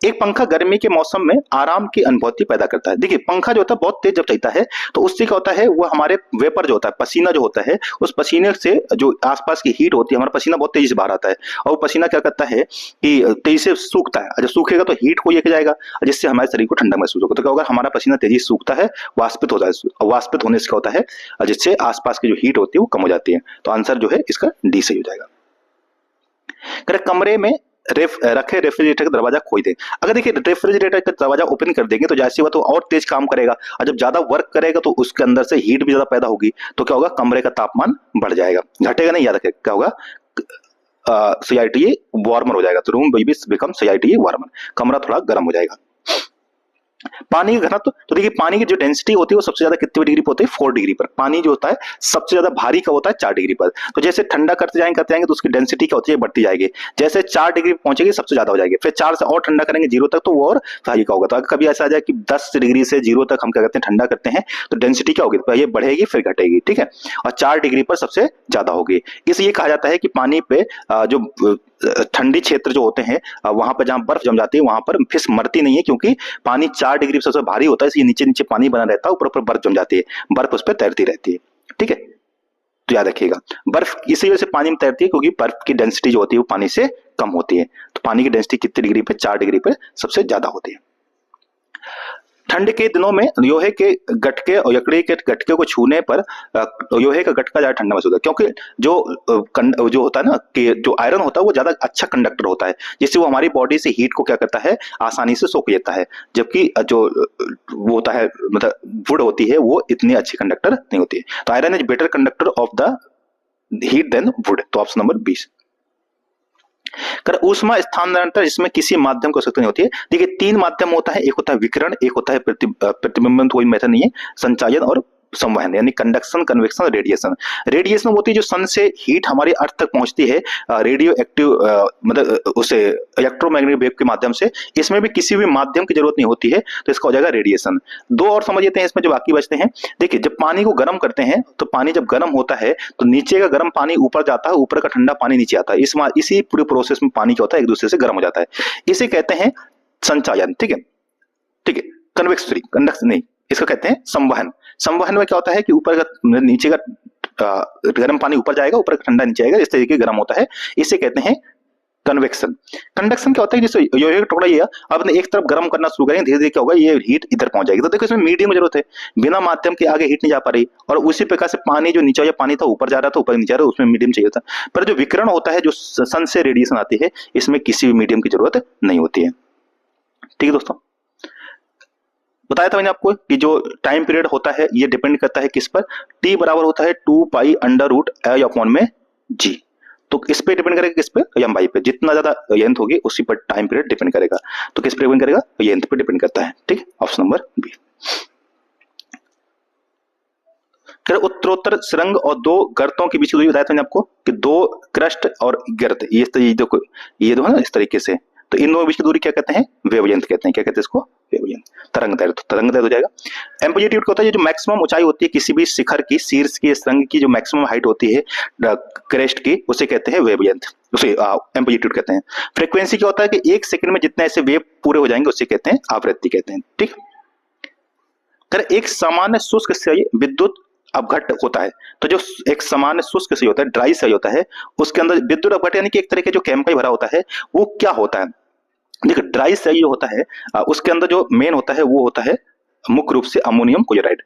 एक पंखा गर्मी के मौसम में आराम की अनुभूति पैदा करता है। देखिए पंखा जो होता है बहुत तेज जब चलता है तो उससे क्या होता है, वो हमारे वेपर जो होता है, पसीना जो होता है, उस पसीने से जो आसपास की हीट होती है, हमारा पसीना बहुत तेजी से बाहर आता है और वो पसीना क्या करता है कि तेजी से सूखता है। जब सूखेगा तो हीट को लेके जाएगा जिससे हमारे शरीर को ठंडा महसूस होगा। तो क्या होगा, हमारा पसीना तेजी से सूखता है, वाष्पित होता है, वाष्पित होने से क्या होता है जिससे आसपास की जो हीट होती है वो कम हो जाती है। तो आंसर जो है इसका डी सही हो जाएगा। कमरे में रखे रेफ्रिजरेटर का दरवाजा खोल दें। अगर देखिए रेफ्रिजरेटर का दरवाजा ओपन कर देंगे तो जैसे हुआ तो और तेज काम करेगा और जब ज्यादा वर्क करेगा तो उसके अंदर से हीट भी ज्यादा पैदा होगी, तो क्या होगा, कमरे का तापमान बढ़ जाएगा, घटेगा नहीं, याद रखें क्या होगा, CITE वार्मर हो जाएगा। तो room will become CITE warmer, कमरा थोड़ा गर्म हो जाएगा। पानी का घनत्व, तो देखिए पानी की जो डेंसिटी होती है वो सबसे ज्यादा कितने डिग्री पर होती है, 4 डिग्री पर। पानी जो होता है सबसे ज्यादा भारी कब होता है, 4 डिग्री पर। तो जैसे ठंडा करते जाएंगे तो उसकी डेंसिटी क्या होती है, बढ़ती जाएगी। जैसे 4 डिग्री पहुंचेगी सबसे ज्यादा हो जाएगी, फिर 4 से और ठंडा करेंगे 0 तक तो वो और भारी का होगा। तो अगर कभी ऐसा आ जाए कि 10 डिग्री से 0 तक हम क्या करते हैं, ठंडा करते हैं, तो डेंसिटी क्या होगी, ये बढ़ेगी फिर घटेगी। ठीक है, और 4 डिग्री पर सबसे ज्यादा होगी। इसलिए कहा जाता है कि पानी पे जो ठंडी क्षेत्र जो होते हैं वहां पर जहां बर्फ जम जाती है वहां पर फिश मरती नहीं है, क्योंकि पानी 4 डिग्री सबसे भारी होता है, इसलिए नीचे नीचे पानी बना रहता है, ऊपर ऊपर बर्फ जम जाती है, बर्फ उस पर तैरती रहती है। ठीक है, तो याद रखिएगा बर्फ इसी वजह से पानी में तैरती है क्योंकि बर्फ की डेंसिटी जो होती है वो पानी से कम होती है। तो पानी की डेंसिटी कितनी डिग्री पे, 4 डिग्री पे सबसे ज्यादा होती है। ठंड के दिनों में लोहे के गटके और लकड़ी के गटके को छूने पर लोहे का गटका ज्यादा ठंडा महसूस होता है, क्योंकि जो होता है ना कि जो आयरन होता है वो ज्यादा अच्छा कंडक्टर होता है, जिससे वो हमारी बॉडी से हीट को क्या करता है, आसानी से सोख लेता है। जबकि जो वो होता है मतलब वुड होती है वो इतनी अच्छी कंडक्टर नहीं होती है। तो iron is better conductor of the heat than wood. तो ऑप्शन नंबर 20। ऊष्मा स्थानांतरण जिसमें किसी माध्यम को आवश्यकता नहीं होती है। देखिए 3 माध्यम होता है, एक होता है विकिरण, एक होता है प्रतिबिंबन, कोई मेथड नहीं है, संचालन और संवहन, यानी कंडक्शन, कन्वेक्शन, रेडिएशन। रेडिएशन होती है जो सन से हीट हमारी अर्थ तक पहुंचती है रेडियो एक्टिव मतलब उसे इलेक्ट्रोमैग्नेटिक वेव के माध्यम से। इसमें भी किसी भी माध्यम की जरूरत नहीं होती है, तो इसका हो जाएगा रेडिएशन। 2 और समझ लेते हैं इसमें जो बाकी बचते हैं। देखिए जब पानी को गर्म करते हैं तो पानी जब गर्म होता है तो नीचे का गर्म पानी ऊपर जाता है, ऊपर का ठंडा पानी नीचे आता है। इसी पूरे प्रोसेस में पानी क्या होता है, एक दूसरे से गर्म हो जाता है। इसे कहते हैं संचालन। ठीक है, ठीक है, कन्वेक्शन, कंडक्शन नहीं, इसको कहते हैं संवहन। संवहन में क्या होता है कि ऊपर का नीचे का गर्म पानी ऊपर जाएगा, ऊपर का ठंडा नीचे आएगा, इस तरीके गर्म होता है, इसे कहते हैं कन्वेक्शन। कंडक्शन क्या होता है, जैसे लोहे का टुकड़ा ये आपने एक तरफ गर्म करना शुरू करेंगे, धीरे धीरे क्या होगा, ये हीट इधर पहुंच जाएगी। तो देखो इसमें मीडियम की जरूरत है, बिना माध्यम के आगे हीट नहीं जा पा रही, और उसी प्रकार से पानी जो नीचे पानी था ऊपर जा रहा था, ऊपर नीचे आ रहा, उसमें मीडियम चाहिए था। पर जो विकिरण होता है, जो सन से रेडिएशन आती है, इसमें किसी भी मीडियम की जरूरत नहीं होती है। ठीक है दोस्तों, बताया था मैंने आपको कि जो टाइम पीरियड होता है ये डिपेंड करता है किस पर, टी बराबर होता है 2 pi under root l upon में जी। तो इस पे डिपेंड करेगा, किस पे, लंबाई पे। जितना ज्यादा लेंथ होगी उसी पर टाइम पीरियड डिपेंड करेगा। तो किस पे डिपेंड करेगा, लेंथ पे डिपेंड करता है। ठीक, ऑप्शन नंबर बी। उत्तरोत्तर सुरंग और 2 गर्तों के बीच की दूरी बताया था मैंने आपको कि 2 क्रस्ट और गर्त, ये देखो ये दो है ना इस तरीके से, तो इन दोनों के बीच की दूरी क्या कहते हैं, वेवलेंथ कहते हैं। क्या कहते हैं इसको, वेवलेंथ, तरंगदैर्घ्य। तो तरंगदैर्घ्य हो जाएगा। एम्पलीट्यूड क्या होता है, जो मैक्सिमम ऊंचाई होती है किसी भी शिखर की, शीर्ष की, सुरंग की जो मैक्सिमम हाइट होती है क्रेस्ट की, उसे कहते हैं वेवलेंथ, उसे एम्पलीट्यूड कहते हैं। फ्रीक्वेंसी क्या होता है कि 1 सेकंड में जितने ऐसे वेव पूरे हो जाएंगे उसे कहते हैं आवृत्ति कहते हैं। ठीक, एक सामान्य शुष्क से विद्युत अपघट होता है, तो जो एक सामान्य शुष्क से होता है, ड्राई से होता है, उसके अंदर विद्युत अपघट यानी कि एक तरह के जो केमिकल भरा होता है, वो क्या होता है। देखो ड्राई से जो होता है उसके अंदर जो मेन होता है वो होता है मुख्य रूप से अमोनियम क्लोराइड।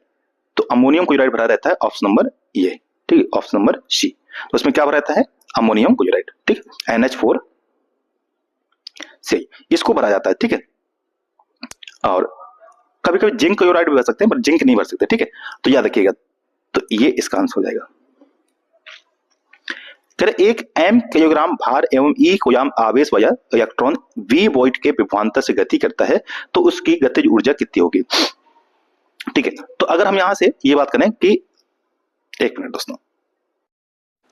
तो अमोनियम क्लोराइड भरा रहता है, ऑप्शन नंबर ये। ठीक है, ऑप्शन नंबर सी। तो उसमें क्या भरा रहता है, अमोनियम क्लोराइड। ठीक, NH4 से इसको भरा जाता है। ठीक है, और कभी कभी जिंक क्लोराइड भी भर सकते हैं, पर जिंक नहीं भर सकते। ठीक है, तो याद रखिएगा, तो ये इसका आंसर हो जाएगा। 1 m किलोग्राम भार एवं E कूलाम आवेश वाला इलेक्ट्रॉन V वोल्ट के विभवांतर से गति करता है, तो उसकी गतिज ऊर्जा कितनी होगी। ठीक है, तो अगर हम यहां से ये बात करें कि एक मिनट दोस्तों,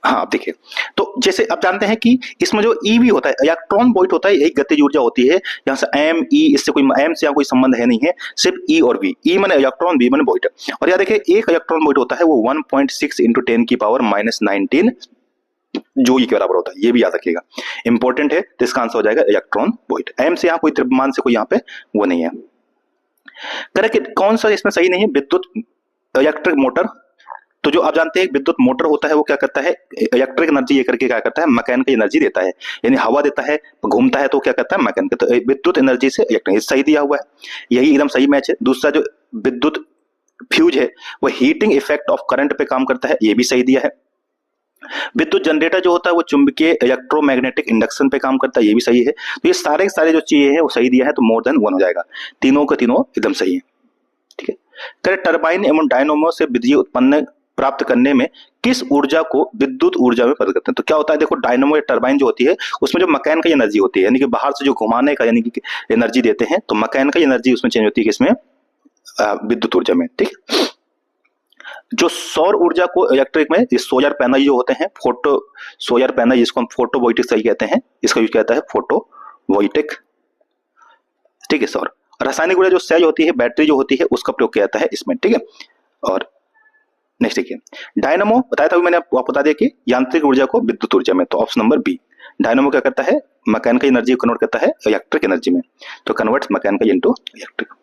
हाँ आप देखिए, तो जैसे आप जानते हैं कि इसमें जो ईवी होता है, इलेक्ट्रॉन वोल्ट होता है, यही गतिज ऊर्जा होती है। यहाँ से एम ई, इससे कोई एम से यहाँ कोई संबंध है नहीं है, सिर्फ ई और वी। ई माने इलेक्ट्रॉन, वी माने वोल्ट। और यहाँ देखिए एक इलेक्ट्रॉन वोल्ट होता है वो 1.6 इंटू 10 की पावर -19 जूल के बराबर होता है, ये भी याद रखिएगा, इंपॉर्टेंट है। तो इसका आंसर हो जाएगा इलेक्ट्रॉन वोल्ट। एम से यहाँ कोई द्रव्यमान से कोई यहाँ पे वो नहीं है। करेक्ट, कौन सा इसमें सही नहीं है? विद्युत इलेक्ट्रिक मोटर। तो जो आप जानते हैं विद्युत मोटर होता है वो क्या करता है, इलेक्ट्रिक एनर्जी ये करके क्या करता है, मैकेनिकल एनर्जी देता है, यानी हवा देता है, घूमता है तो क्या करता है, मैकेनिकल। तो विद्युत एनर्जी से इलेक्ट्रिक, सही दिया हुआ है, यही एकदम सही मैच है। दूसरा जो विद्युत फ्यूज है वो हीटिंग इफेक्ट ऑफ करंट पे काम करता है, ये भी सही दिया है। विद्युत जनरेटर जो होता है वो चुंबकीय इलेक्ट्रोमैग्नेटिक इंडक्शन पे काम करता है, ये भी सही है। तो ये सारे जो चीजें हैं वो सही दिया है, तो मोर देन 1 हो जाएगा। तीनों के तीनों एकदम सही है, ठीक है। करेक्ट, टरबाइन एवं डायनोमो से बिजली उत्पन्न प्राप्त करने में किस ऊर्जा को विद्युत ऊर्जा में परिवर्तित करते हैं? तो क्या होता है, देखो डायनोमो या टरबाइन जो होती है उसमें जो मैकेनिकल एनर्जी होती है, यानी कि बाहर से जो घुमाने का यानी कि एनर्जी देते हैं, तो मैकेनिकल एनर्जी उसमें चेंज होती है किसमें, विद्युत ऊर्जा में, ठीक। जो सौर ऊर्जा को इलेक्ट्रिक में, ये सोलर पैनल जो होते हैं, फोटो सोलर पैनल जिसको हम फोटोवोल्टिक सही कहते हैं, इसका यूज कहता है फोटोवोल्टिक, ठीक है। सौर रासायनिक ऊर्जा जो सेल होती है, बैटरी जो होती है, उसका प्रयोग किया जाता है इसमें, ठीक है। और नेक्स्ट देखिए, डायनामो बताया था मैंने आपको, बता दिया कि यांत्रिक ऊर्जा को विद्युत ऊर्जा में, तो ऑप्शन नंबर बी। डायनामो क्या करता है, मैकेनिकल एनर्जी को कन्वर्ट करता है इलेक्ट्रिक एनर्जी में, तो converts mechanical into electric.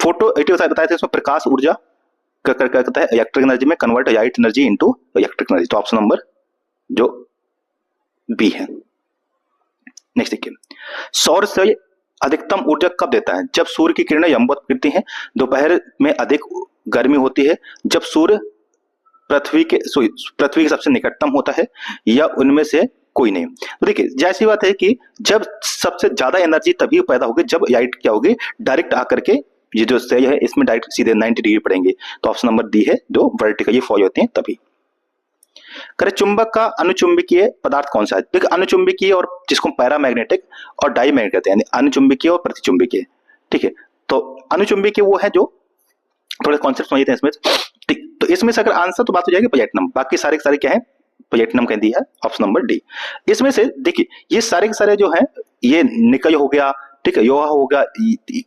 Photo बताया था इसमें प्रकाश ऊर्जा क्या करता है, इलेक्ट्रिक एनर्जी में convert light energy into electric energy, तो ऑप्शन नंबर जो बी है। नेक्स्ट देखिए, सौर से अधिकतम ऊर्जा कब देता है? जब सूर्य की किरणें लंबवत गिरती हैं, दोपहर में अधिक गर्मी होती है, जब सूर्य पृथ्वी के सबसे निकटतम होता है, या उनमें से कोई नहीं। तो देखिए जैसी बात है कि जब सबसे ज्यादा एनर्जी तभी पैदा होगी जब लाइट क्या होगी, डायरेक्ट आकर के ये जो सेल है इसमें डायरेक्ट सीधे 90 डिग्री पड़ेंगे, तो ऑप्शन नंबर डी है, जो वर्टिकली फॉलो होते हैं तभी। करे चुंबक का अनुचुंबकीय पदार्थ कौन सा है? देखिए अनुचुंबकीय और जिसको मैग्नेटिक और डाईमैग्नेटिक कहते हैं, यानी अनुचुंबकीय और प्रतिचुंबकीय, ठीक है। तो अनुचुंबकीय वो है जो थोड़े कॉन्सेप्ट समझते हैं इसमें, ठीक। तो इसमें से अगर आंसर तो बात हो जाएगी प्लेटिनम, बाकी सारे के सारे क्या है, प्लेटिनम कह दिया है, ऑप्शन नंबर डी। इसमें से देखिए ये सारे के सारे जो है, ये निकल हो गया, ठीक है, लोहा हो गया,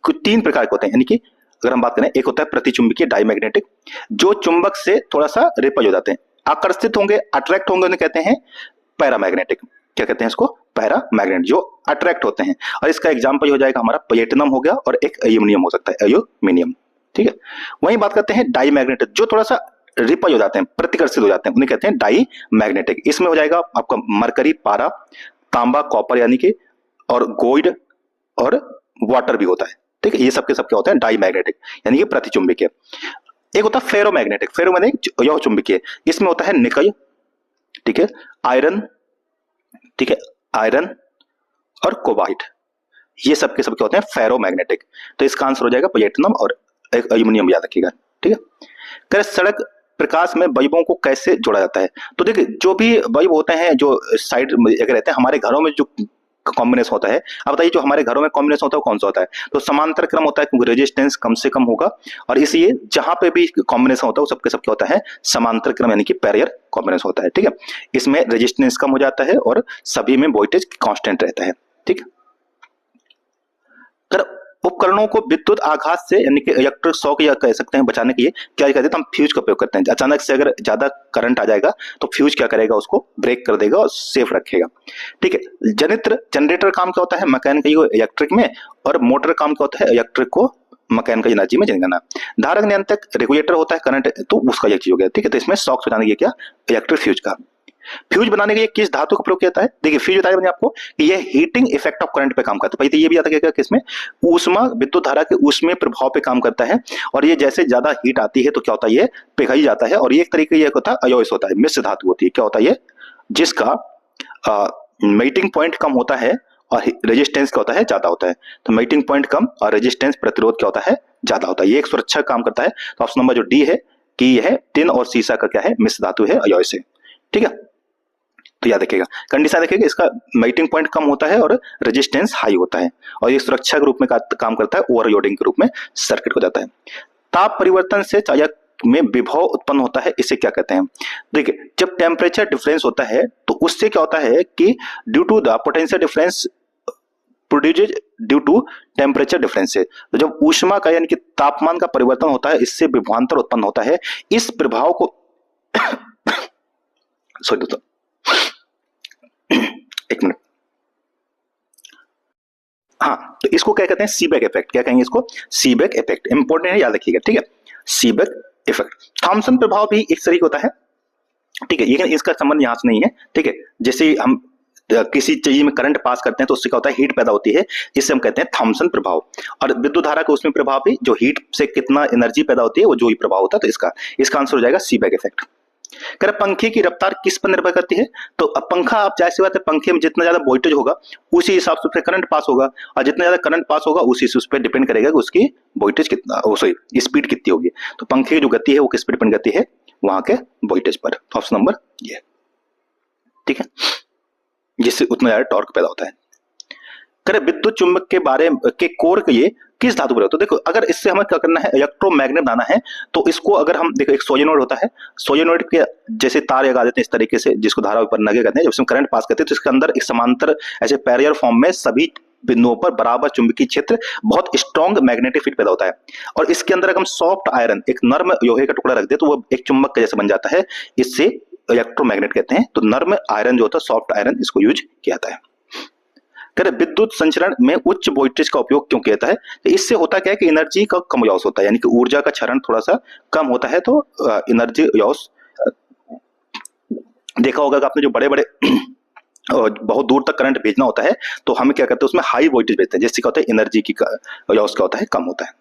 कुछ 3 प्रकार के होते हैं, यानी कि अगर हम बात करें, एक होता है प्रतिचुंबकीय डाईमैग्नेटिक, जो चुंबक से थोड़ा सा रिपल हो जाते हैं, आकर्षित होंगे, अट्रैक्ट होंगे, उन्हें कहते हैं पैरामैग्नेटिक। क्या कहते हैं इसको, पैरामैग्नेट, जो अट्रैक्ट होते हैं। और इसका एग्जाम्पल हो जाएगा हमारा प्लेटिनम हो गया, और एक एल्यूमिनियम हो सकता है, एल्यूमिनियम, ठीक है। वहीं बात करते हैं डाईमैग्नेटिक, जो थोड़ा सा रिपल हो जाते हैं, प्रतिकर्षित हो जाते हैं, उन्हें कहते हैं डाईमैग्नेटिक। इसमें हो जाएगा आपका मरकरी, पारा, तांबा, कॉपर यानी कि, और गोल्ड और वाटर भी होता है, ठीक है। ये सब के सब क्या होते हैं, डाईमैग्नेटिक यानी कि प्रतिचुंबकीय। एक होता है फेरोमैग्नेटिक, फेरोमैग्नेटिक यह चुंबकीय, इसमें होता है निकल, ठीक है, आयरन, ठीक है, आयरन और कोबाल्ट, ये सब के सब क्या होते हैं, फेरोमैग्नेटिक। तो इसका आंसर हो जाएगा प्लेटिनम और एक एल्यूमिनियम, याद रखिएगा, ठीक है। कर सड़क प्रकाश में बल्बों को कैसे जोड़ा जाता है? तो देखिए जो भी बल्ब होते हैं जो साइड अगर रहते हैं, हमारे घरों में जो कॉम्बिनेशन होता है, अब बताइए जो हमारे घरों में कॉम्बिनेशन होता है कौन सा होता है? तो समांतर क्रम होता है, क्योंकि रेजिस्टेंस कम से कम होगा, और इसलिए जहां पे भी कॉम्बिनेशन होता है वो सबके सब क्या होता है, समांतर क्रम यानी कि पैरेलल कॉम्बिनेशन होता है, ठीक है। इसमें रेजिस्टेंस कम हो जाता है और सभी में वोल्टेज कांस्टेंट रहता है, ठीक है। उपकरणों को विद्युत आघात से यानी कि इलेक्ट्रिक शॉक या कह सकते हैं बचाने के लिए क्या कहते हैं, तो हम फ्यूज का उपयोग करते हैं। अचानक से अगर ज्यादा करंट आ जाएगा तो फ्यूज क्या करेगा, उसको ब्रेक कर देगा और सेफ रखेगा, ठीक है। जनरेटर काम क्या होता है, मैकेनिकल इलेक्ट्रिक में, और मोटर काम क्या होता है, इलेक्ट्रिक को मैकेनिकल एनर्जी में चेंज करना। धारक नियंत्रक रेगुलेटर होता है करंट, तो उसका एक चीज हो गया, ठीक है। तो इसमें शॉक बचाने के लिए क्या, इलेक्ट्रिक फ्यूज का। फ्यूज बनाने के लिए किस धातु का प्रयोग किया जाता है? देखिए फ्यूज बताया मैंने आपको कि यह हीटिंग इफेक्ट ऑफ करंट पे काम करता है। पहले तो ये भी आता है किसमें, ऊष्मा विद्युत धारा के ऊष्मीय प्रभाव पे काम करता है, और ये जैसे ज्यादा हीट आती है तो क्या होता है, ये पिघल जाता है। और ये एक तरीके ये होता है अयोस होता है, मिश्र धातु होती है, क्या होता है ये, जिसका मेल्टिंग पॉइंट कम होता है और रेजिस्टेंस क्या होता है, ज्यादा होता है। तो मेल्टिंग पॉइंट कम और रेजिस्टेंस प्रतिरोध क्या होता है, ज्यादा होता है। ये एक सुरक्षा काम करता है। तो ऑप्शन नंबर जो डी है कि यह टिन और सीसा का क्या है, मिश्र धातु है अयोस से, ठीक है। तो याद रखिएगा, कंडीशन देखिएगा, इसका मेल्टिंग पॉइंट कम होता है और रेजिस्टेंस हाई होता है, और ये सुरक्षा के रूप में काम करता है, ओवरलोडिंग के रूप में सर्किट हो जाता है। ताप परिवर्तन से चालक में विभव उत्पन्न होता है, इसे क्या कहते हैं? देखिए, जब टेम्परेचर डिफरेंस होता है तो उससे क्या होता है कि due to the potential difference produces due to temperature difference से, तो जब ऊष्मा का यानी कि तापमान का परिवर्तन होता है, इससे विभवांतर उत्पन्न होता है। इस प्रभाव को सॉरी दोस्तों, एक मिनट, हाँ, तो इसको क्या कहते हैं? Seebeck effect. क्या कहेंगे इसको? Seebeck effect. इंपॉर्टेंट है, याद रखिएगा, ठीक है? Seebeck effect. थॉमसन प्रभाव भी एक तरीके होता है, ठीक है, लेकिन इसका संबंध यहां से नहीं है, ठीक है? जैसे हम किसी चीज में करंट पास करते हैं तो उससे क्या होता है? हीट पैदा होती है, इससे हम कहते हैं थॉमसन प्रभाव। और विद्युत धारा का उसमें प्रभाव भी, जो हीट से कितना एनर्जी पैदा होती है वो जो ही प्रभाव होता है, तो इसका आंसर हो जाएगा सीबेक इफेक्ट। कह रहे पंखे की रफ्तार किस पर निर्भर करती है? तो अब पंखा, आप जाहिर सी बात है, पंखे में जितना ज्यादा वोल्टेज होगा उसी हिसाब से करंट पास होगा, और जितना ज्यादा करंट पास होगा उसी से उस पर डिपेंड करेगा कि उसकी वोल्टेज कितना, सॉरी स्पीड कितनी होगी। तो पंखे की जो गति है वो किस पर डिपेंड करती है? वहां के वोल्टेज पर। ऑप्शन नंबर ये, ठीक है, जिससे उतना ज्यादा टॉर्क पैदा होता है। करे विद्युत चुंबक के बारे के कोर के ये किस धातु पर होता है? देखो, अगर इससे हमें क्या करना है, इलेक्ट्रोमैग्नेट बनाना है, तो इसको अगर हम देखो, एक सोलेनोइड होता है, सोलेनोइड के जैसे तार लगा देते हैं इस तरीके से, जिसको धारा ऊपर नगे कहते हैं, जब इसमें करंट पास करते हैं तो इसके अंदर एक समांतर ऐसे पैरियर फॉर्म में सभी बिंदुओं पर बराबर चुंबकीय क्षेत्र, बहुत स्ट्रॉन्ग मैग्नेटिक फील्ड पैदा होता है। और इसके अंदर अगर हम सॉफ्ट आयरन, एक नर्म लोहे का टुकड़ा रख दे तो वो एक चुंबक के जैसे बन जाता है, इससे इलेक्ट्रोमैग्नेट कहते हैं। तो नर्म आयरन जो होता है, सॉफ्ट आयरन, इसको यूज किया जाता है। कह रहे विद्युत संचरण में उच्च वोल्टेज का उपयोग क्यों किया जाता है? तो इससे होता क्या है कि एनर्जी का कम लॉस होता है, यानी कि ऊर्जा का क्षरण थोड़ा सा कम होता है, तो एनर्जी लॉस। देखा होगा कि आपने जो बड़े बड़े बहुत दूर तक करंट भेजना होता है तो हम क्या करते हैं, उसमें हाई वोल्टेज भेजते हैं, जिससे क्या होता है? एनर्जी की लॉस क्या होता है? कम होता है।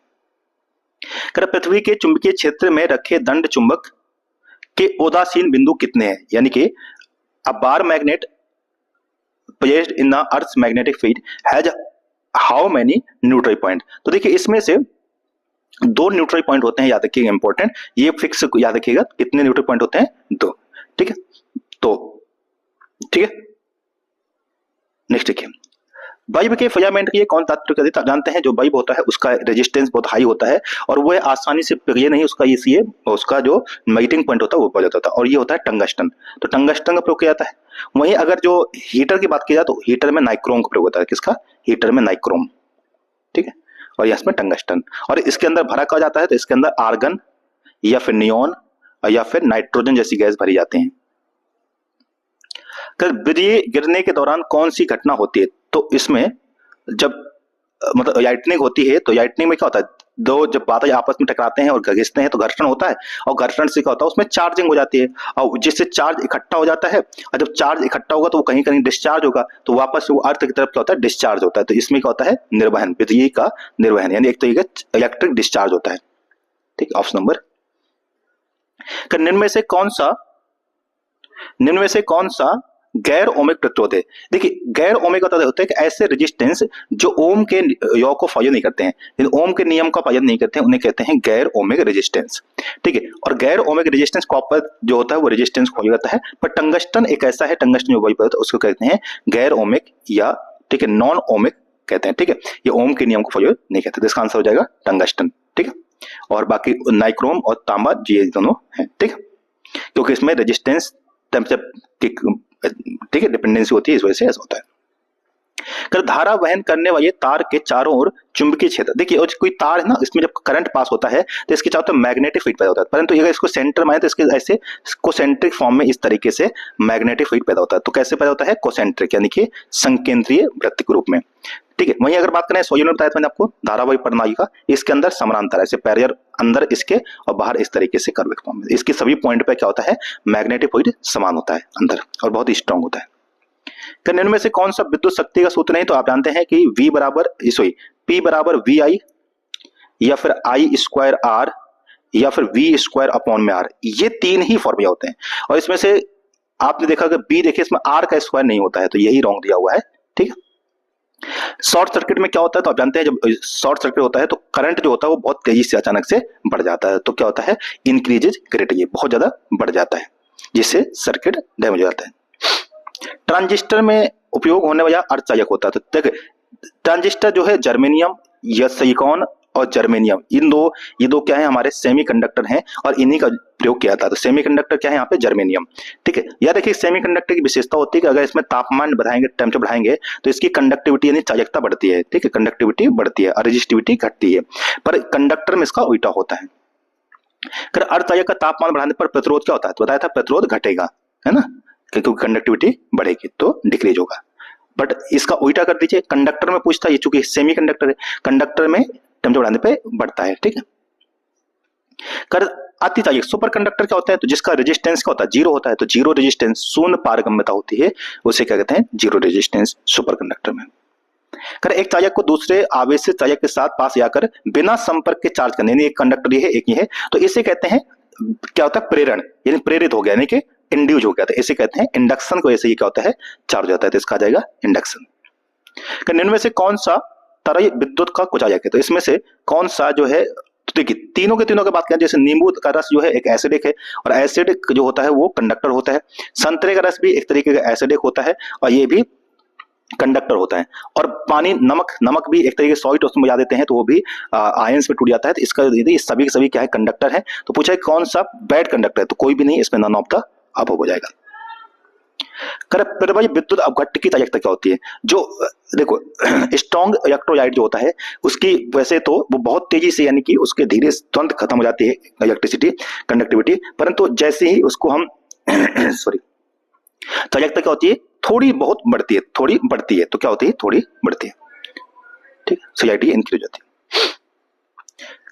कह रहे पृथ्वी के चुंबकीय क्षेत्र में रखे दंड चुंबक के उदासीन बिंदु कितने हैं? यानी कि a bar magnet placed in the Earth's magnetic field has how many neutral point? तो देखिए, इसमें से 2 न्यूट्रल पॉइंट होते हैं, याद रखिएगा, इंपॉर्टेंट, ये फिक्स याद रखिएगा, कितने न्यूट्रल पॉइंट होते हैं? 2, ठीक है? तो ठीक है, नेक्स्ट देखिए, बल्ब के फिलामेंट के लिए कौन तत्व कहते जानते हैं? जो बल्ब होता है उसका रेजिस्टेंस बहुत हाई होता है और वह आसानी से पिघले नहीं, उसका इसलिए उसका जो मेल्टिंग पॉइंट होता है वो बढ़ जाता है, और ये होता है टंगस्टन। तो टंगस्टन का प्रयोग किया जाता है। वहीं अगर जो हीटर की बात की जाए तो हीटर में नाइक्रोम का प्रयोग होता है। किसका? हीटर में नाइक्रोम, ठीक है, और यहाँ में टंगस्टन। और इसके अंदर भरा कहा जाता है तो इसके अंदर आर्गन या फिर नियोन या फिर नाइट्रोजन जैसी गैस भरी जाती है। बिजली गिरने के दौरान कौन सी घटना होती है? तो इसमें जब मतलब लाइटनिंग होती है तो लाइटनिंग में क्या होता है, दो जब बादल आपस में टकराते हैं और घिसते हैं तो घर्षण होता है, और घर्षण से क्या होता है, उसमें चार्जिंग हो जाती है, और जिससे चार्ज इकट्ठा हो जाता है, और जब चार्ज इकट्ठा होगा तो वो कहीं कहीं डिस्चार्ज होगा, तो वापस वो अर्थ की तरफ क्या होता है, डिस्चार्ज होता है। तो इसमें क्या होता है, निर्वहन, बिजली का निर्वहन, यानी एक तरीके का इलेक्ट्रिक डिस्चार्ज होता है। ठीक, ऑप्शन नंबर। निम्न में से कौन सा गैर ओमिक प्रतिरोध है? देखिए, गैर ओमिक होता है कि ऐसे रेजिस्टेंस जो ओम के लॉ को फॉलो नहीं करते हैं, ओम के नियम का पालन नहीं करते हैं, उन्हें कहते हैं गैर ओमिक रेजिस्टेंस। ठीक है, और गैर ओमिक रेजिस्टेंस कॉपर जो होता है वो रेजिस्टेंस को फॉलो करता है, पर टंगस्टन एक ऐसा है, टंगस्टन जो वही होता है उसको कहते हैं गैर ओमिक या ठीक है नॉन ओमिक कहते हैं। ठीक है, ये ओम के नियम को फॉलो नहीं करते, तो इसका आंसर हो जाएगा टंगस्टन। ठीक है, और बाकी नाइक्रोम और तांबा ये दोनों है। ठीक है, क्योंकि इसमें रेजिस्टेंस ठीक है डिपेंडेंसी होती है, इस वजह से ऐसा होता है। धारा वहन करने वाले तार के चारों ओर चुंबकीय क्षेत्र, देखिए कोई तार है ना, इसमें जब करंट पास होता है तो इसके चारों तरफ मैग्नेटिक फील्ड पैदा होता है, परंतु अगर इसको सेंटर में है तो इसके ऐसे कोसेंट्रिक फॉर्म में इस तरीके से मैग्नेटिक फील्ड पैदा होता है। तो कैसे पैदा होता है? कोसेंट्रिक, यानी कि संकेंद्रीय वृत्त के रूप में। ठीक है, वहीं अगर बात करें सोलिनोइड में बताया था मैंने आपको धारावाही प्रणाली का, इसके अंदर समानांतर ऐसे पैरियर अंदर इसके और बाहर इस तरीके से कर्व फॉर्म में, इसके सभी पॉइंट पे क्या होता है, मैग्नेटिक फील्ड समान होता है अंदर और बहुत ही स्ट्रांग होता है। निम्न में से कौन सा विद्युत शक्ति का सूत्र नहीं? तो आप जानते हैं कि P बराबर VI या फिर I²R या फिर V²/R, ये 3 ही फॉर्मूला होते हैं, और इसमें से आपने देखा कि B देखिए इसमें R का स्क्वायर नहीं होता है, तो यही रॉन्ग दिया हुआ है। ठीक है, शॉर्ट सर्किट में क्या होता है? तो आप जानते हैं जब शॉर्ट सर्किट होता है तो करंट जो होता है वो बहुत तेजी से अचानक से बढ़ जाता है, तो क्या होता है, इंक्रीजेज ग्रेटली, बहुत ज्यादा बढ़ जाता है, जिससे सर्किट डैमेज हो जाता है। ट्रांजिस्टर में उपयोग होने वाला अर्धचालक होता है, तो देखिए ट्रांजिस्टर जो है जर्मेनियम या सिलिकॉन और जर्मेनियम, ये दो क्या है, हमारे सेमीकंडक्टर हैं और इन्हीं का प्रयोग किया था। तो सेमीकंडक्टर क्या है यहाँ पे, जर्मेनियम। ठीक है, या देखिए सेमीकंडक्टर की विशेषता होती है कि अगर इसमें तापमान बढ़ाएंगे, टेम्परेचर बढ़ाएंगे तो इसकी कंडक्टिविटी यानी चालकता बढ़ती है। ठीक है, कंडक्टिविटी बढ़ती है और रेजिस्टिविटी घटती है, पर कंडक्टर में इसका उल्टा होता है। अगर अर्धचालक का तापमान बढ़ाने पर प्रतिरोध क्या होता है, तो बताया था प्रतिरोध घटेगा, है ना, क्योंकि कंडक्टिविटी बढ़ेगी तो डिक्रीज होगा। बट इसका उल्टा कर दीजिए, कंडक्टर में पूछता है, ये चूंकि सेमीकंडक्टर है, कंडक्टर में टेम्परेचर बढ़ाने पे बढ़ता है। ठीक है, कर अतिचालक सुपर कंडक्टर क्या होता है, तो जिसका रेजिस्टेंस क्या होता है, जीरो होता है, तो जीरो रेजिस्टेंस शून्य पारगम्यता होती है, उसे क्या कहते हैं, जीरो रेजिस्टेंस सुपर कंडक्टर में। कर एक चालक को दूसरे आवेशित चालक के साथ पास जाकर बिना संपर्क के चार्ज करने, यानी एक कंडक्टर ये है, एक ये है, तो इसे कहते हैं क्या होता है, प्रेरण, यानी प्रेरित हो गया, यानी कि इंड्यूस हो गया, तो इसे कहते हैं इंडक्शन को, ऐसे ही क्या होता है, चार्ज हो जाता है, तो इसका आ जाएगा इंडक्शन। निम्न में से कौन सा तरल विद्युत का कुचालक है, तो इसमें से कौन सा जो है, तो देखिए तीनों के तीनों की बात करें, जैसे नींबू का रस जो है एक एसिडिक है और एसिडिक जो होता है वो कंडक्टर होता है, संतरे का रस भी एक तरीके का एसिडिक होता है और ये भी कंडक्टर होता है, और पानी नमक भी एक तरीके से सॉल्ट उसमें मिला देते हैं तो वो भी आयंस में टूट जाता है, तो इसका यदि सभी के सभी क्या है, कंडक्टर है। तो पूछा है कौन सा बैड कंडक्टर है, तो कोई भी नहीं, इसमें नन ऑफ द अबव हो जाएगा। कर प्रबल विद्युत अपघट्ट की चालकता क्या होती है, जो देखो स्ट्रॉन्ग इलेक्ट्रोलाइट जो होता है उसकी वैसे तो वो बहुत तेजी से, यानी कि उसके धीरे तुरंत खत्म हो जाती है इलेक्ट्रिसिटी कंडक्टिविटी, परंतु जैसे ही उसको हम सॉरी चालकता क्या होती है, थोड़ी बहुत बढ़ती है, थोड़ी बढ़ती है, तो क्या होती है, थोड़ी बढ़ती है। ठीक है, सीआईटी इंक्रीज होती है।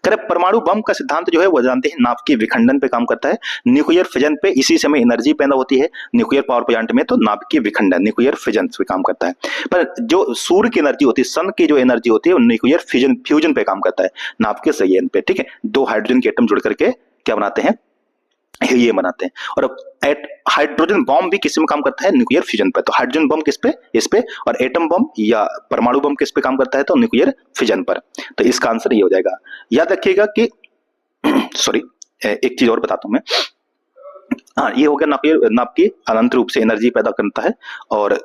करे परमाणु बम का सिद्धांत जो है वो जानते हैं, नाभिकीय विखंडन पे काम करता है, न्यूक्लियर फिजन पे इसी समय एनर्जी पैदा होती है न्यूक्लियर पावर प्लांट में, तो नाभिकीय विखंडन न्यूक्लियर फिजन पे काम करता है। पर जो सूर्य की एनर्जी होती है, सन की जो एनर्जी होती है, वो न्यूक्लियर फ्यूजन पे काम करता है, नाभिकीय संयोजन पे। ठीक है, दो हाइड्रोजन के एटम जुड़ करके क्या बनाते हैं, ये बनाते हैं। और हाइड्रोजन बम भी किस में काम करता है, न्यूक्लियर फ्यूजन पर, तो हाइड्रोजन बम किस पे, इस पे, और एटम बम या परमाणु बम किस पे काम करता है, तो न्यूक्लियर फ्यूजन पर। तो इसका आंसर ये हो जाएगा। याद रखिएगा कि सॉरी एक चीज और बताता हूं मैं, हाँ ये हो गया नाभिकीय अनंत रूप से एनर्जी पैदा करता है, और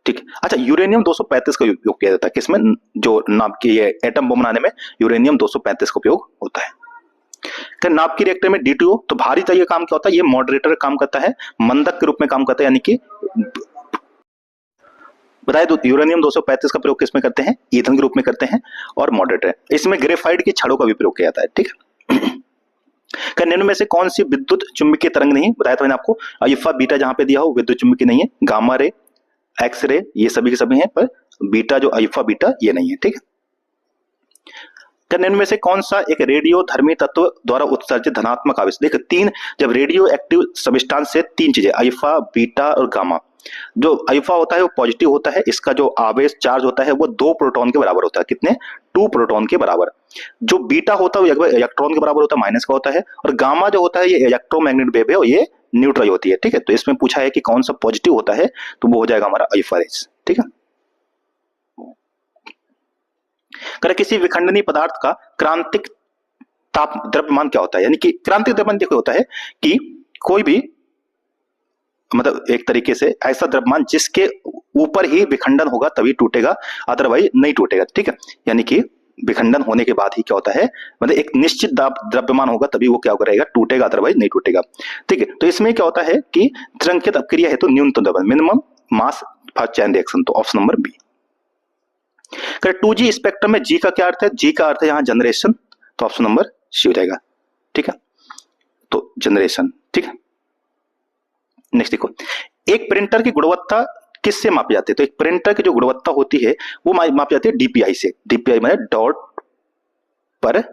ठीक। अच्छा, यूरेनियम 235 का उपयोग किया जाता है किसमें, जो नाभिकीय एटम बम बनाने में यूरेनियम 235 का उपयोग होता है। नाभिकीय रिएक्टर में D2O, तो भारी तय काम क्या होता है, ये मॉडरेटर काम करता है, मंदक के रूप में काम करता है, यानी कि बताए तो यूरेनियम 235 का प्रयोग किसमें करते हैं, ईंधन के रूप में करते हैं, और मॉडरेटर। इसमें ग्रेफाइट की छड़ों का भी प्रयोग किया जाता है। ठीक है, निम्न में से कौन सी विद्युत चुंबकीय तरंग नहीं, बताया था मैंने आपको, अल्फा बीटा जहां पे दिया हो विद्युत चुंबकीय नहीं है, गामा रे एक्स रे ये सभी के सभी हैं, पर बीटा जो अल्फा बीटा ये नहीं है। ठीक है, निम्न में से कौन सा एक रेडियो धर्मी तत्व द्वारा उत्सर्जित धनात्मक आवेश, देखो तीन, जब रेडियो एक्टिव सब्सटेंस से तीन चीजें अल्फा बीटा और गामा, जो अल्फा होता है वो पॉजिटिव होता है, इसका जो आवेश चार्ज होता है वो 2 प्रोटॉन के बराबर होता है, कितने, 2 प्रोटॉन के बराबर। जो बीटा होता है वो इलेक्ट्रॉन के बराबर होता है, माइनस का होता है, और गामा जो होता है ये इलेक्ट्रोमैग्नेटिक वेव है और ये न्यूट्रल होती है। ठीक है, तो इसमें पूछा है कि कौन सा पॉजिटिव होता है, तो वो हो जाएगा हमारा अल्फा रेज। ठीक है, कर किसी विखंडनीय पदार्थ का क्रांतिक ताप द्रव्यमान क्या होता है, यानी कि क्रांतिक द्रव्यमान देखो होता है कि कोई भी मतलब एक तरीके से ऐसा द्रव्यमान जिसके ऊपर ही विखंडन होगा तभी टूटेगा, अदरवाइज नहीं टूटेगा। ठीक है, यानी कि विखंडन होने के बाद ही क्या होता है, मतलब एक निश्चित द्रव्यमान होगा तभी वो क्या करेगा, टूटेगा, अदरवाइज नहीं टूटेगा। ठीक है, तो इसमें क्या होता है कि तरंगित अपक्रिया है तो न्यूनतम द्रव्यमान, minimum mass for chain reaction, तो option number B. 2G spectrum में G का क्या अर्थ है, G का अर्थ है यहाँ जनरेशन, तो ऑप्शन नंबर सी हो जाएगा। ठीक है, तो जनरेशन। ठीक है, नेक्स्ट देखो, एक प्रिंटर की गुणवत्ता किससे मापी जाती है, तो एक प्रिंटर की जो गुणवत्ता होती है वो मापी जाती है DPI से, DPI मतलब डॉट पर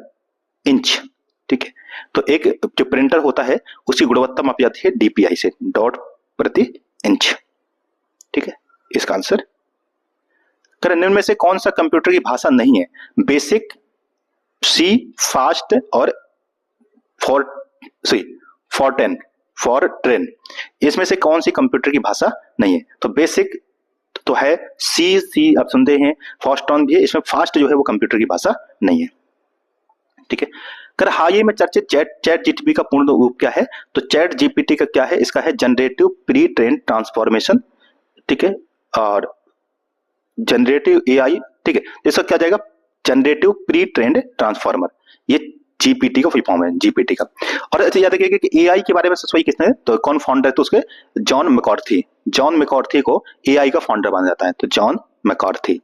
इंच। ठीक है, तो एक जो प्रिंटर होता है उसकी गुणवत्ता मापी जाती है DPI से, डॉट प्रति इंच। ठीक है, इसका आंसर। निम्न में से कौन सा कंप्यूटर की भाषा नहीं है, बेसिक, सी, फास्ट और फॉरट्रेन, इसमें से कौन सी कंप्यूटर की भाषा नहीं है, तो बेसिक तो है सी आप सुनते हैं, फॉस्टॉन भी है, इसमें फास्ट जो है वो कंप्यूटर की भाषा नहीं है। ठीक है, हाल ही में चर्चित चैट जीपीटी का पूर्ण रूप क्या है, तो चैट जीपीटी का क्या है, इसका है जनरेटिव प्री ट्रेन ट्रांसफॉर्मेशन। ठीक है, और जनरेटिव AI। ठीक है, इसका क्या जाएगा, जनरेटिव प्री ट्रेंड ट्रांसफार्मर, ये जीपीटी का फुल फॉर्म है, जीपीटी का। और अच्छा याद रखिएगा कि एआई के बारे में सोचिए किसने, तो कौन फाउंडर है, तो उसके जॉन मैककार्थी, जॉन मैककार्थी को एआई का फाउंडर माना जाता है, तो जॉन मैककार्थी,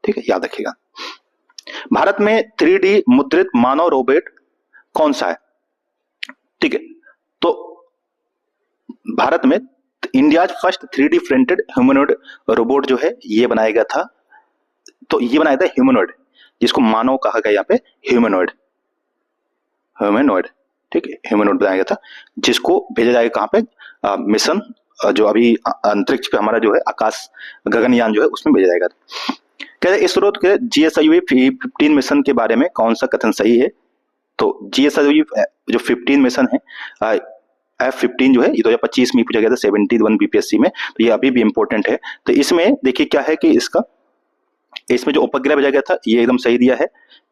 ठीक है, याद रखिएगा। भारत में 3D मुद्रित मानव रोबोट कौन सा है, ठीक है, तो भारत में India first 3D printed humanoid robot जो है ये बनाया गया था, तो ये बनाया था ह्यूमनॉइड, जिसको मानव कहा गया यहाँ पे, ह्यूमनॉइड, ह्यूमनॉइड, ठीक है, ह्यूमनॉइड बनाया गया था, जिसको भेजा जाएगा कहाँ पे, मिशन जो अभी अंतरिक्ष पे हमारा जो है आकाश गगनयान जो है उसमें भेजा जाएगा। कहते हैं इसरो के GSLV 15 मिशन के बारे में कौन सा कथन सही है, तो GSLV जो 15 मिशन है, F-15 जो है ये 2025 में पूछा गया था 71 BPSC में, तो ये अभी भी इंपॉर्टेंट है। तो इसमें देखिए क्या है कि इसमें जो उपग्रह भेजा गया था ये एकदम सही दिया है,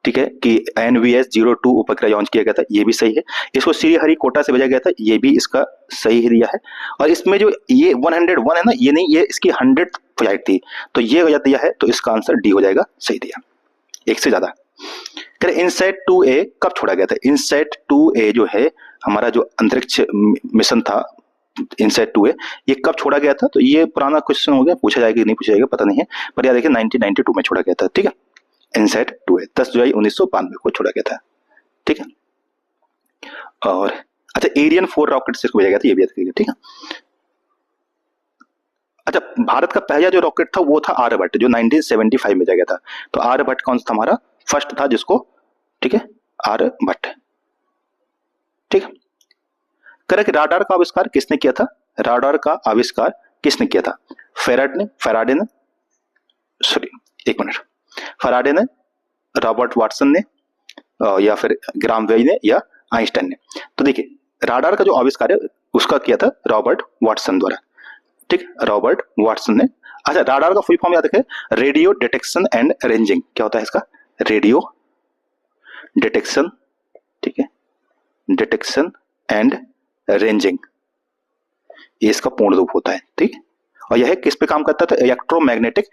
ठीक है, कि NVS-02 उपग्रह लॉन्च किया गया था, ये भी सही है। इसको श्रीहरिकोटा से भेजा गया था, ये भी इसका सही ही दिया है। और इसमें जो ये 101 है ना, ये नहीं, ये इसकी 100th फ्लाइट थी, तो ये गलत दिया है, तो इसका आंसर डी हो जाएगा, सही दिया, एक से ज्यादा। इनसैट 2A कब छोड़ा गया था, इनसैट 2A जो है हमारा जो अंतरिक्ष मिशन था, इनसैट 2A ये कब छोड़ा गया था, तो ये पुराना क्वेश्चन हो गया, पूछा जाएगा कि नहीं पूछा जाएगा पता नहीं है, पर याद देखिए 1992 में छोड़ा गया था, ठीक है, इनसैट 2A 10 जुलाई 1992 को छोड़ा गया था, ठीक है। और अच्छा एरियन 4 रॉकेट से इसको भेजा गया था, ये भी याद रखिएगा, ठीक है। अच्छा भारत का पहला जो रॉकेट था वो था आर्यभट्ट, जो 1975 में भेजा गया था, तो आर्यभट्ट कौन सा था हमारा, फर्स्ट था जिसको, ठीक है, आर्यभट्ट, ठीक है। करेक्ट, राडार का आविष्कार किसने किया था, राडार का आविष्कार किसने किया था, फैराडे ने, सॉरी एक मिनट, फैराडे ने, रॉबर्ट वाटसन ने, या फिर ग्राम बेल ने, या आइंस्टाइन ने। तो देखिए राडार का जो आविष्कार है उसका किया था रॉबर्ट वाटसन द्वारा, ठीक, रॉबर्ट वाटसन ने। अच्छा राडार का फुल फॉर्म याद रखें, रेडियो डिटेक्शन एंड रेंजिंग, क्या होता है इसका, रेडियो डिटेक्शन, ठीक है, डिटेक्शन एंड रेंजिंग, ये इसका पूर्ण रूप होता है, ठीक। और यह किस पे काम करता था, इलेक्ट्रोमैग्नेटिक,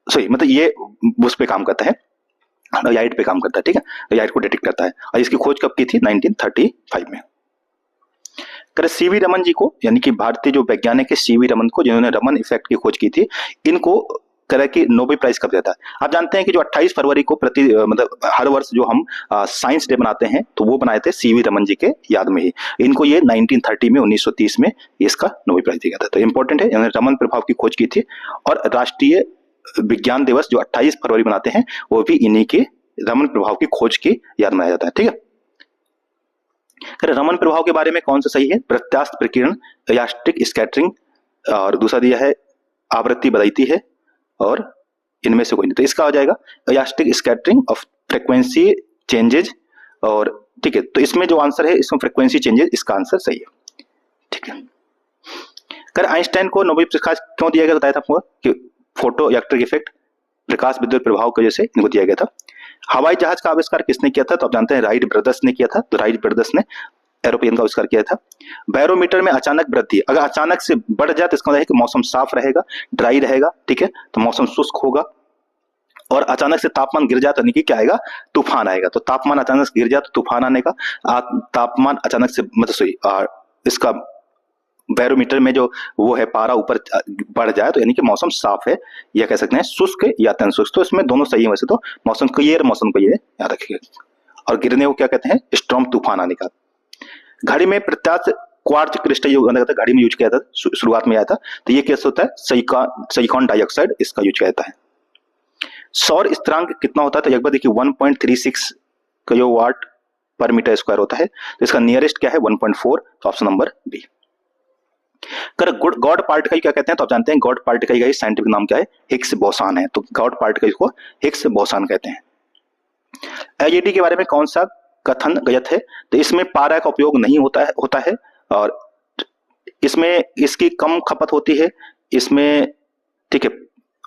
सॉरी मतलब ये उस पे काम करता है, लाइट पे काम करता है, ठीक है, लाइट को डिटेक्ट करता है। और इसकी खोज कब की थी, 1935 में। करे सीवी रमन जी को, यानी कि भारतीय जो वैज्ञानिक है सीवी रमन को, जिन्होंने रमन इफेक्ट की खोज की थी, इनको तरह की नोबेल प्राइज कब दिया था। आप जानते हैं कि जो 28 फरवरी को मतलब हर वर्ष जो हम साइंस डे मनाते हैं, तो वो बनाए थे सीवी रमन जी के याद में ही। इनको ये 1930 में 1930 में इसका नोबेल प्राइज दिया गया था, तो इंपॉर्टेंट है, इन्होंने रमन प्रभाव की खोज की थी। और राष्ट्रीय विज्ञान दिवस जो 28 फरवरी मनाते हैं वो भी इन्हीं के रमन प्रभाव की खोज की याद मनाया जाता है, ठीक है। रमन प्रभाव के बारे में कौन सा सही है, प्रत्यास्थ प्रकीर्णन, इलास्टिक स्कैटरिंग, और दूसरा दिया है आवृत्ति बदलती है, और इनमें से कोई नहीं, तो इसका हो जाएगा elastic scattering of frequency changes, और ठीक है, तो इसमें जो आंसर है इसमें फ्रीक्वेंसी चेंजेज, इसका आंसर सही है, ठीक है। कर आइंस्टाइन को नोबेल पुरस्कार क्यों दिया गया, बताया था आपको कि फोटो इलेक्ट्रिक इफेक्ट, प्रकाश विद्युत प्रभाव की वजह से इनको दिया गया था। हवाई जहाज का आविष्कार किसने किया था, तो आप जानते हैं राइट ब्रदर्स ने किया था, तो राइट ब्रदर्स ने एरोप्लेन का आविष्कार किया था। बैरोमीटर में अचानक वृद्धि, अगर अचानक से बढ़ जाए तो इसका मतलब है कि मौसम साफ रहेगा, ड्राई रहेगा, ठीक है, तो मौसम शुष्क होगा। और अचानक से तापमान गिर जाए तो नहीं क्या आएगा, तूफान आएगा। तो तापमान अचानक से गिर जाए तो तूफान आने का, तापमान अचानक से मतलब सॉरी इसका बैरोमीटर में जो वो है पारा ऊपर बढ़ जाए तो यानी कि मौसम साफ है, या कह सकते हैं शुष्क या अत्यंत। तो इसमें दोनों सही है वैसे तो, मौसम क्लियर, मौसम को ये याद रखिएगा। और गिरने को क्या कहते हैं, स्टॉर्म, तूफान आने का। घड़ी में प्रत्यास्थ क्वार्ट्ज क्रिस्टल जो घड़ी में यूज किया था, शुरुआत में आया था, तो ये कैसे होता है, सिलिकॉन डाइऑक्साइड, इसका यूज किया जाता है। सौर स्थिरांक कितना होता है, तो एक बार देखिए 1.36 किलोवाट पर मीटर स्क्वायर होता है, तो इसका नियरेस्ट क्या है 1.4, तो option number B. God particle क्या कहते हैं, तो आप जानते हैं गॉड पार्टिकल का साइंटिफिक नाम क्या है, हिग्स बोसान है, तो गॉड पार्टिकल को हिग्स बोसान कहते हैं। एलईडी के बारे में कौन सा कथन गलत है, तो इसमें पारा का उपयोग नहीं होता है और इसमें इसकी कम खपत होती है, इसमें ठीक है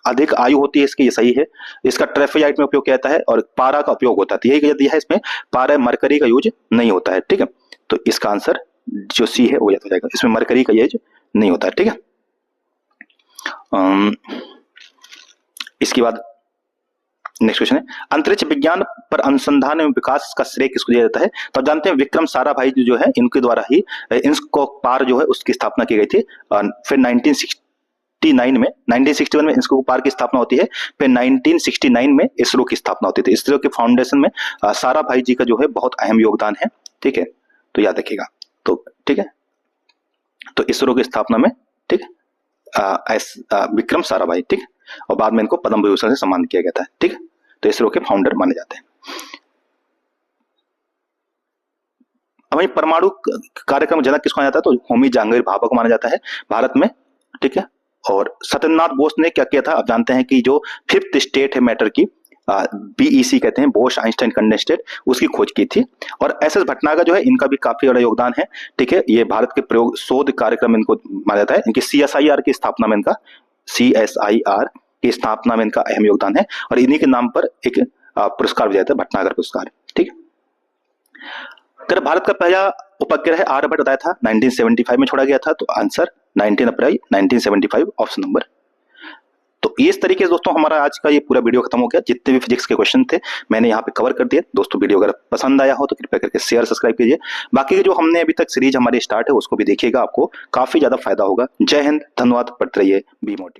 अधिक आयु होती है इसकी, ये सही है। इसका ट्रैफिक में उपयोग किया जाता है और पारा का उपयोग होता है, यही गलत दिया है, इसमें पारा मरकरी का यूज नहीं होता है, ठीक है। तो इसका आंसर जो सी है वो याद हो जाएगा, इसमें मरकरी का यूज नहीं होता है, ठीक है। इसके बाद नेक्स्ट क्वेश्चन है, अंतरिक्ष विज्ञान पर अनुसंधान एवं विकास का श्रेय किसको दिया जाता है? तो आप जानते हैं विक्रम साराभाई जो है इनके द्वारा ही इंस्को पार जो है उसकी स्थापना की गई थी। फिर 1961 में इंस्को पार की स्थापना होती है। फिर 1969 में इसरो की स्थापना होती थी। इसरो के फाउंडेशन में साराभाई जी का जो है बहुत अहम योगदान है। ठीक है, तो याद रखिएगा। तो ठीक है, तो इसरो की स्थापना में ठीक विक्रम साराभाई, ठीक, और बाद में इनको पद्म विभूषण से सम्मानित किया गया था। ठीक, तो इसरो के फाउंडर माने जाते हैं। अब वही परमाणु कार्यक्रम जनक किसको माना जाता है? तो होमी जहांगीर भाभा को माना जाता है भारत में। ठीक है, और सत्येंद्रनाथ बोस ने क्या किया था? आप जानते हैं कि जो फिफ्थ स्टेट है मैटर की, बीईसी कहते हैं, बोस आइंस्टाइन कंडेंसेट, उसकी खोज की थी। और एसएस भटनागर जो है इनका भी काफी बड़ा योगदान है। ठीक है, ये भारत के प्रयोग शोध कार्यक्रम इनको माना जाता है। इनकी सीएसआईआर की स्थापना में इनका की स्थापना में इनका अहम योगदान है। और इन्हीं के नाम पर एक पुरस्कार भी दिया जाता है, भटनागर पुरस्कार। ठीक, अगर भारत का पहला उपग्रह आर्यभट्ट बताया था 1975 में छोड़ा गया था, तो आंसर 19 अप्रैल 1975 ऑप्शन नंबर। तो इस तरीके से दोस्तों हमारा आज का ये पूरा वीडियो खत्म हो गया। जितने भी फिजिक्स के क्वेश्चन थे मैंने यहाँ पे कवर कर दिए। दोस्तों वीडियो अगर पसंद आया हो तो कृपया करके शेयर सब्सक्राइब कीजिए। बाकी के जो हमने अभी तक सीरीज हमारी स्टार्ट है उसको भी देखिएगा, आपको काफी ज्यादा फायदा होगा। जय हिंद, धन्यवाद, पढ़ते रहिए, बी मोटिवेटेड।